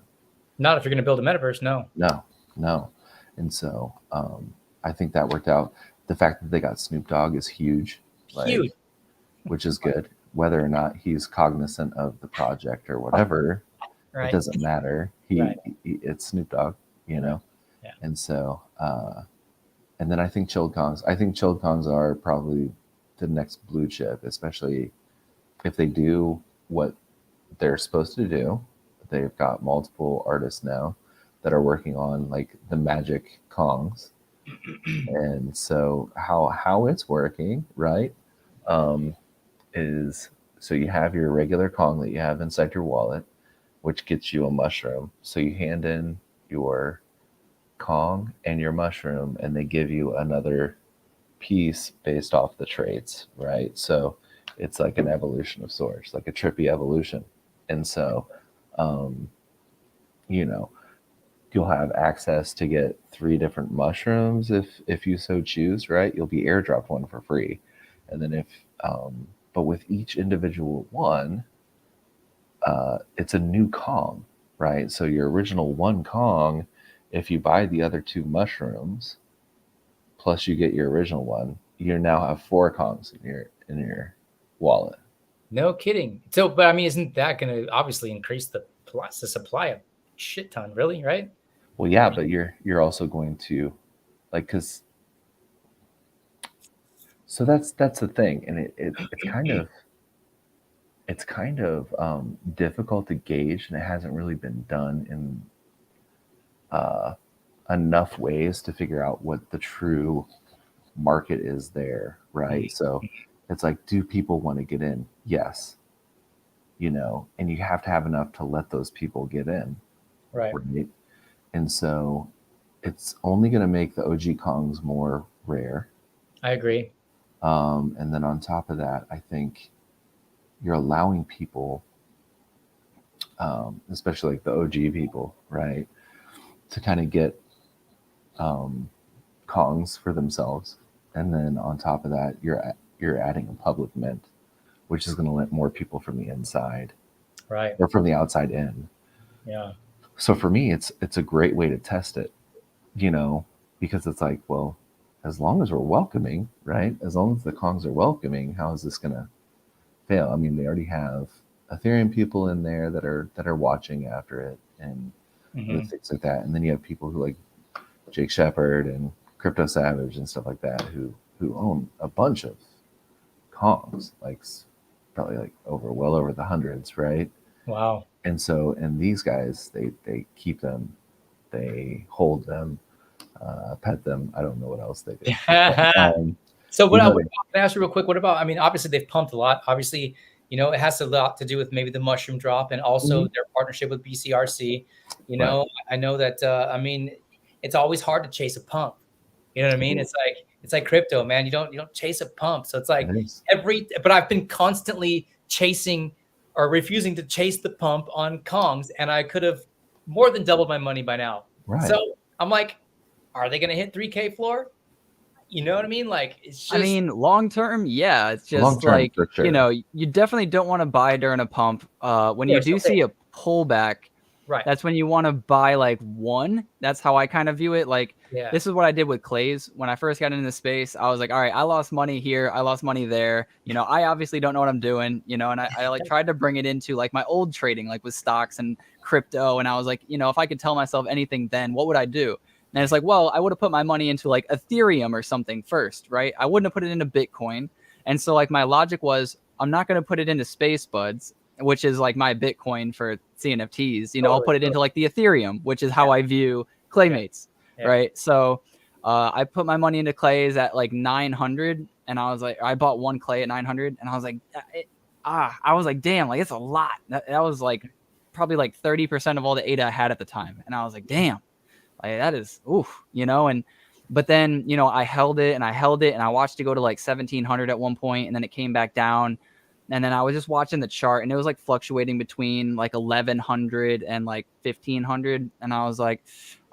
Not if you're going to build a metaverse, no. No. And so I think that worked out. The fact that they got Snoop Dogg is huge. Huge. Which is good. Whether or not he's cognizant of the project or whatever, it doesn't matter. It's Snoop Dogg, Yeah. And so, and then I think Chilled Kongs are probably the next blue chip, especially if they do what they're supposed to do. They've got multiple artists now that are working on, like, the Magic Kongs. And so how it's working, right, is, so you have your regular Kong that you have inside your wallet, which gets you a mushroom. So you hand in your Kong and your mushroom, and they give you another piece based off the traits, right? So it's like an evolution of sorts, like a trippy evolution. And so, you'll have access to get 3 different mushrooms if you so choose, right? You'll be airdropped one for free. And then but with each individual one, it's a new Kong, right? So your original 1 Kong, if you buy the other 2 mushrooms, plus you get your original one, you now have 4 Kongs in your wallet. No kidding. So, but I mean, isn't that going to obviously increase the supply a shit ton, really, right? Well, yeah, but you're also going to, like, because, so that's the thing, and it's kind of difficult to gauge, and it hasn't really been done in enough ways to figure out what the true market is there, right? So it's like, do people want to get in? Yes. And you have to have enough to let those people get in. Right. And so it's only going to make the OG Kongs more rare. I agree. And then on top of that, I think you're allowing people, especially like the OG people, right, to kind of get Kongs for themselves. And then on top of that, you're adding a public mint, which is going to let more people from the inside, right, or from the outside in. Yeah. So for me, it's a great way to test it, because it's like, well, as long as we're welcoming, right? As long as the Kongs are welcoming, how is this going to fail? I mean, they already have Ethereum people in there that are watching after it and things like that. And then you have people who, like Jake Shepard and Crypto Savage and stuff like that, who own a bunch of Kongs, like probably like well over the hundreds, right? Wow. And so, and these guys, they keep them, they hold them, pet them. I don't know what else they do. So what I can ask you real quick, what about, I mean, obviously they've pumped a lot. Obviously, it has a lot to do with maybe the mushroom drop and also their partnership with BCRC. I know that, I mean, it's always hard to chase a pump. You know what I mean? It's like crypto, man. You don't chase a pump. So it's like Nice. but I've been constantly chasing or refusing to chase the pump on Kongs, and I could have more than doubled my money by now. Right. So I'm like, are they gonna hit 3K floor? You know what I mean? Like, it's just, I mean, long term, yeah. It's just Long term, like, for sure. you know, you definitely don't want to buy during a pump. When you do see a pullback, right. that's when you want to buy like one. That's how I kind of view it. Like, Yeah. this is what I did with clays. When I first got into the space, I was like, all right, I lost money here. I lost money there. You know, I obviously don't know what I'm doing, you know, and I like tried to bring it into like my old trading, like with stocks and crypto. And I was like, you know, if I could tell myself anything then, what would I do? And it's like, well, I would have put my money into like Ethereum or something first, right? I wouldn't have put it into Bitcoin. And so like my logic was, I'm not going to put it into Space Buds, which is like my Bitcoin for CNFTs. You know, I'll put it into like the Ethereum, which is how I view Claymates, right? So I put my money into clays at like 900, and I was like, I bought one clay at 900, and I was like, I was like, damn, like it's a lot. That was like probably like 30% of all the ADA I had at the time, and I was like, damn. Like, that is, oof, you know, but then, you know, I held it and I watched it go to like 1700 at one point, and then it came back down. And then I was just watching the chart, and it was like fluctuating between like 1100 and like 1500. And I was like,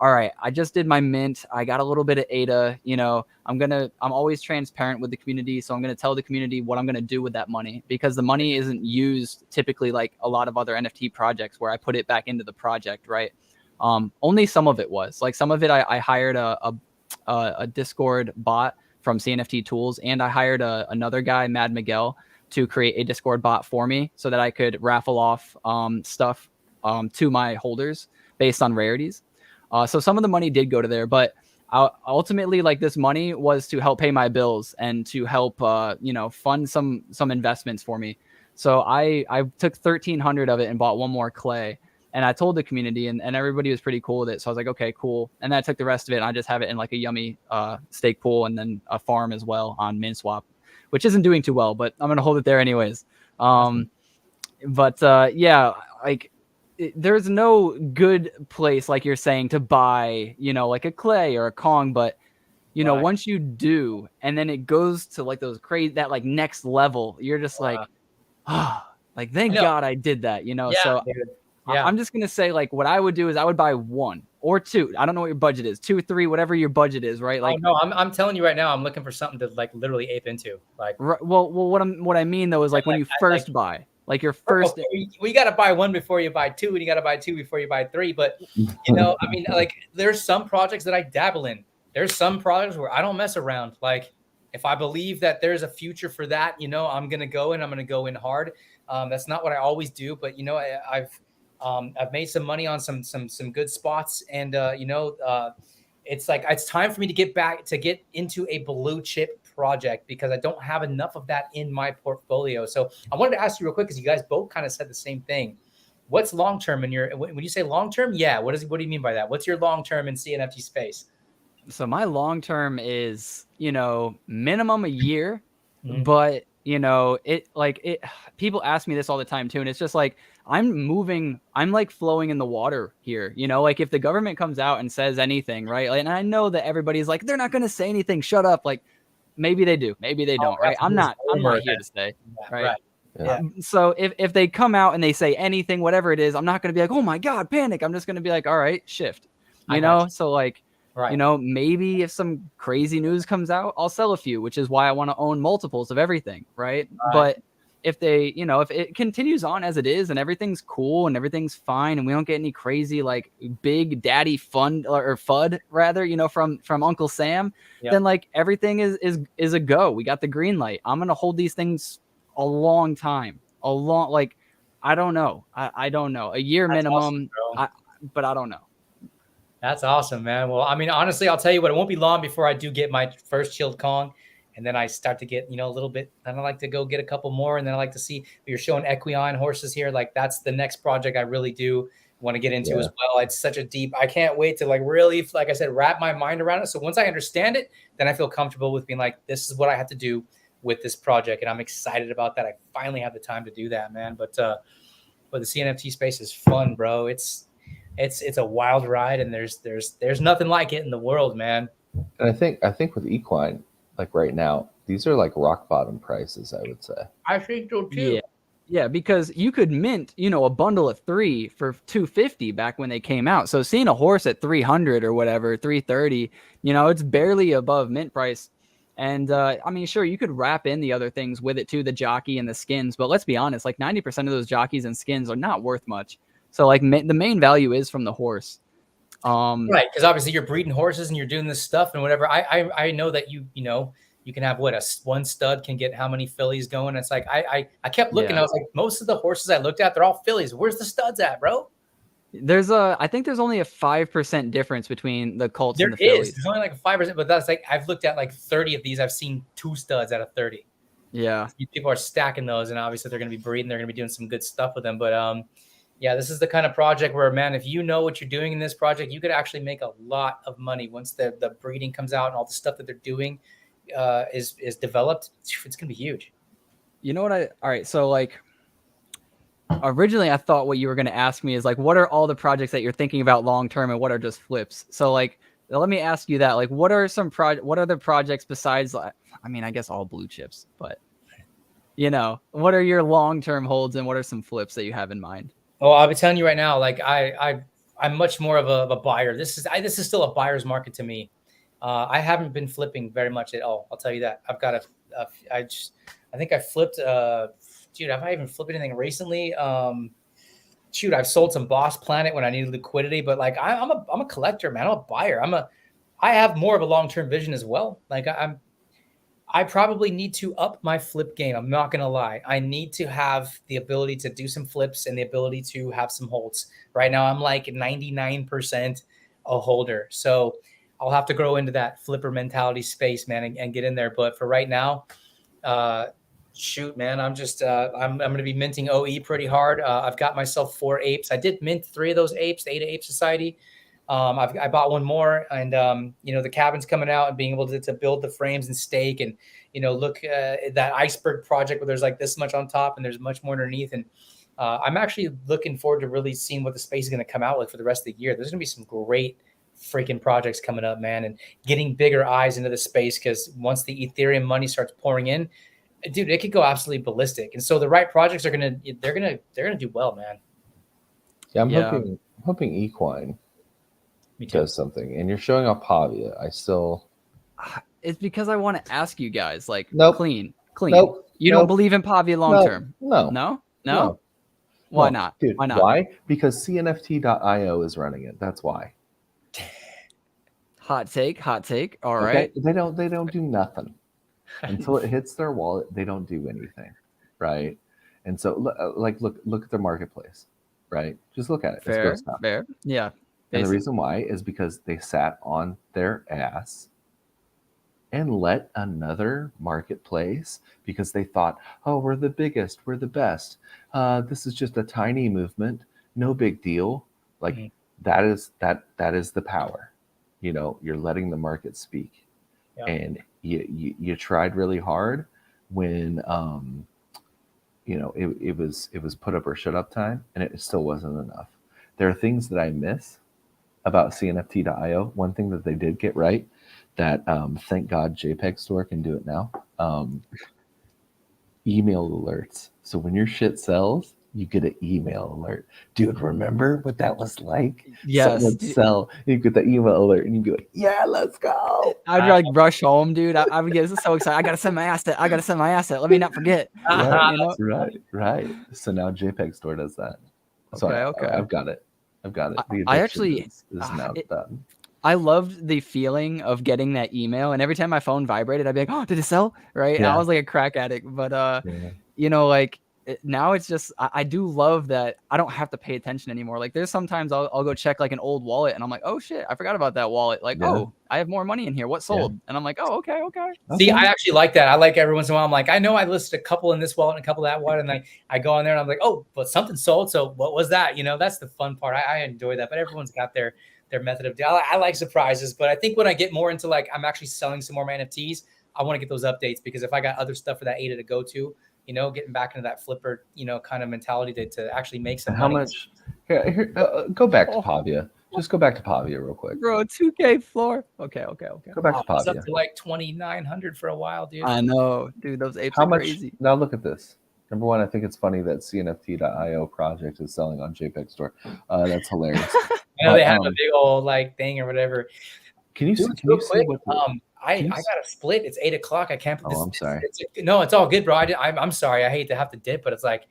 all right, I just did my mint. I got a little bit of ADA, you know, I'm always transparent with the community. So I'm going to tell the community what I'm going to do with that money, because the money isn't used typically like a lot of other NFT projects where I put it back into the project, right? Only some of it was like, some of it I hired a Discord bot from CNFT Tools, and I hired another guy, Mad Miguel, to create a Discord bot for me so that I could raffle off stuff to my holders based on rarities. So some of the money did go to there, but ultimately, like, this money was to help pay my bills and to help you know, fund some investments for me. So I took 1,300 of it and bought one more clay. And I told the community, and everybody was pretty cool with it. So I was like, okay, cool. And then I took the rest of it, and I just have it in like a yummy stake pool, and then a farm as well on MinSwap, which isn't doing too well, but I'm going to hold it there anyways. But yeah, like there's no good place, like you're saying, to buy, you know, like a clay or a Kong. But, you know, once you do, and then it goes to like those crazy, that like next level, you're just like, oh, like, thank God I did that, you know? So I'm just going to say, like, what I would do is I would buy one or two. I don't know what your budget is, 2, 3, whatever your budget is, right? Like, no, I'm telling you right now, I'm looking for something to like literally ape into. Like, well, what I mean though is like when you first buy, like your first. We got to buy one before you buy two, and you got to buy two before you buy three. But, you know, I mean, like, there's some projects that I dabble in. There's some projects where I don't mess around. Like, if I believe that there's a future for that, you know, I'm going to go in. I'm going to go in hard. That's not what I always do, but, you know, I've made some money on some good spots, and you know, it's like, it's time for me to get into a blue chip project, because I don't have enough of that in my portfolio. So I wanted to ask you real quick, because you guys both kind of said the same thing. What's long term in your, when you say long term? Yeah, what do you mean by that? What's your long term in CNFT space? So my long term is, you know, minimum a year, but, you know, people ask me this all the time too, and it's just like, I'm like flowing in the water here, you know, like if the government comes out and says anything, right? Like, and I know that everybody's like, they're not going to say anything, shut up. Like, maybe they do, maybe they don't, right? I'm not here to stay, right? Yeah. So if they come out and they say anything, whatever it is, I'm not going to be like, oh my God, panic. I'm just going to be like, all right, shift, you know? So like, you know, maybe if some crazy news comes out, I'll sell a few, which is why I want to own multiples of everything, right? But if they, you know, if it continues on as it is and everything's cool and everything's fine and we don't get any crazy like big daddy fund or FUD rather, you know, from Uncle Sam, then like everything is a go. We got the green light. I'm gonna hold these things a long time, like, I don't know, I don't know, a year minimum, awesome, but I don't know. That's awesome, man. Well, I mean, honestly, I'll tell you what, it won't be long before I do get my first chilled Kong. And then I start to get, you know, a little bit, and I like to go get a couple more. And then I like to see, you're showing equine horses here. Like, that's the next project I really do want to get into as well. It's such a deep, I can't wait to like really, like I said, wrap my mind around it. So once I understand it, then I feel comfortable with being like, this is what I have to do with this project. And I'm excited about that. I finally have the time to do that, man. But the CNFT space is fun, bro. It's a wild ride, and there's nothing like it in the world, man. And I think with equine, like right now, these are like rock bottom prices, I would say. I think so too. Yeah. Yeah, because you could mint, a bundle of 3 for 250 back when they came out. So seeing a horse at 300 or whatever, 330, it's barely above mint price. And I mean, sure, you could wrap in the other things with it too, the jockey and the skins. But let's be honest, like 90% of those jockeys and skins are not worth much. So like the main value is from the horse. Right, because obviously you're breeding horses and you're doing this stuff and whatever. I know that you can have one stud can get how many fillies going. It's like I kept looking. Yeah. I was like, most of the horses I looked at, they're all fillies. Where's the studs at, bro? I think there's only a 5% difference between the colts and the fillies. There's only like a 5%, but that's like I've looked at like 30 of these. I've seen 2 studs out of 30. Yeah. People are stacking those, and obviously they're going to be breeding. They're going to be doing some good stuff with them. But yeah, this is the kind of project where, man, if you know what you're doing in this project, you could actually make a lot of money once the breeding comes out and all the stuff that they're doing is developed. It's going to be huge. You know what all right. So like originally I thought what you were going to ask me is like, what are all the projects that you're thinking about long-term and what are just flips? So like, let me ask you that, like, what are the projects besides, I mean, I guess all blue chips, but what are your long-term holds and what are some flips that you have in mind? Oh, I'll be telling you right now, like I'm much more of a buyer. This is still a buyer's market to me. I haven't been flipping very much at all. I'll tell you that. I've got I think I flipped. Dude, have I even flipped anything recently? I've sold some Boss Planet when I needed liquidity, but like I'm a collector, man. I'm a buyer. I have more of a long-term vision as well. Like I probably need to up my flip game. I'm not going to lie. I need to have the ability to do some flips and the ability to have some holds. Right now, I'm like 99% a holder. So I'll have to grow into that flipper mentality space, man, and get in there. But for right now, shoot, man, I'm just I'm going to be minting OE pretty hard. I've got myself 4 apes. I did mint 3 of those apes, the Ada Ape Society. I bought one more, and the cabin's coming out and being able to build the frames and stake, and look at that iceberg project where there's like this much on top and there's much more underneath. And I'm actually looking forward to really seeing what the space is going to come out with for the rest of the year. There's going to be some great freaking projects coming up, man, and getting bigger eyes into the space, because once the Ethereum money starts pouring in, dude, it could go absolutely ballistic. And so the right projects they're gonna do well, man. Yeah, I'm hoping equine does something, and you're showing off Pavia. It's because I want to ask you guys, like, nope. clean. Nope. You don't believe in Pavia long term? No. Why not? Dude, why not? Why? Because CNFT.io is running it. That's why. Hot take. All right. They don't do nothing until it hits their wallet. They don't do anything, right? And so, look at their marketplace, right? Just look at it. Fair. Yeah. And the reason why is because they sat on their ass and let another marketplace, because they thought, oh, we're the biggest, we're the best. This is just a tiny movement, no big deal. Like that is the power. You're letting the market speak. Yeah. And you tried really hard when it was put up or shut up time, and it still wasn't enough. There are things that I miss about CNFT.io. One thing that they did get right, that thank God JPEG Store can do it now. Email alerts. So when your shit sells, you get an email alert. Dude, remember what that was like? Yes. Someone sell, you get the email alert, and you'd be like, yeah, let's go. I'd like rush home, dude. I would get so excited. I gotta send my asset. Let me not forget. Right. So now JPEG Store does that. So okay. I've got it. I actually is now done. I loved the feeling of getting that email, and every time my phone vibrated, I'd be like, "Oh, did it sell?" Right? Yeah. And I was like a crack addict, but now it's just I do love that I don't have to pay attention anymore. Like there's sometimes I'll go check like an old wallet, and I'm like, "Oh shit, I forgot about that wallet." Like, oh, I have more money in here. What sold? And I'm like, "Oh, okay." See, I actually like that. I like every once in a while. I'm like, I know I listed a couple in this wallet and a couple of that wallet, and I go on there and I'm like, oh, but something sold. So what was that? That's the fun part. I enjoy that. But everyone's got their method of deal. I like surprises, but I think when I get more into like I'm actually selling some more of my NFTs, I want to get those updates, because if I got other stuff for that ADA to go to, getting back into that flipper, kind of mentality to actually make some money. How much? Here, go back to Pavia. Just go back to Pavia real quick. Bro, 2K floor. Okay. Go back to It's up Pavia. to like 2,900 for a while, dude. I know, dude. Those apes How are much? crazy. Now look at this. Number one, I think it's funny that CNFT.io project is selling on JPEG Store. That's hilarious. I know they have a big old like thing or whatever. Can you Dude, see real quick, what the, I got a split. It's 8 o'clock. I can't. Oh, I'm sorry. No, it's all good, bro. I'm sorry. I hate to have to dip, but it's like,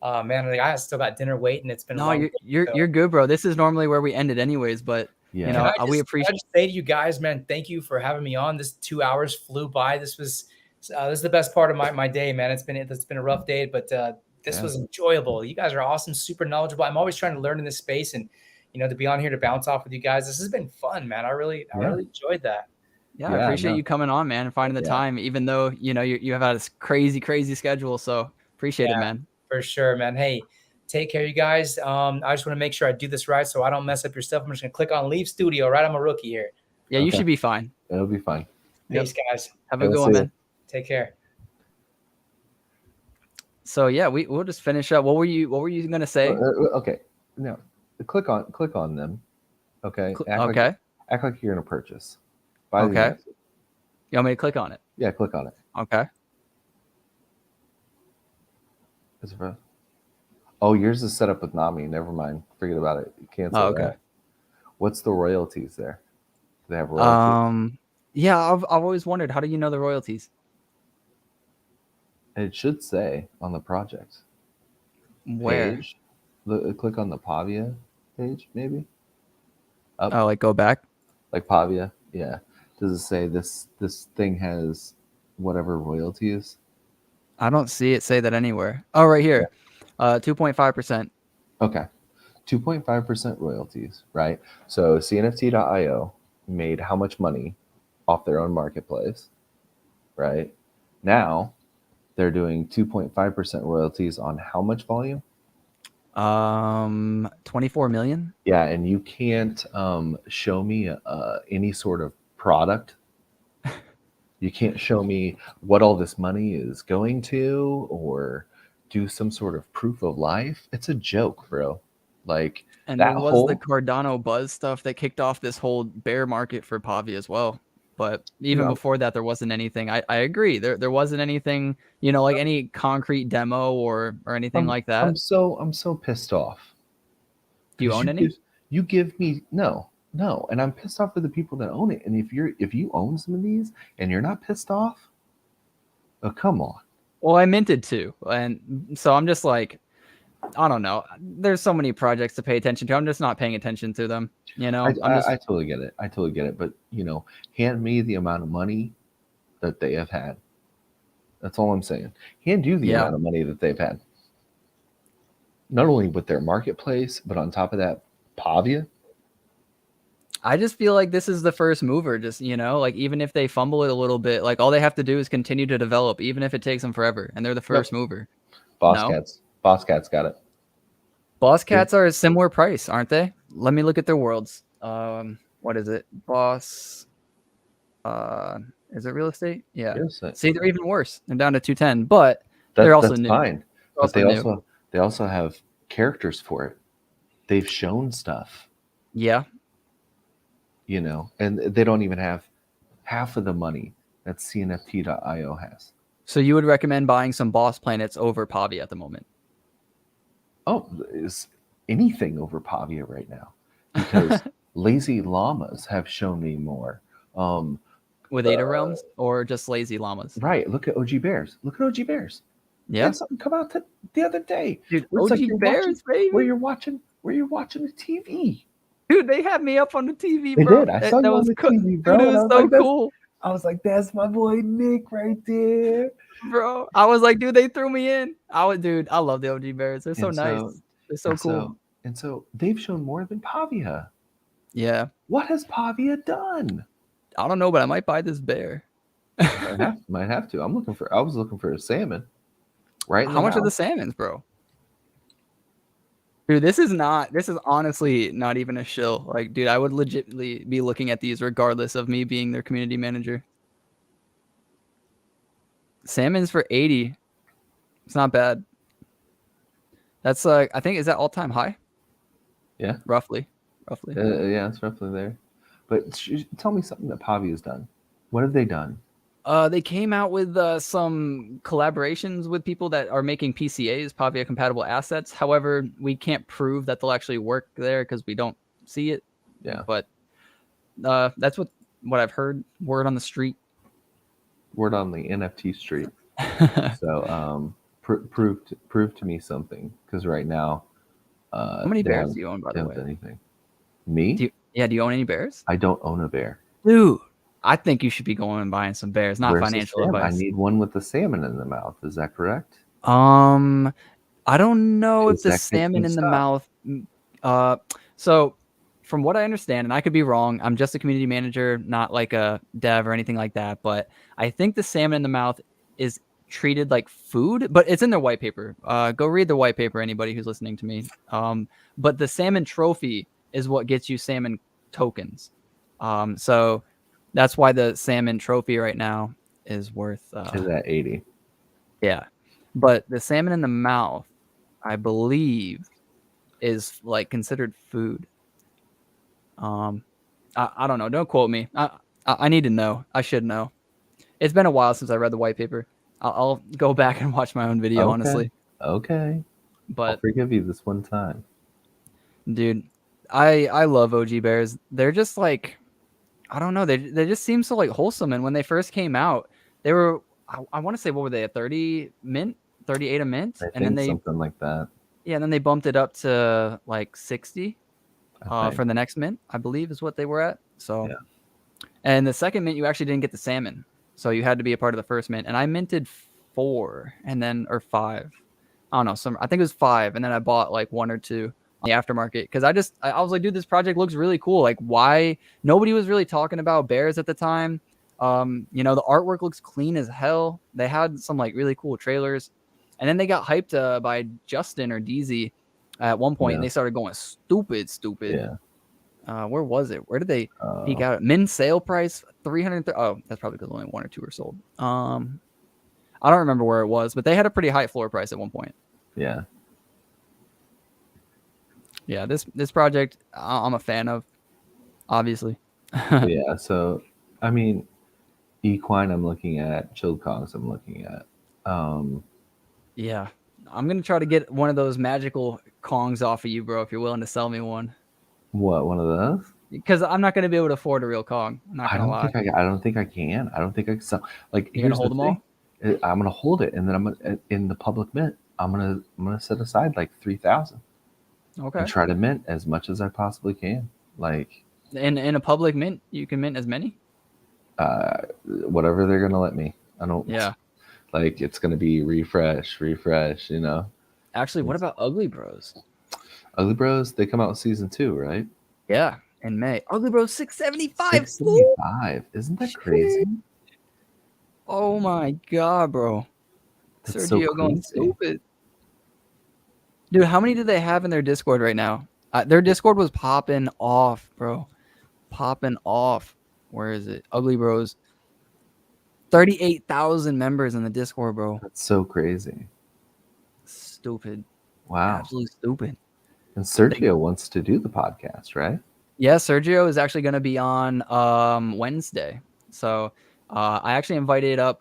man, like, I still got dinner waiting. It's been a long day, you're good, bro. This is normally where we ended anyways, but Yeah. you know, we Can I appreciate. just say to you guys, man, thank you for having me on. This 2 hours flew by. This is the best part of my day, man. It's been a rough day, but this was enjoyable. You guys are awesome, super knowledgeable. I'm always trying to learn in this space, and you know, to be on here to bounce off with you guys, this has been fun, man. I really enjoyed that. Yeah, I appreciate you coming on, man, and finding the time, even though you know you have had a crazy schedule. So appreciate it, man. For sure, man. Hey, take care, you guys. I just want to make sure I do this right so I don't mess up your stuff. I'm just gonna click on leave studio, right? I'm a rookie here. Yeah, you should be fine. It'll be fine. Peace, guys. Have a good one, man. Take care. So yeah, we'll just finish up. What were you gonna say? Okay, no, click on them. Okay. Act like you're gonna purchase. Okay. You want me to click on it? Yeah, click on it. Okay. Oh, yours is set up with Nami. Never mind. Forget about it. Cancel that. What's the royalties there? Do they have royalties? Yeah, I've always wondered, how do you know the royalties? It should say on the project. Where? Page. Click on the Pavia page, maybe. Up. Oh, like go back? Like Pavia, yeah. Does it say this thing has whatever royalties? I don't see it say that anywhere. Oh, right here. 2.5%. Okay. 2.5% royalties, right? So CNFT.io made how much money off their own marketplace, right? Now they're doing 2.5% royalties on how much volume? 24 million. Yeah, and you can't show me any sort of product. You can't show me what all this money is going to, or do some sort of proof of life. It's a joke, bro. Like, and there was the Cardano buzz stuff that kicked off this whole bear market for Pavia as well. But even before that, there wasn't anything. I agree. There wasn't anything, you know, like any concrete demo or anything like that. I'm so pissed off. Do you own any? You give me no, and I'm pissed off for the people that own it. And if you own some of these and you're not pissed off, oh, come on. Well, I minted too, and so I'm just like, I don't know. There's so many projects to pay attention to. I'm just not paying attention to them. You know, I totally get it. But you know, hand me the amount of money that they have had. That's all I'm saying. Hand you the amount of money that they've had. Not only with their marketplace, but on top of that, Pavia. I just feel like this is the first mover. Just, you know, like even if they fumble it a little bit, like all they have to do is continue to develop, even if it takes them forever. And they're the first mover. Boss Cats got it. Boss Cats are a similar price, aren't they? Let me look at their worlds. What is it? Boss. Is it real estate? Yeah. See, they're even worse. They're down to 210, but they're also new. Fine. But they also have characters for it. They've shown stuff. Yeah. You know, and they don't even have half of the money that CNFT.io has. So you would recommend buying some boss planets over Pavia at the moment? Oh, is anything over Pavia right now? Because lazy llamas have shown me more. With Ada Realms or just lazy llamas? Right. Look at OG Bears. Yeah. Something come out the other day. Dude, OG Bears, baby. Where you're watching the TV. Dude, they had me up on the TV, bro. They did. I saw you on the TV, bro. Dude, it was so cool. I was like, that's my boy Nick right there. Bro, I was like, dude, they threw me in. I love the OG Bears. They're so nice. They're so cool. And so they've shown more than Pavia. Yeah. What has Pavia done? I don't know, but I might buy this bear. might have to. I was looking for a salmon. Right. How much are the salmons, bro? Dude, this is honestly not even a shill. Like, dude, I would legitimately be looking at these regardless of me being their community manager. Salmon's for 80. It's not bad. That's like, I think, is that all-time high? Yeah. Roughly. roughly. Yeah, it's roughly there. But tell me something that Pavi has done. What have they done? They came out with some collaborations with people that are making PCAs, Pavia compatible assets. However, we can't prove that they'll actually work there because we don't see it. Yeah. But that's what I've heard. Word on the street. Word on the NFT street. So prove to me something, because right now, How many bears do you own, by the way? Anything. Me? Do you own any bears? I don't own a bear. Dude, I think you should be going and buying some bears. Not Where's financial the salmon? advice. I need one with the salmon in the mouth. Is that correct? I don't know if the that salmon in the mixed mouth. So from what I understand, and I could be wrong, I'm just a community manager, not like a dev or anything like that. But I think the salmon in the mouth is treated like food, but it's in their white paper. Go read the white paper, anybody who's listening to me. But the salmon trophy is what gets you salmon tokens. So that's why the salmon trophy right now is worth is at 80. Yeah. But the salmon in the mouth, I believe, is like considered food. I don't know. Don't quote me. I need to know. I should know. It's been a while since I read the white paper. I'll go back and watch my own video, honestly. Okay. But I'll forgive you this one time. Dude, I love OG bears. They're just like, I don't know. They just seem so like wholesome. And when they first came out, they were, I want to say, what were they, at 30 mint, 38 a mint? I And then they, something like that. Yeah, and then they bumped it up to like 60 for the next mint, I believe is what they were at. So, yeah. And the second mint, you actually didn't get the salmon. So you had to be a part of the first mint. And I minted 4 and then, or 5. I don't know. I think it was 5. And then I bought like 1 or 2 on the aftermarket. Because I was like, dude, this project looks really cool. Like, why? Nobody was really talking about bears at the time. The artwork looks clean as hell. They had some like really cool trailers. And then they got hyped by Justin or DZ at one point, and they started going stupid. Yeah. Where was it? Where did they peak out? Min sale price 300. Oh, that's probably because only 1 or 2 were sold. I don't remember where it was, but they had a pretty high floor price at one point. Yeah. Yeah. This project I'm a fan of, obviously. Yeah. So, I mean, Equine I'm looking at, Chilled Kongs I'm looking at. Yeah. I'm going to try to get one of those magical Kongs off of you, bro, if you're willing to sell me one. What, one of those? Because I'm not going to be able to afford a real Kong. I'm not going to lie. I don't think I can. I don't think I can sell. Like, you're going to hold them all? I'm going to hold it, and then I'm going to, in the public mint, I'm going to set aside like 3,000. Okay. And try to mint as much as I possibly can. Like, in a public mint, you can mint as many? Whatever they're going to let me. I don't. Yeah. Like, it's going to be refresh, you know? Actually, what about Ugly Bros? Ugly Bros, they come out in season 2, right? Yeah, in May. Ugly Bros 675. 675. Isn't that crazy? Oh my god, bro. That's Sergio so going stupid. Dude, how many do they have in their Discord right now? Their Discord was popping off, bro. Popping off. Where is it? Ugly Bros. 38,000 members in the Discord, bro. That's so crazy. Stupid. Wow. Absolutely stupid. And Sergio wants to do the podcast, right? Yeah, Sergio is actually going to be on Wednesday. So I actually invited up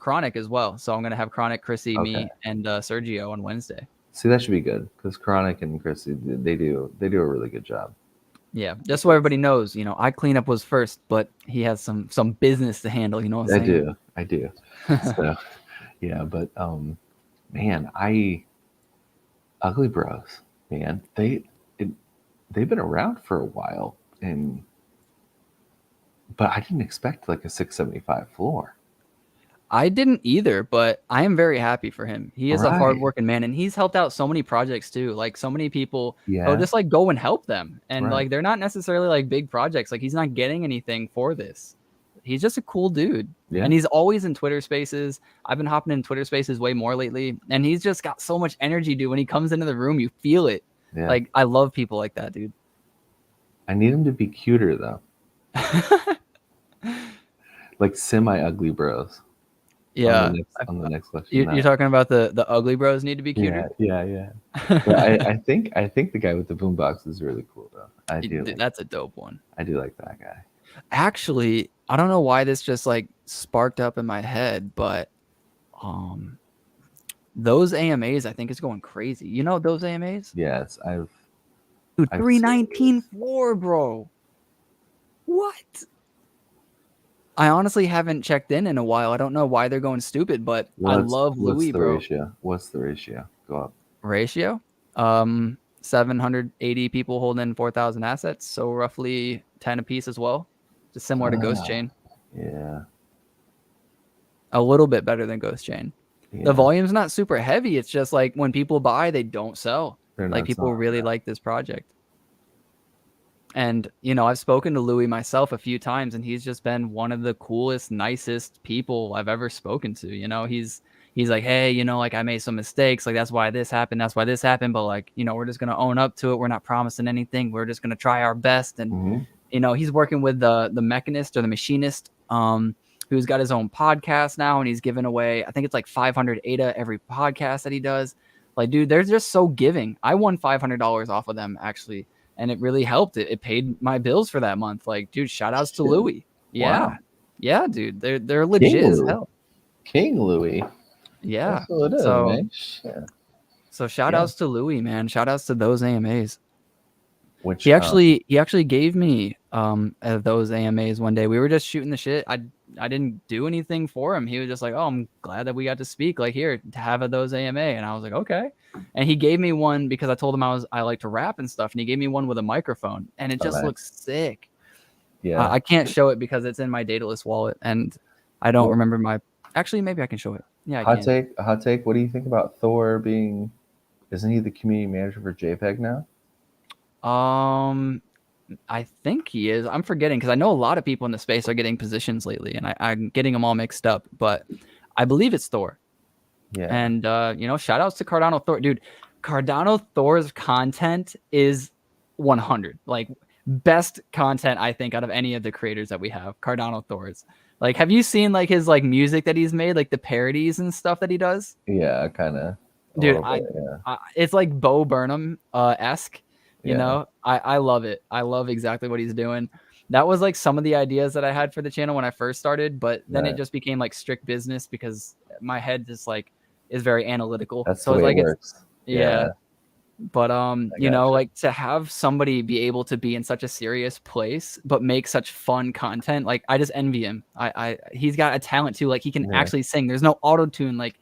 Chronic as well. So I'm going to have Chronic, Chrissy, me, and Sergio on Wednesday. See, that should be good because Chronic and Chrissy, they do a really good job. Yeah, just so everybody knows, I cleanup was first, but he has some business to handle. You know what I'm saying? I do. So, yeah, but man, Ugly Bros, man, they've been around for a while, but I didn't expect like a 675 floor. I didn't either, but I am very happy for him. He is a hardworking man, and he's helped out so many projects too. Like so many people, he'll just like go and help them, and like they're not necessarily like big projects. Like he's not getting anything for this. He's just a cool dude, and he's always in Twitter Spaces. I've been hopping in Twitter Spaces way more lately, and he's just got so much energy, dude. When he comes into the room, you feel it. Yeah. Like I love people like that, dude. I need him to be cuter though, like semi-ugly bros. Yeah. On the next question. You're talking about the ugly bros need to be cuter. Yeah. But I think the guy with the boombox is really cool though. I do. Dude, that's a dope one. I do like that guy. Actually, I don't know why this just like sparked up in my head, but those AMAs I think is going crazy. You know those AMAs? Yes, Dude, I've 319 floor, bro. What? I honestly haven't checked in a while. I don't know why they're going stupid, but I love Louis, bro. Ratio? What's the ratio? Go up. Ratio? 780 people holding 4,000 assets, so roughly 10 a piece as well. Just similar to Ghost Chain. Yeah. A little bit better than Ghost Chain. Yeah. The volume's not super heavy. It's just like when people buy, they don't sell. They're like not people selling, really like this project. And, you know, I've spoken to Louis myself a few times, and he's just been one of the coolest, nicest people I've ever spoken to. You know, he's like, hey, you know, like I made some mistakes. Like that's why this happened. That's why this happened. But like, you know, we're just going to own up to it. We're not promising anything. We're just going to try our best. And, you know, he's working with the mechanist or the machinist, who's got his own podcast now. And he's giving away, I think it's like 500 ADA every podcast that he does. Like, dude, they're just so giving. I won $500 off of them actually. And it really helped. It paid my bills for that month. Like, dude, shout outs to Louis. Yeah. Wow. Yeah, dude. They're legit as hell. King Louis. Yeah. That's what it is, man. Yeah. So shout outs to Louis, man. Shout outs to those AMAs. Which he actually gave me those AMAs one day. We were just shooting the shit. I didn't do anything for him. He was just like, oh, I'm glad that we got to speak. Like, here, to have those AMA. And I was like, okay. And he gave me one because I told him I like to rap and stuff. And he gave me one with a microphone. And it just looks sick. Yeah. I can't show it because it's in my Daedalus wallet. And I don't remember my... Actually, maybe I can show it. Yeah, hot take. What do you think about Thor being... Isn't he the community manager for JPEG now? I think he is. I'm forgetting because I know a lot of people in the space are getting positions lately, and I'm getting them all mixed up. But I believe it's Thor. Yeah. And you know, shout outs to Cardano Thor, dude. Cardano Thor's content is 100. Like best content I think out of any of the creators that we have. Cardano Thor's. Like, have you seen like his like music that he's made, like the parodies and stuff that he does? Yeah, kind of. Dude, it's like Bo Burnham esque. You know, I love it. I love exactly what he's doing. That was like some of the ideas that I had for the channel when I first started, but then it just became like strict business because my head just like is very analytical. That's so the way it's like it works. Yeah. But you know, like to have somebody be able to be in such a serious place but make such fun content, like I just envy him. He's got a talent too. Like he can actually sing. There's no auto tune. Like,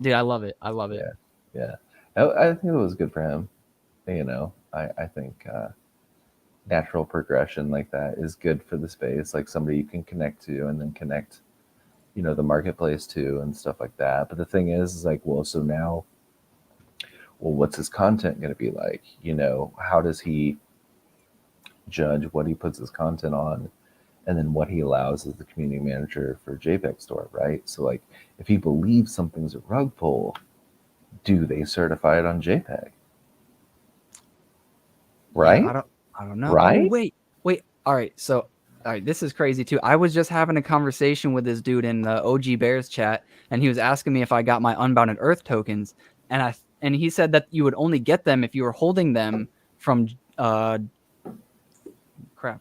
dude, I love it. I love it. Yeah. I think it was good for him. You know, I think natural progression like that is good for the space, like somebody you can connect to and then connect, you know, the marketplace to and stuff like that. But the thing is like, well, so now, well, what's his content going to be like? You know, how does he judge what he puts his content on and then what he allows as the community manager for JPEG Store, right? So like, if he believes something's a rug pull, do they certify it on JPEG? Right? Yeah, I don't know. Right? Oh, wait. All right. So, all right. This is crazy too. I was just having a conversation with this dude in the OG Bears chat, and he was asking me if I got my Unbounded Earth tokens, and he said that you would only get them if you were holding them from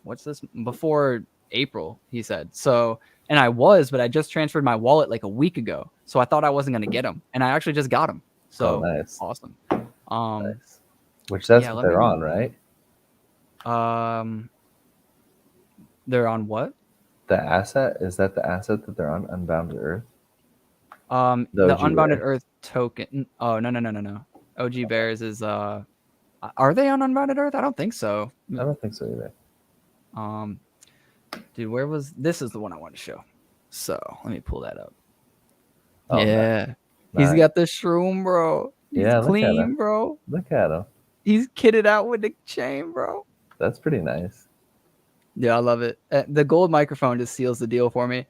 what's this? Before April, he said. So, and I was, but I just transferred my wallet like a week ago, so I thought I wasn't gonna get them, and I actually just got them. So nice. Awesome. Nice. Which that's what they're on, right? They're on what? The asset? Is that the asset that they're on? Unbounded Earth? The Unbounded Earth token. Oh, no. OG Bears is are they on Unbounded Earth? I don't think so. I don't think so either. Dude, where was this? Is the one I want to show. So let me pull that up. Oh, yeah. Nice. He's got the shroom, bro. He's clean, bro. Look at him. He's kitted out with the chain, bro. That's pretty nice. Yeah, I love it. The gold microphone just seals the deal for me.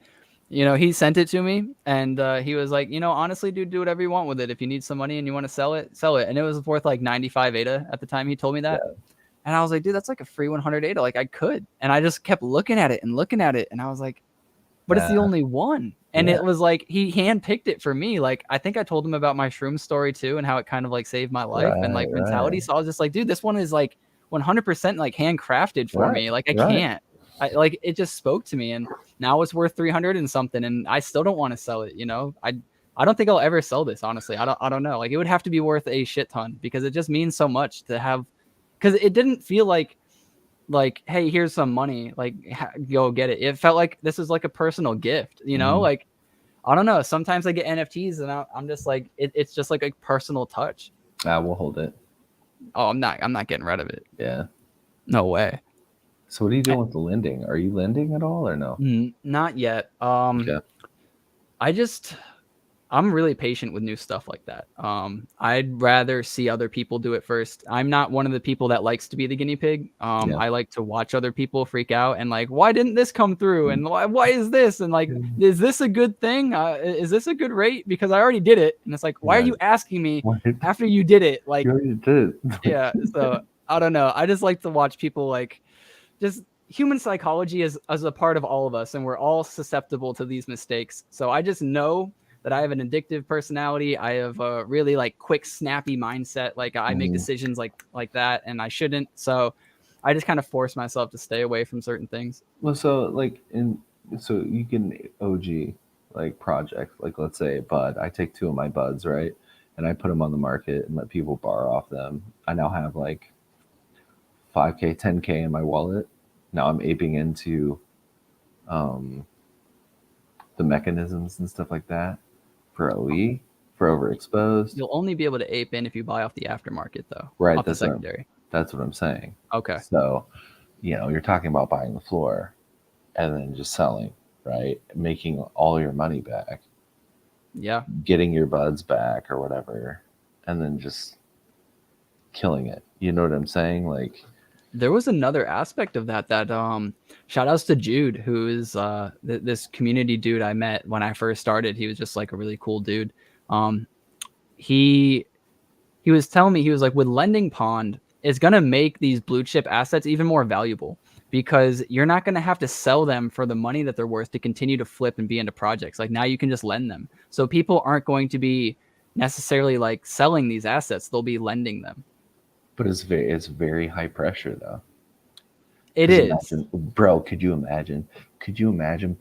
You know, he sent it to me, and he was like, you know, honestly, dude, do whatever you want with it. If you need some money and you want to sell it, sell it. And it was worth like 95 ADA at the time he told me that. Yeah. And I was like, dude, that's like a free 100 ADA. Like I could. And I just kept looking at it. And I was like, but it's the only one. And it was like, he handpicked it for me. Like, I think I told him about my shroom story too, and how it kind of like saved my life and like mentality. So I was just like, dude, this one is like 100% like handcrafted for me. Like, I can't, like, it just spoke to me, and now it's worth 300 and something. And I still don't want to sell it. You know, I don't think I'll ever sell this. Honestly. I don't know. Like, it would have to be worth a shit ton, because it just means so much to have, because it didn't feel like, hey, here's some money, like, go get it. It felt like this is like a personal gift, you know. Like, I don't know, sometimes I get NFTs and I'm just like, it's just like a personal touch. We'll hold it. Oh, I'm not getting rid of it. Yeah, no way. So what are you doing with the lending? Are you lending at all or no? Not yet. Okay. I'm really patient with new stuff like that. I'd rather see other people do it first. I'm not one of the people that likes to be the guinea pig. I like to watch other people freak out and like, why didn't this come through? And why is this? And like, is this a good thing? Is this a good rate? Because I already did it. And it's like, why are you asking me after you did it? Like, you already did it. Yeah. So I don't know. I just like to watch people, like, just human psychology is as a part of all of us, and we're all susceptible to these mistakes. So I just know that I have an addictive personality. I have a really like quick, snappy mindset. Like, I make decisions like that, and I shouldn't. So I just kind of force myself to stay away from certain things. Well, so like so you can OG like project, like let's say bud. I take 2 of my buds, right, and I put them on the market and let people borrow off them. I now have like 5K, 10K in my wallet. Now I'm aping into the mechanisms and stuff like that for OE, for overexposed. You'll only be able to ape in if you buy off the aftermarket, though. Right. Off the secondary. That's what I'm saying. Okay. So, you know, you're talking about buying the floor and then just selling, right? Making all your money back. Yeah. Getting your buds back or whatever, and then just killing it. You know what I'm saying? Like, there was another aspect of that shout outs to Jude, who is this community dude I met when I first started. He was just like a really cool dude. He was telling me, he was like, with Lending Pond, it's going to make these blue chip assets even more valuable, because you're not going to have to sell them for the money that they're worth to continue to flip and be into projects. Like, now you can just lend them. So people aren't going to be necessarily like selling these assets. They'll be lending them. But it's very high pressure though. It is. Bro, could you imagine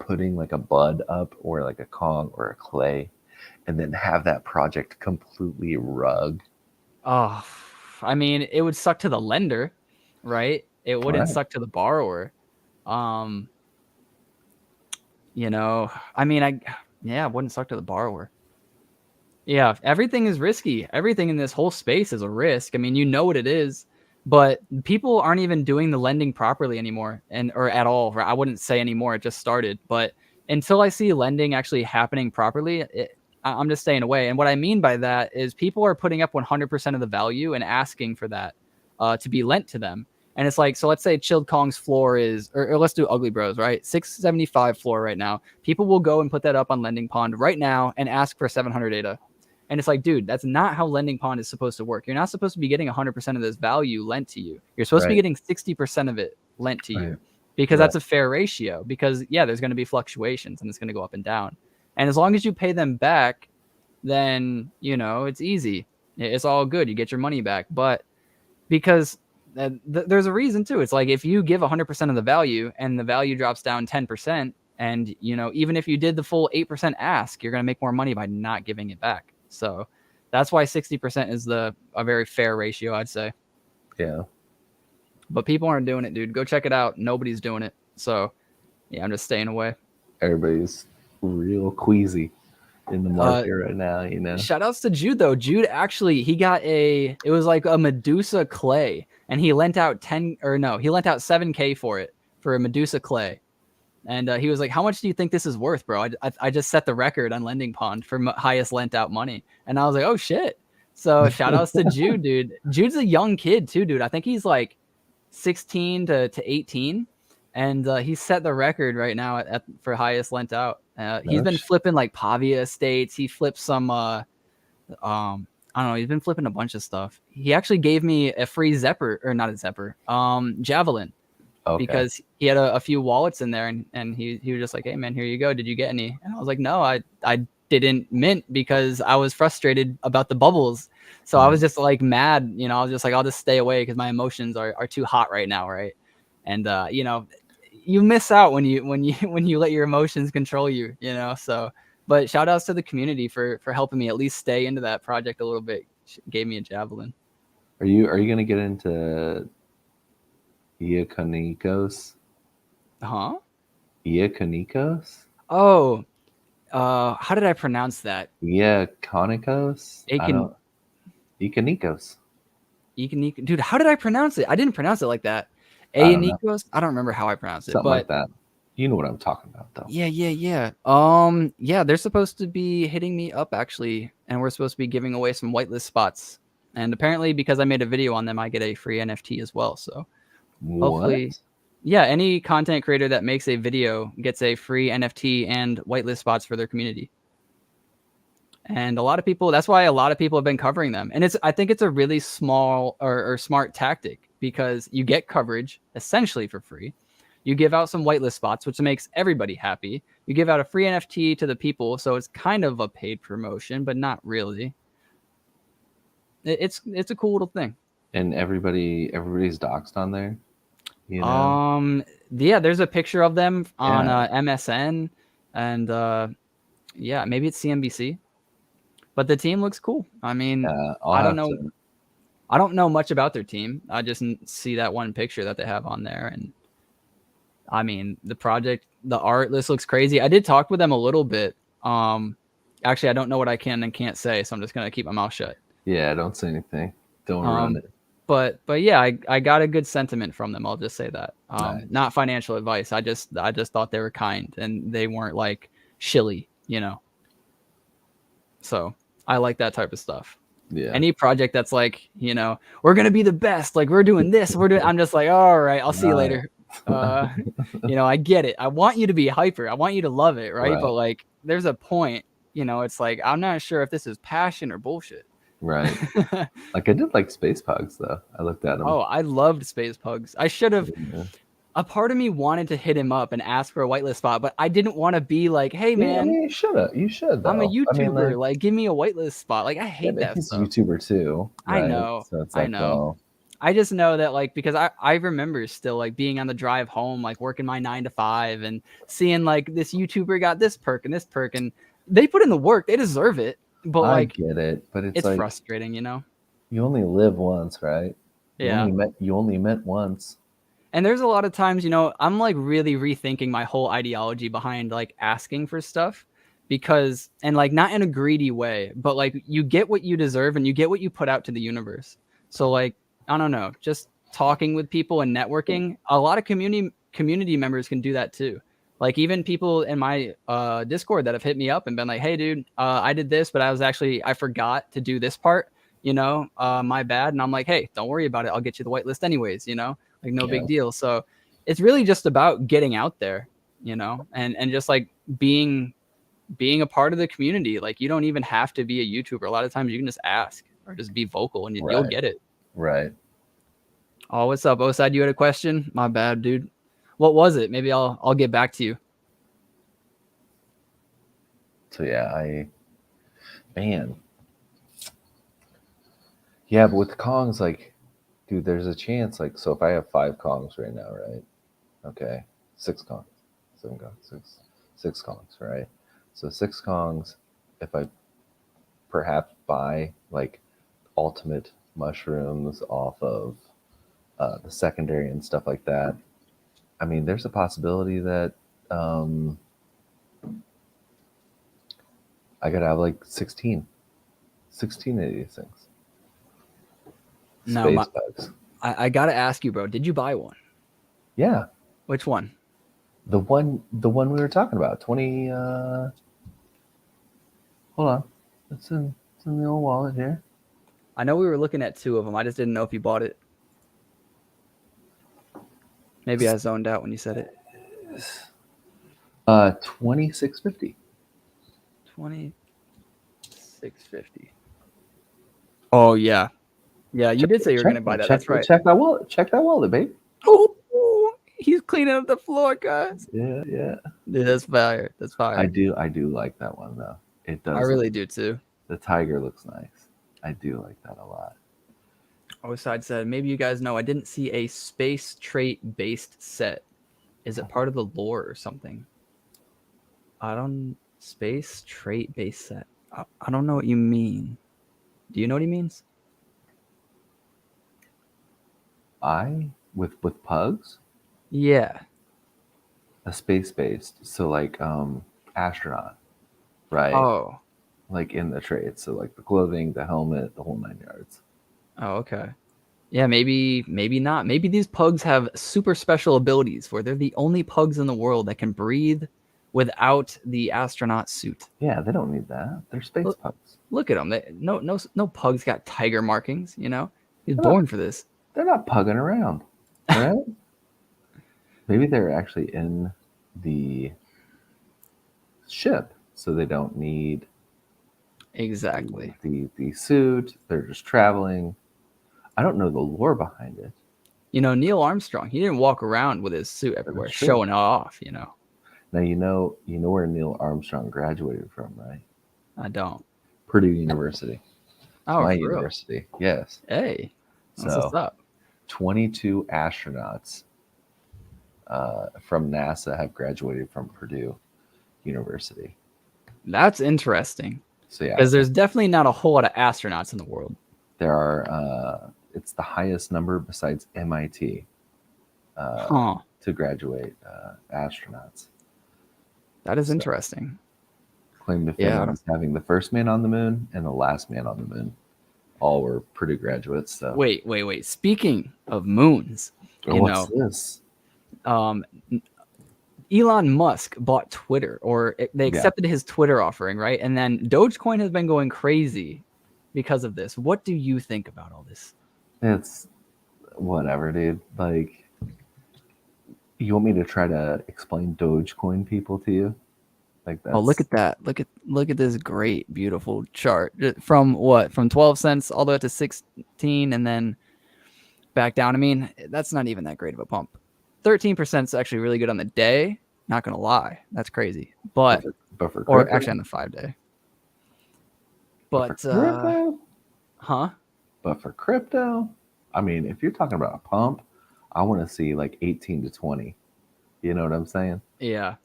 putting like a bud up or like a Kong or a clay and then have that project completely rug? Oh, I mean, it would suck to the lender, right? It wouldn't suck to the borrower. You know, I mean, it wouldn't suck to the borrower. Yeah, everything is risky. Everything in this whole space is a risk. I mean, you know what it is, but people aren't even doing the lending properly anymore, or at all. I wouldn't say anymore. It just started. But until I see lending actually happening properly, I'm just staying away. And what I mean by that is people are putting up 100% of the value and asking for that to be lent to them. And it's like, so let's say Chilled Kong's floor is, or let's do Ugly Bros, right? 675 floor right now. People will go and put that up on Lending Pond right now and ask for 700 ADA. And it's like, dude, that's not how Lending Pond is supposed to work. You're not supposed to be getting 100% of this value lent to you. You're supposed to be getting 60% of it lent to you, because that's a fair ratio. Because there's going to be fluctuations and it's going to go up and down. And as long as you pay them back, then, you know, it's easy. It's all good. You get your money back. But because there's a reason too. It's like, if you give 100% of the value and the value drops down 10%, and, you know, even if you did the full 8% ask, you're going to make more money by not giving it back. So that's why 60% is a very fair ratio, I'd say. Yeah. But people aren't doing it, dude. Go check it out. Nobody's doing it. So yeah, I'm just staying away. Everybody's real queasy in the market right now, you know. Shout outs to Jude though. Jude actually, he got it was like a Medusa clay, and he lent out 7K for it, for a Medusa clay. And he was like, how much do you think this is worth, bro? I just set the record on Lending Pond for highest lent out money. And I was like, oh, shit. So shout outs to Jude, dude. Jude's a young kid, too, dude. I think he's like 16 to 18. And he set the record right now for highest lent out. He's been flipping like Pavia estates. He flipped some, I don't know. He's been flipping a bunch of stuff. He actually gave me a free Zepper, or not a Zepper, Javelin. Okay. because he had a few wallets in there, and he was just like, hey man, here you go. Did you get any? And I was like, no, I didn't mint because I was frustrated about the bubbles. So I was just like mad, you know, I was just like, I'll just stay away because my emotions are too hot right now, right? And you know, you miss out when you let your emotions control you, you know. So, but shout outs to the community for helping me at least stay into that project a little bit. Gave me a javelin. Are you gonna get into Iakonikos? Huh? Iakonikos? Oh, how did I pronounce that? Iakonikos? I Aiken, don't. Ikonikos. Dude, how did I pronounce it? I didn't pronounce it like that. I don't know. Anikos? I don't remember how I pronounced it, Something like but that. You know what I'm talking about, though. yeah. Yeah, they're supposed to be hitting me up actually, and we're supposed to be giving away some whitelist spots. And apparently, because I made a video on them, I get a free NFT as well. So hopefully, What? yeah, any content creator that makes a video gets a free NFT and whitelist spots for their community. And a lot of people, that's why a lot of people have been covering them. And I think it's a really small or smart tactic because you get coverage essentially for free. You give out some whitelist spots, which makes everybody happy. You give out a free NFT to the people. So it's kind of a paid promotion, but not really. It's a cool little thing. And everybody's doxed on there. You know? Yeah, there's a picture of them on Yeah. MSN and yeah, maybe it's CNBC. But the team looks cool. I mean, I don't know. I don't know much about their team. I just see that one picture that they have on there. And I mean, the project, the art list looks crazy. I did talk with them a little bit. Actually, I don't know what I can and can't say, so I'm just going to keep my mouth shut. Yeah, don't say anything. Don't run it. But yeah, I got a good sentiment from them. I'll just say that. Nice. Not financial advice. I just thought they were kind and they weren't like shilly, you know. So I like that type of stuff. Yeah. Any project that's like, you know, we're gonna be the best, like we're doing this, I'm just like, all right, I'll see you later. You know, I get it. I want you to be hyper. I want you to love it, right? But like, there's a point, you know, it's like I'm not sure if this is passion or bullshit. Right. Like I did like Space Pugs though. I looked at them. Oh, I loved Space Pugs. I should have. Yeah. A part of me wanted to hit him up and ask for a whitelist spot, but I didn't want to be like, hey man, I mean, you should though. I'm a YouTuber. I mean, like, give me a whitelist spot. Like, I hate that he's stuff. a YouTuber too. Right? I know. So it's like, I know. Well, I just know that like, because I remember still like being on the drive home, like working my 9 to 5 and seeing like this YouTuber got this perk and this perk and they put in the work. They deserve it. But like, I get it, but it's like, frustrating, you know? You only live once, right? Yeah. You only met once. And there's a lot of times, you know, I'm like really rethinking my whole ideology behind like asking for stuff because, and like not in a greedy way, but like you get what you deserve and you get what you put out to the universe. So like, I don't know, just talking with people and networking, a lot of community members can do that too. Like even people in my Discord that have hit me up and been like, hey dude, I did this, but I forgot to do this part, you know, my bad. And I'm like, hey, don't worry about it. I'll get you the whitelist anyways, you know? Like no big deal. So it's really just about getting out there, you know, and just like being a part of the community. Like you don't even have to be a YouTuber. A lot of times you can just ask or just be vocal and you'll get it. Right. Oh, what's up, Oside? You had a question? My bad, dude. What was it? Maybe I'll get back to you. So yeah, man. Yeah, but with the Kongs, like, dude, there's a chance, like, so if I have 5 Kongs right now, right? Okay, 6 Kongs, 7 Kongs, 6 Kongs, right? So 6 Kongs, if I perhaps buy, like, ultimate mushrooms off of the secondary and stuff like that, I mean, there's a possibility that I could have, like, 16 of these things. No, I gotta ask you, bro. Did you buy one? Yeah. Which one? The one we were talking about. 20. Hold on. It's in the old wallet here. I know we were looking at 2 of them. I just didn't know if you bought it. Maybe I zoned out when you said it. 2650. 2650. Oh yeah. Yeah, you did say you were going to buy that. That's right. Check that wallet. Check that wallet, babe. Oh, He's cleaning up the floor, guys. Yeah. Dude, that's fire. That's fire. I do like that one though. It does. I really do too. The tiger looks nice. I do like that a lot. Oside said, maybe you guys know I didn't see a space trait based set. Is it part of the lore or something? Space trait based set. I don't know what you mean. Do you know what he means? With pugs? Yeah. A space based. So like astronaut, right? Oh. Like in the traits. So like the clothing, the helmet, the whole 9 yards. Oh, okay. Yeah, maybe not. Maybe these pugs have super special abilities where they're the only pugs in the world that can breathe without the astronaut suit. Yeah, they don't need that. They're space pugs. Look at them. No pugs got tiger markings, you know? He's born for this. They're not pugging around, right? Maybe they're actually in the ship, so they don't need exactly the suit. They're just traveling. I don't know the lore behind it. You know, Neil Armstrong, he didn't walk around with his suit everywhere showing off, you know. Now you know where Neil Armstrong graduated from, right? I don't. Purdue University. Oh, my for real? university. Yes. Hey. So what's up? 22 astronauts from NASA have graduated from Purdue University. That's interesting. So yeah, because there's definitely not a whole lot of astronauts in the world. There are. It's the highest number besides MIT to graduate astronauts. That is interesting. Claim to fame is having the first man on the moon and the last man on the moon. All were Purdue graduates. So wait. Speaking of moons, what's this? Elon Musk bought Twitter, or they accepted his Twitter offering, right? And then Dogecoin has been going crazy because of this. What do you think about all this? It's whatever, dude. Like, you want me to try to explain Dogecoin people to you? Like that. Oh, look at that. Look at this great, beautiful chart. From 12 cents all the way up to 16 and then back down. I mean, that's not even that great of a pump. 13% is actually really good on the day. Not gonna lie, that's crazy. But for or actually on the 5-day. But But for crypto, I mean, if you're talking about a pump, I want to see like 18 to 20. You know what I'm saying? Yeah.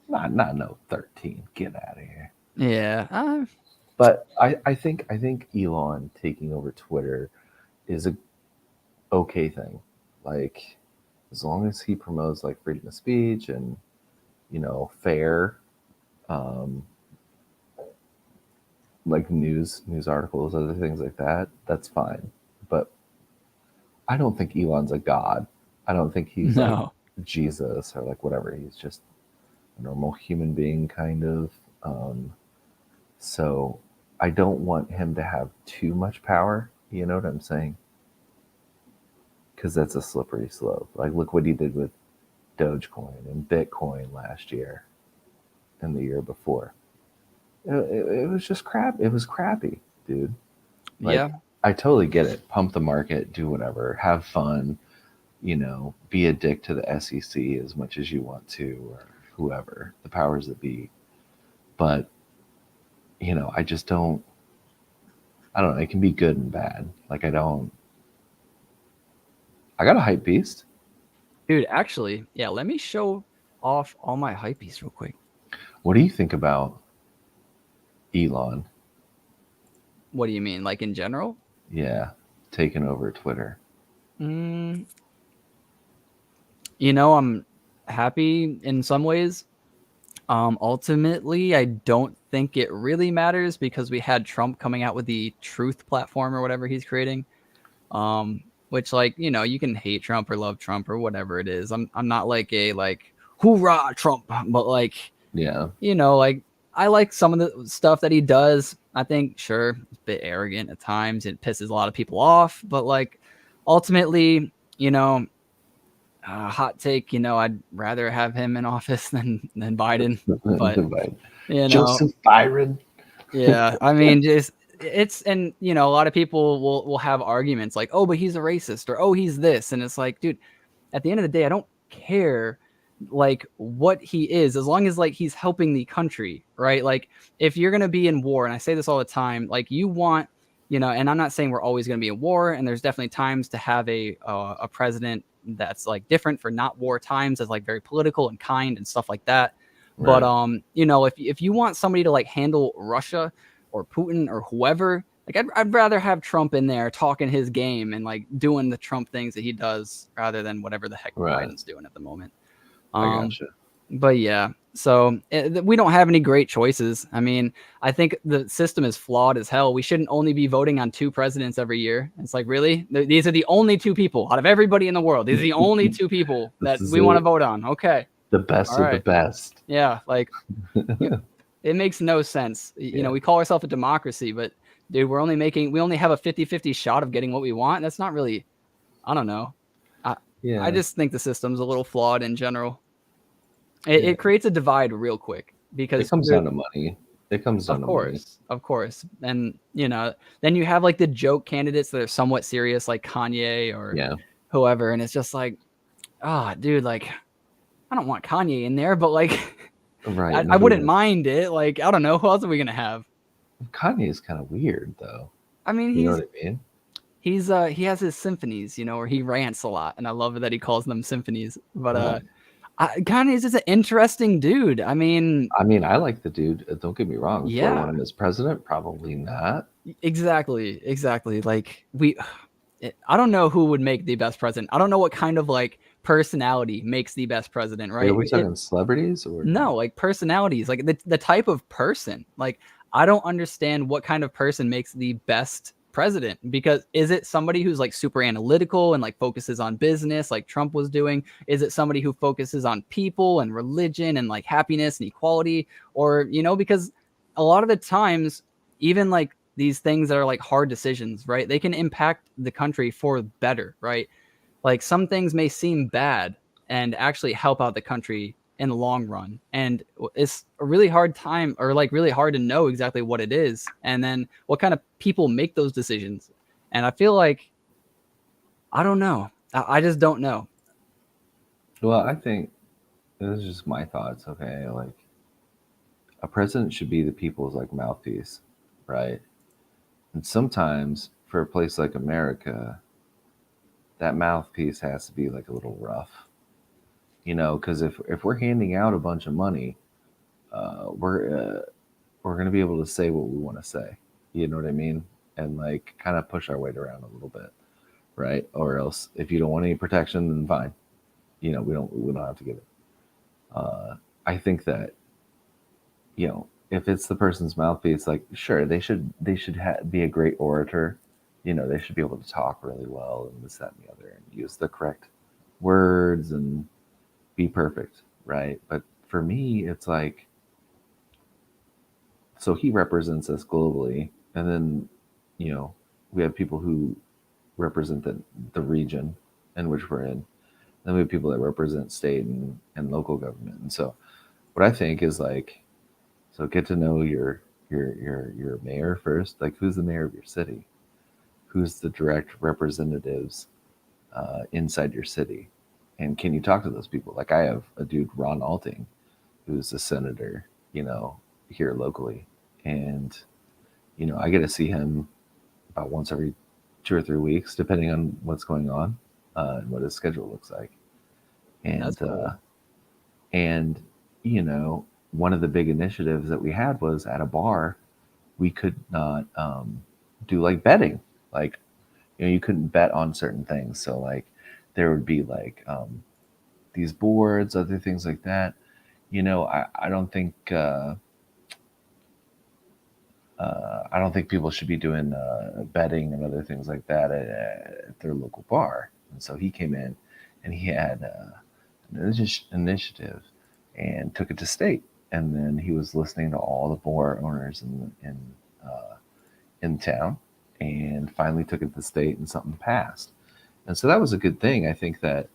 Not no 13. Get out of here. Yeah. But I think Elon taking over Twitter is a okay thing. Like, as long as he promotes like freedom of speech and, you know, fair, like news articles, other things like that, that's fine. But I don't think Elon's a god. I don't think he's like Jesus or like whatever. He's just a normal human being, kind of. So I don't want him to have too much power. You know what I'm saying? Because that's a slippery slope. Like, look what he did with Dogecoin and Bitcoin last year and the year before. It was just crap. It was crappy, dude. Like, yeah. I totally get it. Pump the market, do whatever, have fun, you know, be a dick to the SEC as much as you want to, or whoever, the powers that be. But, you know, I don't know. It can be good and bad. Like, I got a hype beast. Dude, actually, yeah, let me show off all my hype beasts real quick. What do you think about Elon? What do you mean? Like in general? Yeah, taking over Twitter. You know, I'm happy in some ways. Ultimately, I don't think it really matters because we had Trump coming out with the Truth platform or whatever he's creating. Which, like, you know, you can hate Trump or love Trump or whatever it is. I'm not like a hoorah Trump, but like, yeah, you know, like, I like some of the stuff that he does. I think, sure, it's a bit arrogant at times. It pisses a lot of people off, but like, ultimately, you know, hot take, you know, I'd rather have him in office than Biden. But you know, Joseph Byron. Yeah, I mean, and you know, a lot of people will have arguments like, oh, but he's a racist, or oh, he's this, and it's like, dude, at the end of the day, I don't care like what he is, as long as like he's helping the country, right? Like if you're going to be in war, and I say this all the time, like you want, you know, and I'm not saying we're always going to be in war, and there's definitely times to have a president that's like different for not war times, as like very political and kind and stuff like that. Right. But you know, if you want somebody to like handle Russia or Putin or whoever, like I'd rather have Trump in there talking his game and like doing the Trump things that he does, rather than whatever the heck Right. Biden's doing at the moment. I gotcha. But yeah, so we don't have any great choices. I mean, I think the system is flawed as hell. We shouldn't only be voting on 2 presidents every year. It's like, really? These are the only 2 people out of everybody in the world. These are the only 2 people that we want to vote on. Okay. The best All of the best. Yeah, like it makes no sense. You know, we call ourselves a democracy, but dude, we only have a 50-50 shot of getting what we want. That's not really, I don't know. I just think the system's a little flawed in general. It creates a divide real quick, because it comes down to money. It comes down to money. Of course. And, you know, then you have like the joke candidates that are somewhat serious, like Kanye or whoever. And it's just like, dude, like, I don't want Kanye in there, but like, I wouldn't mind it. Like, I don't know. Who else are we going to have? Kanye is kind of weird, though. I mean, you know what I mean? He has his symphonies, you know, where he rants a lot. And I love that he calls them symphonies. But, Kanye is just an interesting dude. I mean, I like the dude. Don't get me wrong. Yeah. Do I want him as president? Probably not. Exactly. Like I don't know who would make the best president. I don't know what kind of like personality makes the best president, right? Wait, are we talking celebrities or no? Like personalities, like the type of person. Like I don't understand what kind of person makes the best president, because is it somebody who's like super analytical and like focuses on business like Trump was doing? Is it somebody who focuses on people and religion and like happiness and equality? Or, you know, because a lot of the times, even like these things that are like hard decisions, right, they can impact the country for better, right? Like some things may seem bad and actually help out the country in the long run, and it's a really hard time, or like really hard to know exactly what it is, and then what kind of people make those decisions. And I feel like I don't know. I just don't know. Well, I think this is just my thoughts. Okay, like a president should be the people's like mouthpiece, right? And sometimes for a place like America, that mouthpiece has to be like a little rough. You know, because if we're handing out a bunch of money, we're going to be able to say what we want to say. You know what I mean? And like kind of push our weight around a little bit, right? Or else, if you don't want any protection, then fine. You know, we don't have to give it. I think that, you know, if it's the person's mouthpiece, like sure, they should be a great orator. You know, they should be able to talk really well and this, that, and the other, and use the correct words and be perfect, right? But for me, it's like, so he represents us globally, and then, you know, we have people who represent the region in which we're in. Then we have people that represent state and local government. And so what I think is like, so get to know your mayor first. Like, who's the mayor of your city? Who's the direct representatives inside your city? And can you talk to those people? Like I have a dude, Ron Alting, who's a senator, you know, here locally. And, you know, I get to see him about once every 2 or 3 weeks, depending on what's going on and what his schedule looks like. And, That's cool. And, you know, one of the big initiatives that we had was at a bar, we could not do like betting. Like, you know, you couldn't bet on certain things. So like, there would be like these boards, other things like that. You know, I don't think people should be doing betting and other things like that at their local bar. And so he came in and he had an initiative and took it to state. And then he was listening to all the bar owners in town, and finally took it to the state, and something passed. And so that was a good thing. I think that,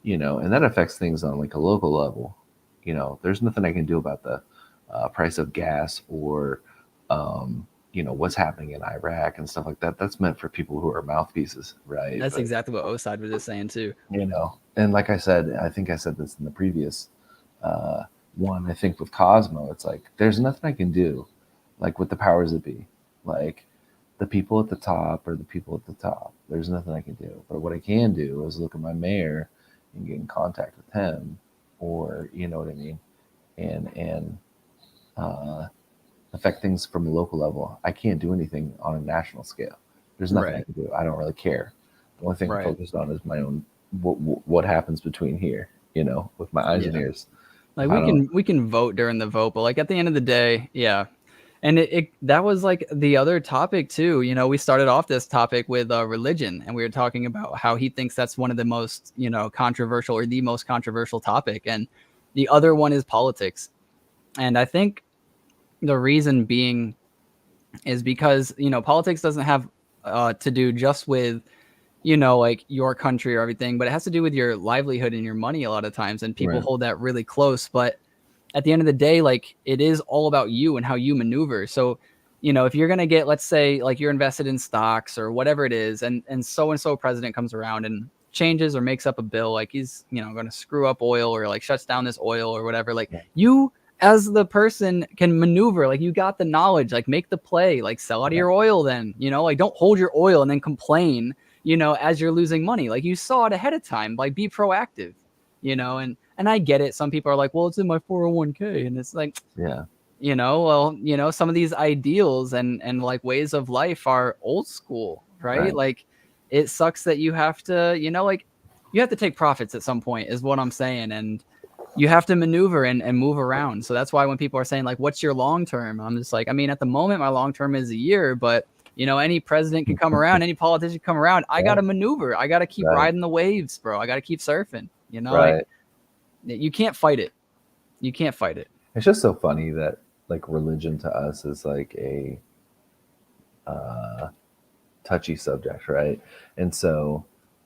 you know, and that affects things on like a local level. You know, there's nothing I can do about the price of gas or, you know, what's happening in Iraq and stuff like that. That's meant for people who are mouthpieces, right? That's exactly what Oside was just saying too. You know, and like I said, I think I said this in the previous one. I think with Cosmo, it's like there's nothing I can do, like with the powers that be, like the people at the top or the people at the top. There's nothing I can do. But what I can do is look at my mayor and get in contact with him, or you know what I mean, and affect things from a local level. I can't do anything on a national scale. There's nothing I can do. I don't really care. The only thing I'm focused on is my own what happens between here, you know, with my eyes and ears. Like we can vote during the vote, but like at the end of the day, yeah. And that was like the other topic too. You know, we started off this topic with religion, and we were talking about how he thinks that's one of the most, you know, controversial or the most controversial topic. And the other one is politics. And I think the reason being is because, you know, politics doesn't have to do just with, you know, like your country or everything, but it has to do with your livelihood and your money a lot of times. And people hold that really close. But at the end of the day, like it is all about you and how you maneuver. So, you know, if you're going to get, let's say like you're invested in stocks or whatever it is, and so president comes around and changes or makes up a bill, like he's, you know, going to screw up oil or like shuts down this oil or whatever, like you as the person can maneuver, like you got the knowledge, like make the play, like sell out of your oil then, you know, like don't hold your oil and then complain, you know, as you're losing money. Like you saw it ahead of time, like be proactive, you know, and I get it. Some people are like, well, it's in my 401k. And it's like, you know, well, you know, some of these ideals and like ways of life are old school, right? Like it sucks that you have to, you know, like you have to take profits at some point is what I'm saying. And you have to maneuver and move around. So that's why when people are saying like, what's your long term? I'm just like, I mean, at the moment, my long term is a year, but you know, any president can come around, any politician can come around. I got to maneuver. I got to keep riding the waves, bro. I got to keep surfing, you know, like, you can't fight it. You can't fight it. It's just so funny that like religion to us is like a touchy subject, right? And so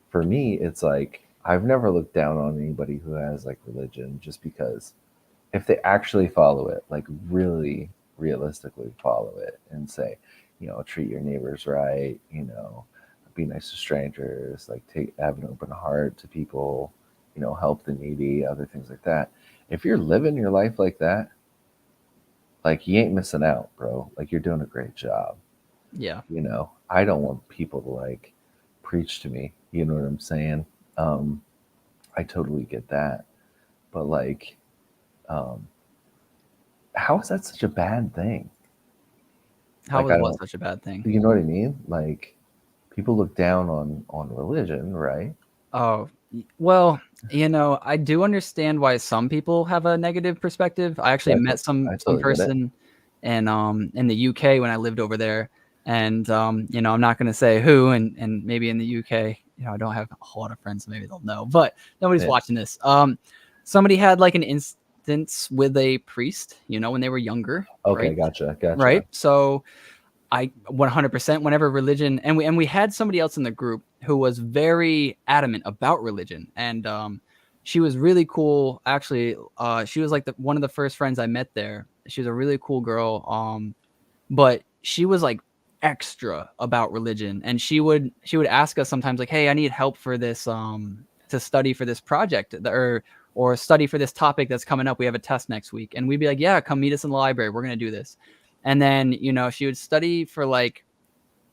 for me, it's like I've never looked down on anybody who has like religion, just because if they actually follow it, like really realistically follow it and say, you know, treat your neighbors right, you know, be nice to strangers, like have an open heart to people, you know, help the needy, other things like that. If you're living your life like that, like you ain't missing out, bro. Like you're doing a great job. Yeah. You know, I don't want people to like preach to me. You know what I'm saying? I totally get that. But like, how is that such a bad thing? How is what such a bad thing? You know what I mean? Like people look down on religion, right? Oh, well, you know, I do understand why some people have a negative perspective. I actually met some person in the UK when I lived over there. And you know, I'm not gonna say who, and maybe in the UK, you know, I don't have a whole lot of friends, so maybe they'll know, but nobody's watching this. Somebody had like an instance with a priest, you know, when they were younger. Okay, right? Gotcha. Right. So I 100% whenever religion, and we had somebody else in the group who was very adamant about religion, and she was really cool. Actually, she was like one of the first friends I met there. She was a really cool girl. But she was like extra about religion, and she would ask us sometimes like, hey, I need help for this to study for this project or study for this topic that's coming up. We have a test next week. And we'd be like, yeah, come meet us in the library. We're going to do this. And then, you know, she would study for like,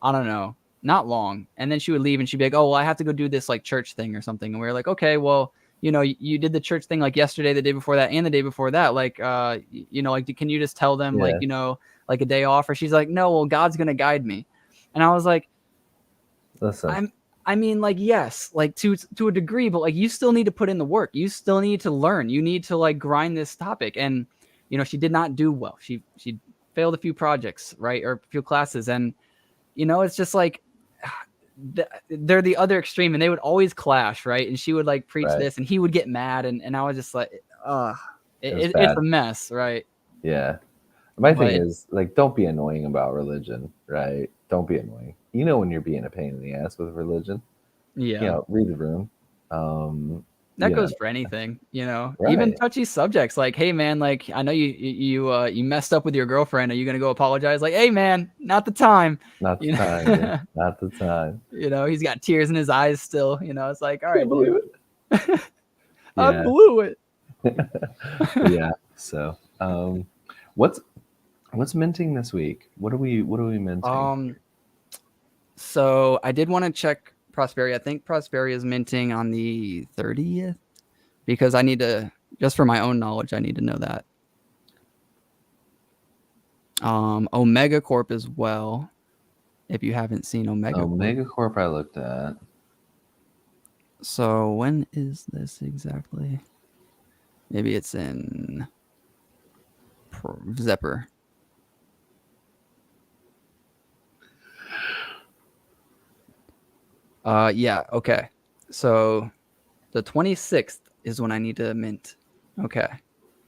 I don't know, not long. And then she would leave and she'd be like, oh, well, I have to go do this like church thing or something. And we were like, okay, well, you know, you did the church thing like yesterday, the day before that, and the day before that. Like, you know, like, can you just tell them like, you know, like a day off? Or she's like, no, well, God's going to guide me. And I was like, listen, I mean, like, yes, like to a degree, but like you still need to put in the work. You still need to learn. You need to like grind this topic. And, you know, she did not do well. She failed a few projects, right? Or a few classes. And, you know, it's just like, they're the other extreme and they would always clash, right? And she would like preach this and he would get mad. And I was just like, it's a mess, right? Yeah. My thing is like, don't be annoying about religion, right? Don't be annoying. You know, when you're being a pain in the ass with religion, you know, read the room. That goes for anything, you know, even touchy subjects like, hey man, like I know you messed up with your girlfriend. Are you going to go apologize? Like, hey man, not the time. Not the time. Not the time. You know, he's got tears in his eyes still, you know, it's like, all right, believe it. I Yeah. blew it. Yeah. So, what's minting this week? What are we minting? So I did want to check Prosperity. I think Prosperity is minting on the 30th because I need to, just for my own knowledge, I need to know that. Omega Corp as well. If you haven't seen Omega Corp, I looked at. So when is this exactly? Maybe it's in Zepper. Yeah, okay. So the 26th is when I need to mint. Okay.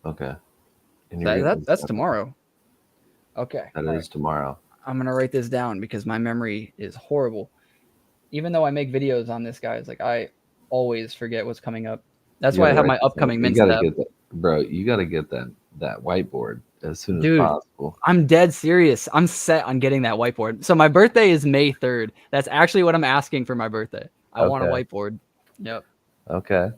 Okay. And That's tomorrow. Okay. That is tomorrow. I'm gonna write this down because my memory is horrible. Even though I make videos on this, guys, like I always forget what's coming up. That's why I have my upcoming mint step. Get that, bro. You gotta get that whiteboard as soon as possible. I'm dead serious. I'm set on getting that whiteboard. So my birthday is May 3rd. That's actually what I'm asking for my birthday. I want a whiteboard. Yep. Okay.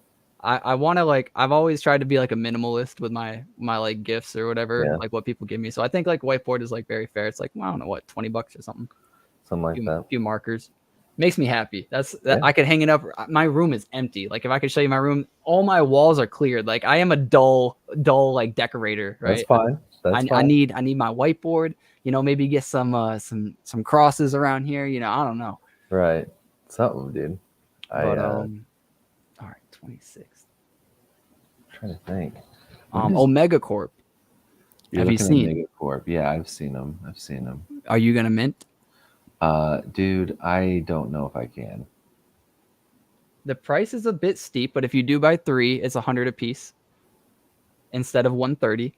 I want to, like, I've always tried to be like a minimalist with my like gifts or whatever, like what people give me. So I think like whiteboard is like very fair. It's like, well, I don't know, what, $20 or something. Something like that. A few markers. Makes me happy. I could hang it up. My room is empty. Like if I could show you my room, all my walls are cleared. Like I am a dull like decorator, right? That's fine. I need my whiteboard, maybe get some crosses around here, I don't know. Right. Something, dude. All right, 26th. I'm trying to think. Omega Corp. Have you seen Omega Corp? Yeah, I've seen them. Are you gonna mint? Dude, I don't know if I can. The price is a bit steep, but if you do buy 3, it's 100 a piece instead of 130.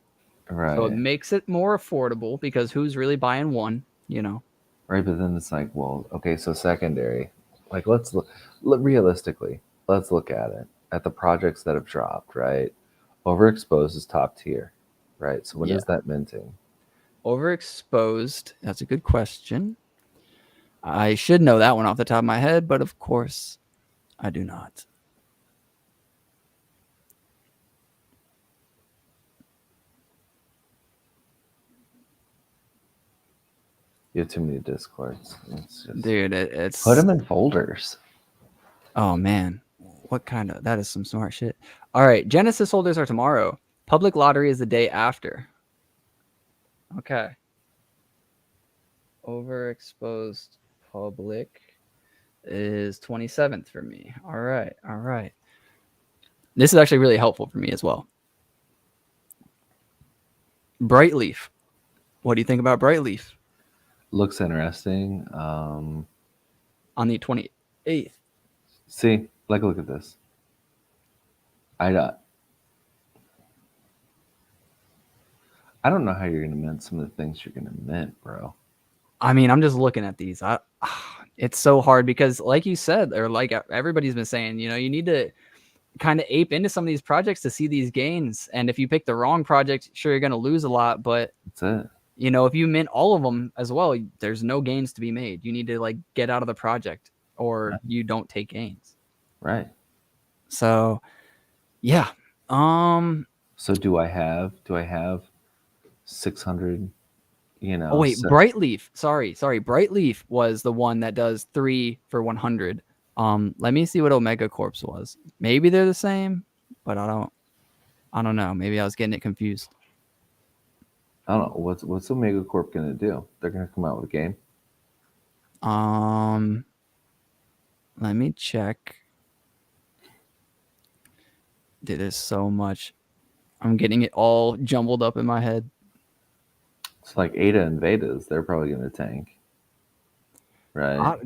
Right. So it makes it more affordable because who's really buying one, Right, but then it's like, well, okay, so secondary. Like let's look realistically, let's look at it. At the projects that have dropped, right? Overexposed is top tier, right? So when is that minting? Overexposed, that's a good question. I should know that one off the top of my head, but of course I do not. You have too many discords. Dude, it's put them in folders. Oh man, that is some smart shit. All right, Genesis holders are tomorrow. Public lottery is the day after. Okay. Overexposed public is 27th for me. All right. This is actually really helpful for me as well. Brightleaf. What do you think about Brightleaf? Looks interesting. On the 28th. See, like, look at this. I don't know how you're gonna mint some of the things you're gonna mint, bro. I mean, I'm just looking at these. It's so hard because, like you said, or like everybody's been saying, you need to kind of ape into some of these projects to see these gains. And if you pick the wrong project, sure, you're gonna lose a lot. But that's it. If you mint all of them as well, there's no gains to be made. You need to like get out of the project, or you don't take gains. Right. So, yeah. So do I have 600? Oh wait, Brightleaf. Sorry. Brightleaf was the one that does 3 for 100. Let me see what Omega Corp's was. Maybe they're the same, but I don't know. Maybe I was getting it confused. I don't know. What's Omega Corp gonna do? They're gonna come out with a game. Let me check. Dude, there's so much. I'm getting it all jumbled up in my head. It's like Ada and Vedas. They're probably gonna tank. Right.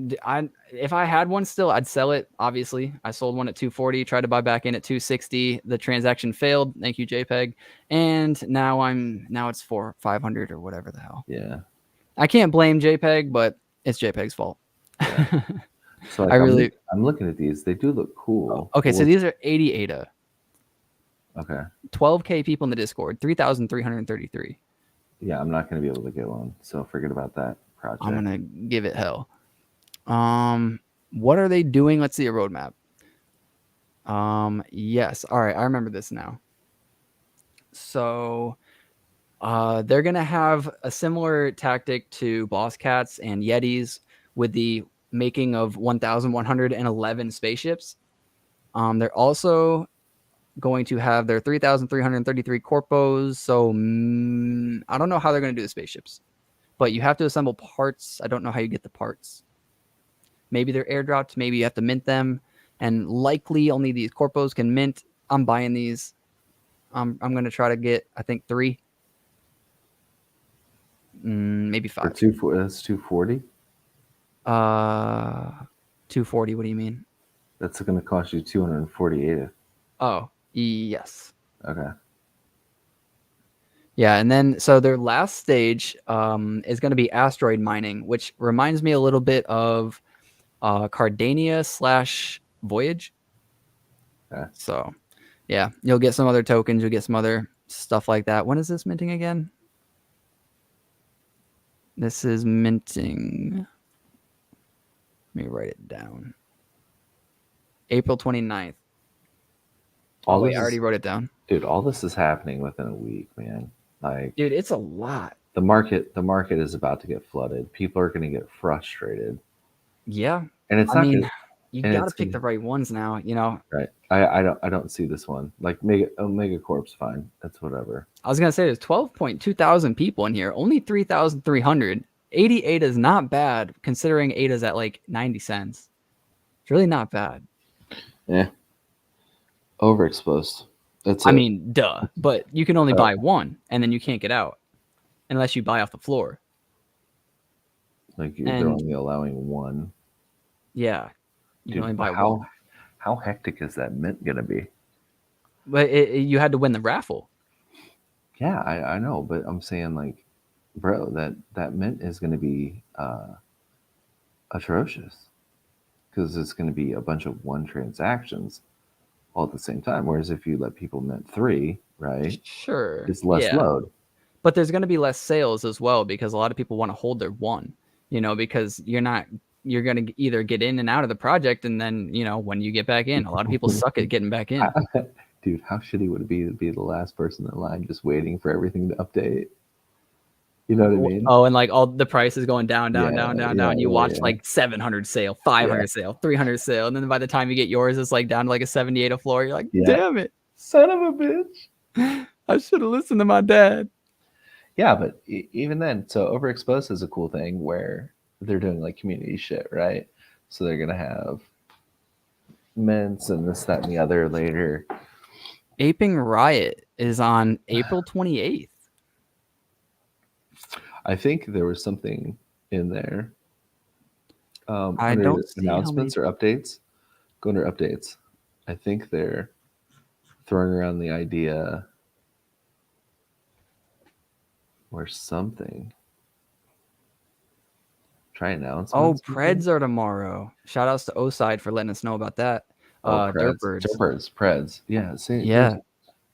If I had one still, I'd sell it. Obviously, I sold one at 240. Tried to buy back in at 260. The transaction failed. Thank you, JPEG. And now it's 500 or whatever the hell. Yeah. I can't blame JPEG, but it's JPEG's fault. Yeah. So like, I'm looking at these. They do look cool. Okay, so these are 80 ADA. Okay. 12K people in the Discord. 3,333. Yeah, I'm not going to be able to get one, so forget about that project. I'm gonna give it hell. What are they doing? Let's see a roadmap. Yes. All right, I remember this now. So, they're gonna have a similar tactic to Boss Cats and Yetis with the making of 1,111 spaceships. They're also going to have their 3,333 corpos. So I don't know how they're going to do the spaceships, but you have to assemble parts. I don't know how you get the parts. Maybe they're airdropped. Maybe you have to mint them, and likely only these corpos can mint. I'm buying these. I'm going to try to get, I think, 3, maybe 5. That's 240. 240. What do you mean? That's going to cost you 248. Oh, yes. Okay. Yeah, and then so their last stage is going to be asteroid mining, which reminds me a little bit of Cardania / Voyage. Okay. So, yeah, you'll get some other tokens, you'll get some other stuff like that. When is this minting again? This is minting. Let me write it down. April 29th. Oh, wait, I already wrote it down. Dude, all this is happening within a week, man. Like, dude, it's a lot. The market is about to get flooded. People are going to get frustrated. Yeah. And it's you got to pick the right ones now, you know. Right. I don't see this one. Like Omega Corp's fine. That's whatever. I was going to say there's 12.2 thousand people in here. Only 3,300. 88 is not bad considering ADA's at like 90 cents. It's really not bad. Yeah. Overexposed. I mean, duh. But you can only buy one, and then you can't get out unless you buy off the floor. Like they're only allowing one. Yeah. You can only buy one. How hectic is that mint gonna be? But you had to win the raffle. Yeah, I know, but I'm saying like, bro, that mint is gonna be atrocious because it's gonna be a bunch of one transactions all at the same time. Whereas if you let people mint 3, right? Sure. It's less load. But there's going to be less sales as well because a lot of people want to hold their one, you know, because you're going to either get in and out of the project. And then, you know, when you get back in, a lot of people suck at getting back in. Dude, how shitty would it be to be the last person in line just waiting for everything to update? You know what I mean? Oh, and like all the price is going down. You watch like 700 sale, 500 sale, 300 sale. And then by the time you get yours, it's like down to like a 78 a floor. You're like, damn it. Son of a bitch. I should have listened to my dad. Yeah, but even then, so Overexposed is a cool thing where they're doing like community shit, right? So they're going to have mints and this, that, and the other later. Aping Riot is on April 28th. I think there was something in there. I don't see announcements or updates. Go under updates. I think they're throwing around the idea or something. Try announcements. Oh, Preds are tomorrow. Shout outs to O-Side for letting us know about that. Preds. Yeah. Yeah.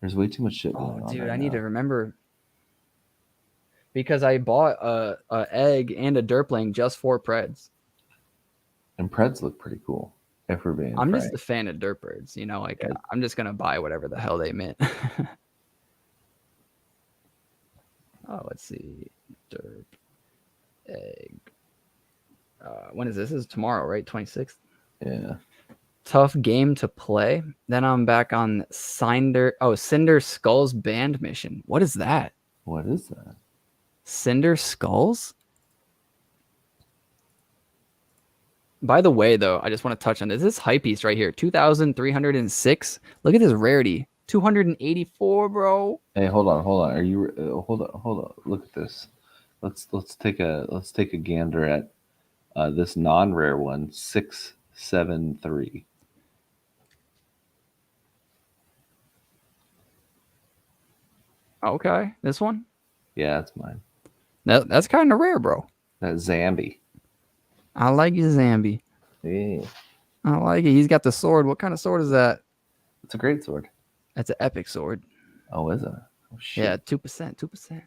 There's way too much shit going on. Dude, right I need now. to remember. Because I bought a egg and a derpling just for Preds. And Preds look pretty cool. If we're being I'm frank. just a fan of derpers, you know, like I'm just gonna buy whatever the hell they mint. Oh, let's see. Derp egg. When is this? This is tomorrow, right? 26th? Yeah. Tough game to play. Then I'm back on Cinder Skulls band mission. What is that? What is that? Cinder Skulls? By the way, though, I just want to touch on this. This hype piece right here, 2,306. Look at this rarity, 284, bro. Hey, hold on. Are you hold on? Look at this. Let's take a gander at this non-rare one, 673. Okay, this one. Yeah, that's mine. That's kind of rare, bro. That's Zambi. I like your Zambi. Yeah. I like it. He's got the sword. What kind of sword is that? It's a great sword. That's an epic sword. Oh, is it? Oh, shit. Yeah, 2%.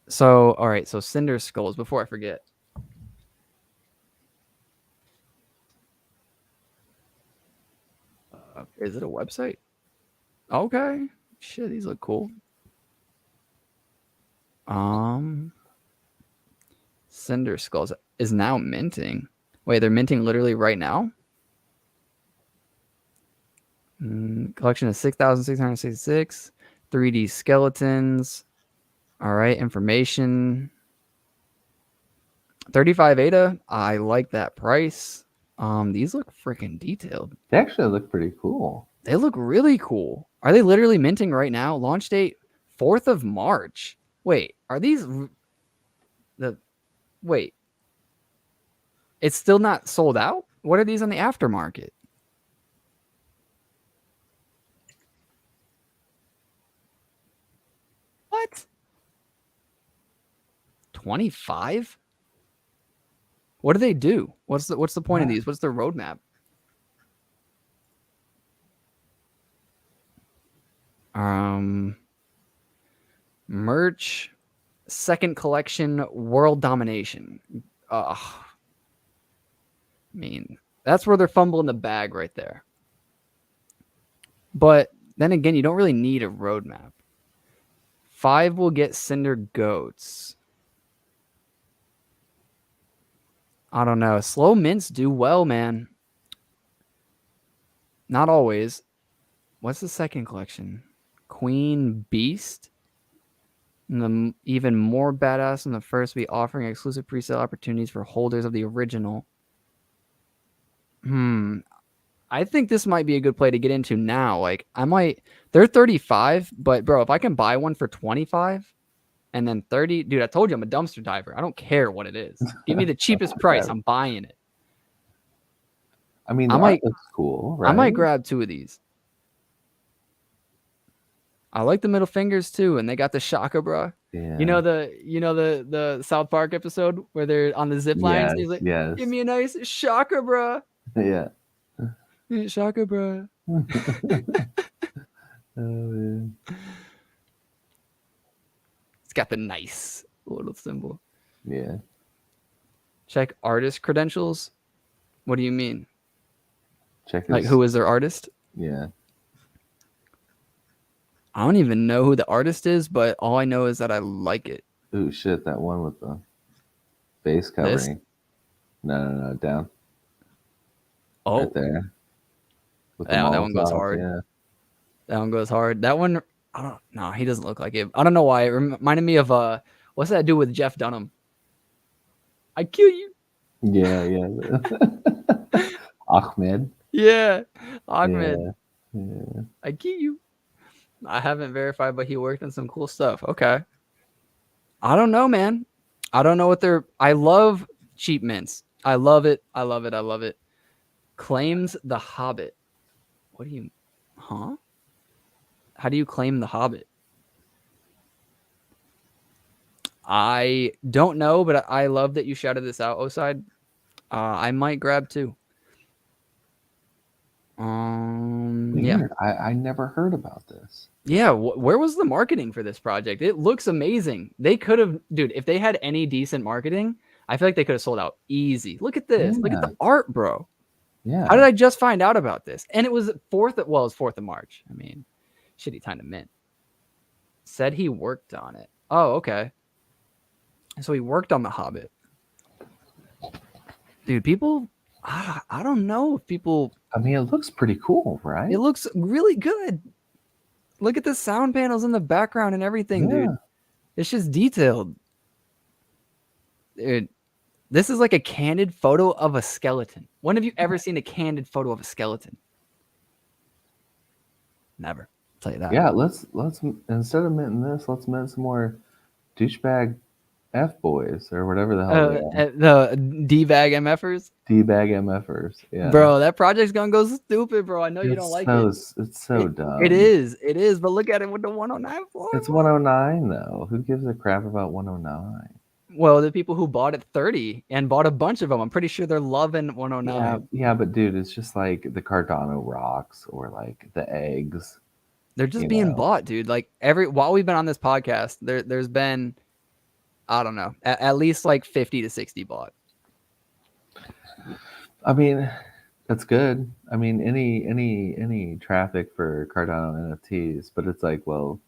So, all right. So, Cinder Skulls. Before I forget. Is it a website? Okay. Shit, these look cool. Cinder Skulls is now minting. Wait, they're minting literally right now? Collection of 6,666. 3D skeletons. All right, information. 35 ADA. I like that price. These look freaking detailed. They actually look pretty cool. They look really cool. Are they literally minting right now? Launch date 4th of March. Wait, are these wait. It's still not sold out? What are these on the aftermarket? What? 25? What do they do? What's the point of these? What's their roadmap? Merch, second collection, world domination. I mean, that's where they're fumbling the bag right there. But then again, you don't really need a roadmap. 5 will get Cinder Goats. I don't know. Slow mints do well, man. Not always. What's the second collection? Queen Beast. And even more badass than the first, will be offering exclusive presale opportunities for holders of the original. I think this might be a good play to get into now. Like, they're 35, but bro, if I can buy one for 25 and then 30, dude, I told you I'm a dumpster diver. I don't care what it is. Give me the cheapest price. I'm buying it. I mean, the art looks cool, right? I might grab 2 of these. I like the middle fingers too, and they got the shaka, bro. Yeah. You know the South Park episode where they're on the zip lines. Yes, He's like, yes. "Give me a nice shaka, bro." Yeah. Shaka, bro. Oh, man. It's got the nice little symbol. Yeah. Check artist credentials. What do you mean? Check like who is their artist? Yeah. I don't even know who the artist is, but all I know is that I like it. Ooh, shit, that one with the base covering. This? No, down. Oh. Right there. That one goes hard. Yeah. That one goes hard. That one, I don't know. He doesn't look like it. I don't know why. It reminded me of, what's that dude with Jeff Dunham? I kill you. Yeah. Ahmed. Yeah. Ahmed. Yeah. I kill you. I haven't verified, but he worked on some cool stuff. Okay. I don't know, man. I don't know what I love cheap mints. I love it. Claims the Hobbit. What do you, huh? How do you claim the Hobbit? I don't know, but I love that you shouted this out, Oside. I might grab 2. Yeah. I never heard about this. Yeah, where was the marketing for this project? It looks amazing. They could have, dude, if they had any decent marketing, I feel like they could have sold out easy. Look at this. Yeah. Look at the art, bro. Yeah. How did I just find out about this? And it was 4th of March. I mean, shitty time to mint. Said he worked on it. Oh, okay. So he worked on The Hobbit. Dude, people, I don't know if people. I mean, it looks pretty cool, right? It looks really good. Look at the sound panels in the background and everything, dude. It's just detailed. Dude, this is like a candid photo of a skeleton. When have you ever seen a candid photo of a skeleton? Never. I'll tell you that. Yeah, let's instead of minting this, let's mint some more douchebag F boys or whatever the hell they are. The D-bag MFers. D-bag MFers. Yeah. Bro, that project's gonna go stupid, bro. I know you don't like it. It's so dumb. It is, but look at it with the 109 floor. It's 109 though. Who gives a crap about 109? Well, the people who bought it 30 and bought a bunch of them, I'm pretty sure they're loving 109. Yeah, but dude, it's just like the Cardano rocks or like the eggs. They're just being bought, dude. Like while we've been on this podcast, there's been, I don't know, at least like 50 to 60 bought. I mean, That's good. I mean, any traffic for Cardano NFTs, but it's like, well,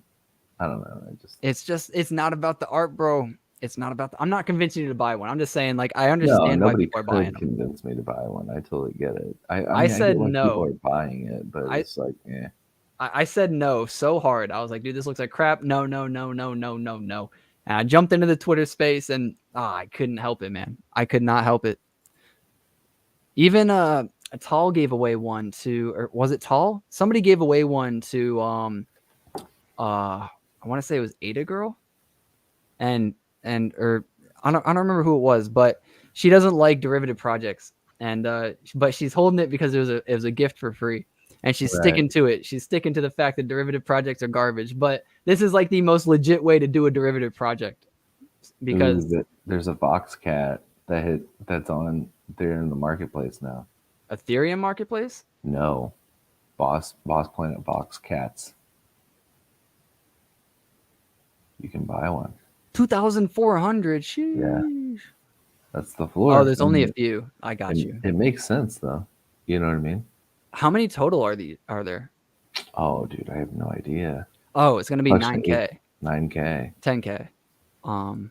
I don't know. It's not about the art, bro. It's not about I'm not convincing you to buy one. I'm just saying, like, I No, understand why nobody people are buying could them. convince me to buy one. I totally get it. I I mean, I get said why people no. are buying it, but I it's like, yeah. I said no so hard. I was like, dude, this looks like crap. No, no, no, no, no, no, no. And I jumped into the Twitter space and I couldn't help it, man. I could not help it. Even Tall gave away one to, or was it Tall? Somebody gave away one to I want to say it was Ada Girl. And or I don't remember who it was, but she doesn't like derivative projects. And but she's holding it because it was a gift for free. And she's sticking to it. She's sticking to the fact that derivative projects are garbage. But this is like the most legit way to do a derivative project. Because there's a Vox cat that's on there in the marketplace now. Ethereum marketplace? No. Boss Planet Vox cats. You can buy one. 2,400. Sheesh. Yeah. That's the floor. Oh, there's only a few. I got you. It makes sense though. You know what I mean? How many total are there? Oh, dude, I have no idea. Oh, it's gonna be 9K. 9K. 10K.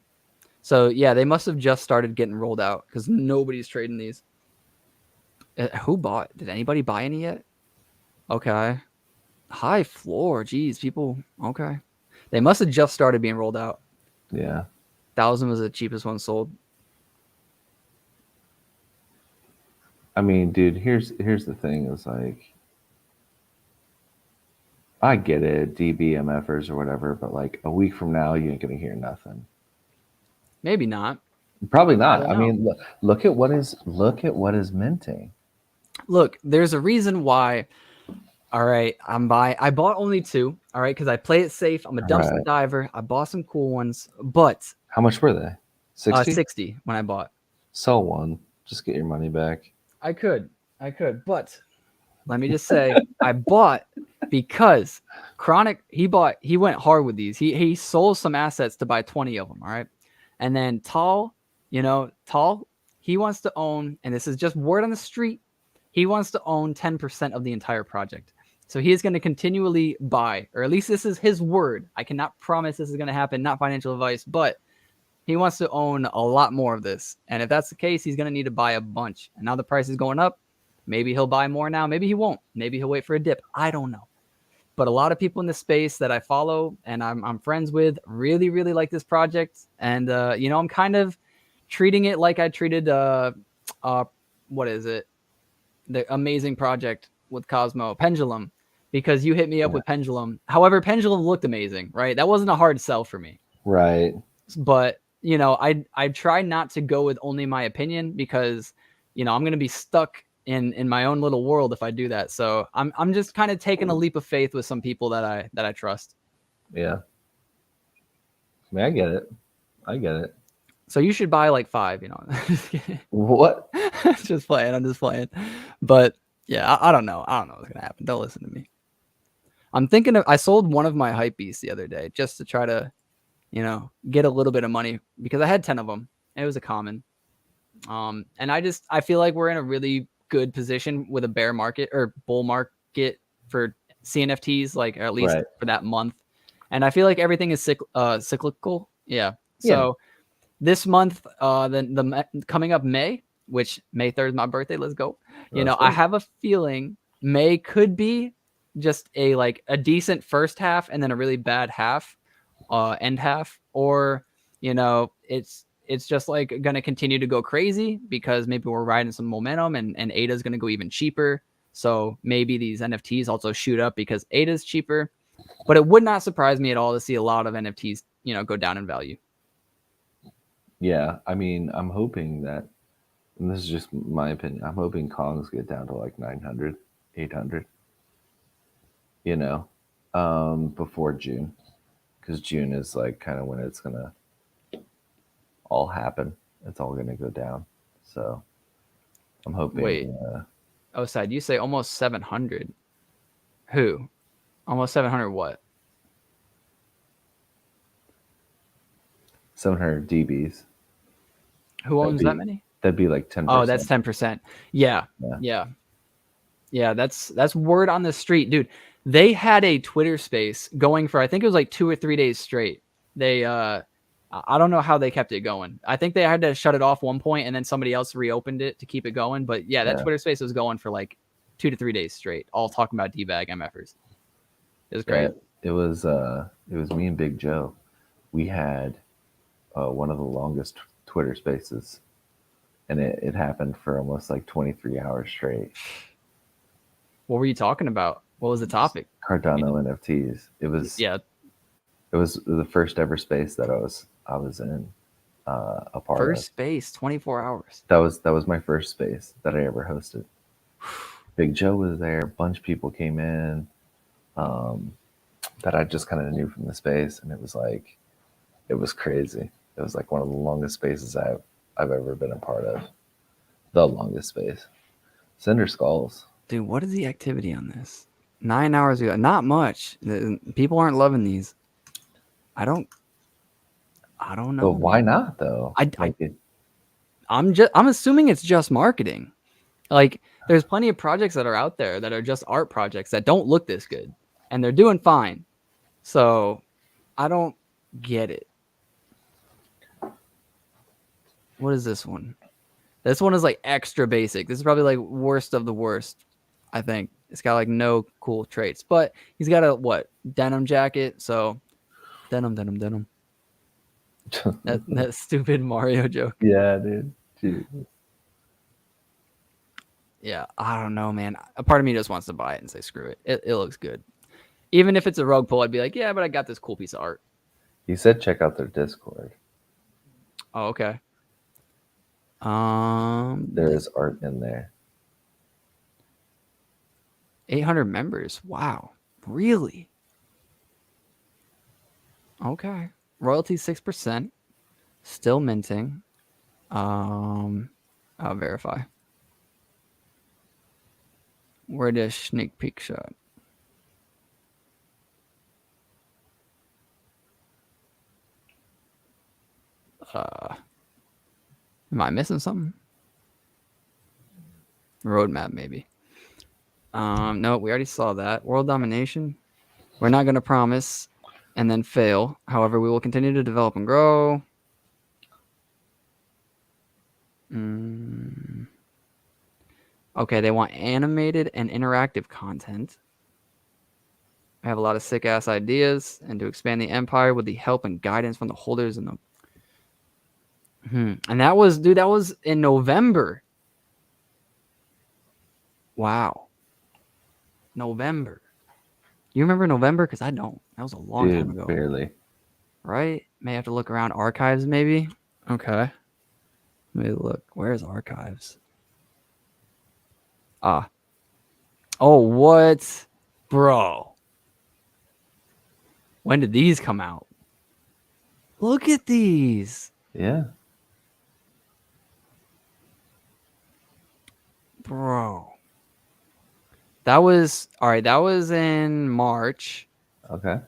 So yeah, they must have just started getting rolled out because nobody's trading these. Who bought? Did anybody buy any yet? Okay. High floor. Geez, people. Okay. They must have just started being rolled out. Yeah. 1,000 was the cheapest one sold. I mean, dude, here's the thing is like, I get it, DBMFers or whatever, but like a week from now, you ain't gonna hear nothing. Maybe not. Probably not. I mean, look at what is minting. Look, there's a reason why. All right, I bought only 2. All right, because I play it safe. I'm a dumpster diver. I bought some cool ones, but how much were they? 60? 60 when I bought. Sell one. Just get your money back. I could, but let me just say, I bought because Chronic. He went hard with these. He sold some assets to buy 20 of them. All right, and then Tall, he wants to own, and this is just word on the street. He wants to own 10% of the entire project. So he is going to continually buy, or at least this is his word. I cannot promise this is going to happen, not financial advice, but he wants to own a lot more of this. And if that's the case, he's going to need to buy a bunch. And now the price is going up. Maybe he'll buy more now. Maybe he won't. Maybe he'll wait for a dip. I don't know. But a lot of people in the space that I follow and I'm friends with really, really like this project. And, I'm kind of treating it like I treated, what is it? The amazing project with Cosmo, Pendulum, because you hit me up with Pendulum. However, Pendulum looked amazing, right? That wasn't a hard sell for me. Right. But, I try not to go with only my opinion because, I'm going to be stuck in my own little world if I do that. So I'm just kind of taking a leap of faith with some people that I trust. Yeah. I mean, I get it. So you should buy like 5, What? I'm just playing. But yeah, I don't know. I don't know what's gonna happen. Don't listen to me. I'm thinking I sold one of my hype beasts the other day just to try to, get a little bit of money because I had 10 of them. It was a common. And I feel like we're in a really good position with a bear market or bull market for CNFTs, like at least for that month. And I feel like everything is cyclical. Yeah. So this month, the coming up May, which May 3rd is my birthday. Let's go. I have a feeling May could be just a decent first half and then a really bad end half, or it's just like going to continue to go crazy because maybe we're riding some momentum and ADA is going to go even cheaper. So maybe these NFTs also shoot up because ADA is cheaper, but it would not surprise me at all to see a lot of NFTs, go down in value. Yeah. I mean, I'm hoping that, and this is just my opinion, I'm hoping Kongs get down to like 900, 800, before June, because June is like kind of when it's going to all happen. It's all going to go down. So I'm hoping. Wait. Side, you say almost 700. Who? Almost 700 what? 700 DBs. Who owns that many? That'd be like 10%. Oh, that's 10%. Yeah. Yeah, that's word on the street, dude. They had a Twitter space going for I think it was like 2 or 3 days straight. They I don't know how they kept it going. I think they had to shut it off one point and then somebody else reopened it to keep it going. But yeah, that Twitter space was going for like 2 to 3 days straight, all talking about D-bag MFers. It was great. It was me and Big Joe. We had one of the longest Twitter spaces, and it happened for almost like 23 hours straight. What were you talking about? What was the topic? Cardano NFTs. It was the first ever space that I was in a part first of. space, 24 hours. That was my first space that I ever hosted. Big Joe was there. A bunch of people came in that I just kind of knew from the space, and it was crazy. It was like one of the longest spaces I've ever been a part of. The longest space. Cinder Skulls. Dude, what is the activity on this? 9 hours ago. Not much. People aren't loving these. I don't know. But why not though? I'm assuming it's just marketing. Like there's plenty of projects that are out there that are just art projects that don't look this good and they're doing fine. So I don't get it. What is this one? This one is like extra basic. This is probably like worst of the worst, I think. It's got like no cool traits, but he's got a denim jacket. So denim. that stupid Mario joke. Yeah, dude. Jeez. Yeah, I don't know, man. A part of me just wants to buy it and say screw it. It looks good. Even if it's a rogue pull, I'd be like, yeah, but I got this cool piece of art. He said check out their Discord. Oh, okay. There is art in there. 800 members. Wow. Really? Okay. Royalty 6%. Still minting. I'll verify. Where does sneak peek shot? Am I missing something? Roadmap, maybe. No, we already saw that. World domination. We're not going to promise and then fail. However, we will continue to develop and grow. Okay, they want animated and interactive content. I have a lot of sick ass ideas, and to expand the empire with the help and guidance from the holders and the. And that was in November. Wow. November. You remember November? Because I don't. That was a long time ago. Barely. Right? May have to look around archives, maybe. Okay. Let me look. Where's archives? Oh, what? Bro. When did these come out? Look at these. Yeah. Bro. That was in March. Okay.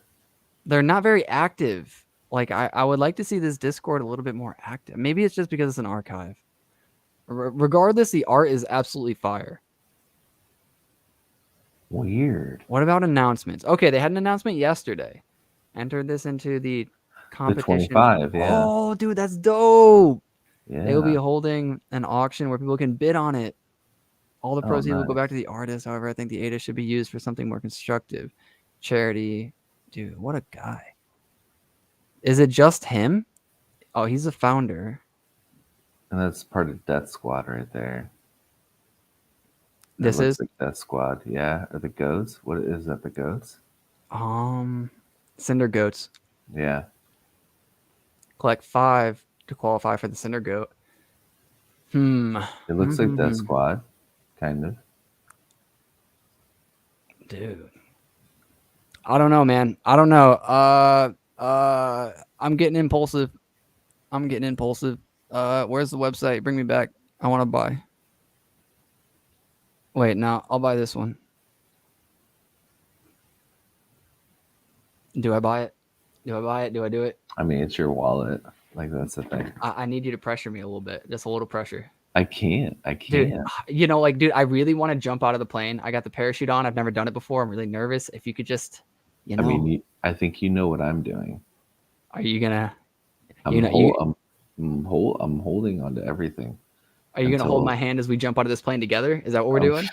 They're not very active. Like I would like to see this Discord a little bit more active. Maybe it's just because it's an archive. Regardless, the art is absolutely fire. Weird. What about announcements? Okay, they had an announcement yesterday. Entered this into the competition. The 25, yeah. Oh, dude, that's dope. Yeah. They will be holding an auction where people can bid on it. All the proceeds will go back to the artist. However, I think the ADA should be used for something more constructive. Charity. Dude, what a guy. Is it just him? Oh, he's the founder. And that's part of Death Squad right there. This is like Death Squad, yeah. Or the goats? What is that? The goats? Cinder goats. Yeah. Collect 5 to qualify for the Cinder goat. It looks like Death Squad, kind of. Dude. I don't know, man. I don't know. I'm getting impulsive. Where's the website? Bring me back. I want to buy. Wait, no, I'll buy this one. Do I buy it? Do I do it? I mean, it's your wallet. Like, that's the thing. I need you to pressure me a little bit. Just a little pressure. I can't. Dude, you know, like, dude, I really want to jump out of the plane. I got the parachute on. I've never done it before. I'm really nervous. If you could just, you know, I mean, I think you know what I'm doing. are you gonna, I'm holding on to everything. are you gonna hold my hand as we jump out of this plane together? Is that what we're doing?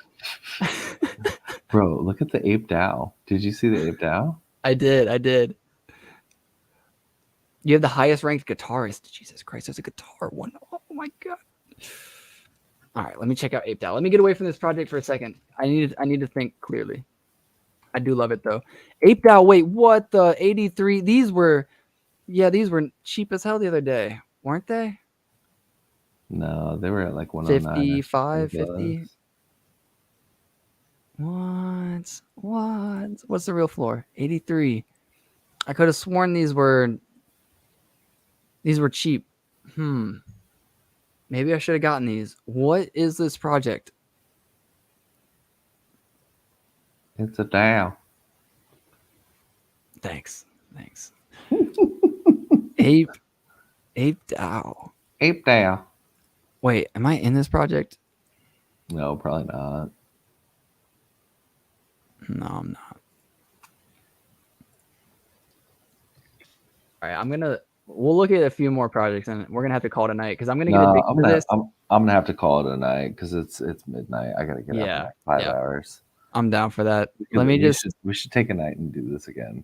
Bro, look at the ape Dow. Did you see the ape Dow? I did. You have the highest ranked guitarist. Jesus Christ, there's a guitar one. Oh my god. All right, let me check out Ape Dow. Let me get away from this project for a second. I need to think clearly. I do love it though. Ape Dow, wait, what the 83? These were cheap as hell the other day, weren't they? No, they were at like 109. 55, 50. What? What's the real floor? 83. I could have sworn these were cheap. Maybe I should have gotten these. What is this project? It's a Dow. Thanks. Ape Dow. Ape Dow. Wait, am I in this project? No, probably not. No, I'm not. All right, we'll look at a few more projects and we're gonna have to call it a night because I'm gonna get addicted to this. I'm gonna have to call it a night because it's midnight. I gotta get up in like 5 hours. I'm down for that. We should take a night and do this again.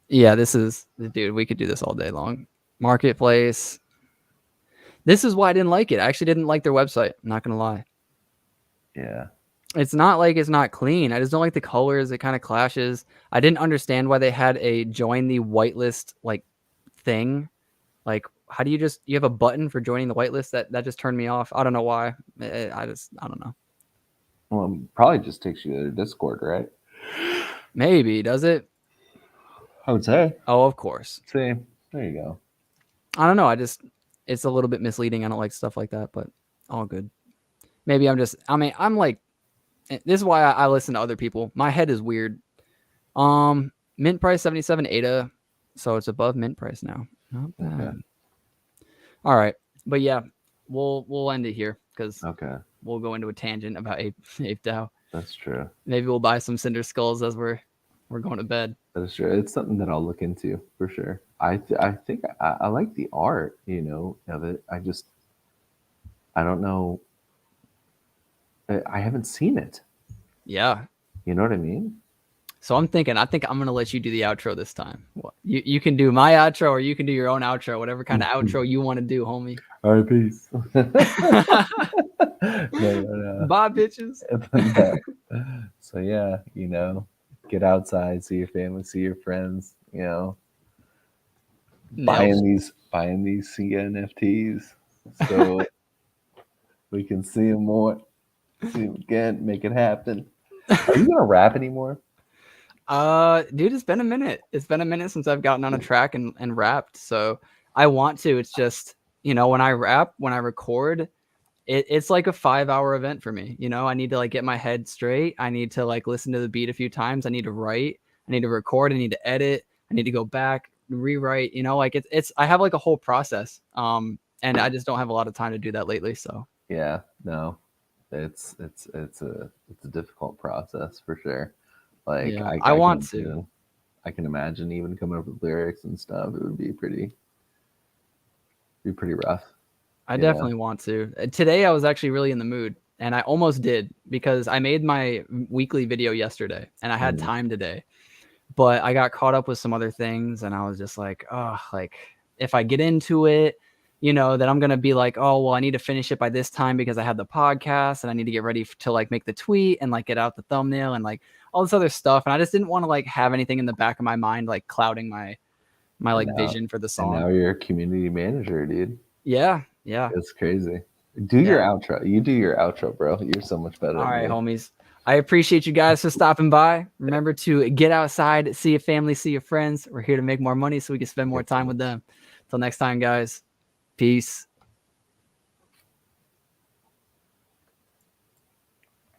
Yeah, dude, we could do this all day long. Marketplace. This is why I didn't like it. I actually didn't like their website. I'm not gonna lie. Yeah. It's not like it's not clean. I just don't like the colors. It kind of clashes. I didn't understand why they had a join the whitelist like thing. Like, how do you have a button for joining the whitelist? That just turned me off. I don't know why. I don't know. Well, it probably just takes you to their Discord, right? Maybe, does it? I would say. Oh, of course. See, there you go. I don't know. It's a little bit misleading. I don't like stuff like that, but all good. Maybe I'm like, this is why I listen to other people. My head is weird. Mint price 77 ADA, so it's above mint price now. Not bad. Okay. All right, but yeah, we'll end it here because we'll go into a tangent about Ape Dow. That's true. Maybe we'll buy some cinder skulls as we're going to bed. That is true. It's something that I'll look into for sure. I think I like the art, of it. I don't know. I haven't seen it. Yeah. You know what I mean? So I think I'm going to let you do the outro this time. You can do my outro or you can do your own outro, whatever kind of outro you want to do, homie. All right, peace. No. Bye, bitches. So yeah, get outside, see your family, see your friends, buying these CNFTs so we can see them more, see them again, make it happen. Are you gonna rap anymore? Dude, it's been a minute. It's been a minute since I've gotten on a track and rapped. So I want to. It's just, when I record, it's like a 5-hour event for me. I need to like get my head straight. I need to like listen to the beat a few times. I need to write. I need to record. I need to edit. I need to go back, rewrite. Like it's. I have like a whole process. And I just don't have a lot of time to do that lately. So yeah, no, it's a difficult process for sure. Like yeah, I want to. I can imagine even coming up with lyrics and stuff. It would be pretty rough. I definitely want to. Today I was actually really in the mood and I almost did because I made my weekly video yesterday and I had time today, but I got caught up with some other things and I was just like, oh, like if I get into it, then I'm going to be like, oh, well, I need to finish it by this time because I have the podcast and I need to get ready to like make the tweet and like get out the thumbnail and like all this other stuff. And I just didn't want to like have anything in the back of my mind, like clouding my like vision for the song. And now you're a community manager, dude. Yeah. It's crazy. Do your outro. You do your outro, bro. You're so much better. All right, homies. I appreciate you guys for stopping by. Remember to get outside, see your family, see your friends. We're here to make more money so we can spend more time with them. Till next time, guys. Peace.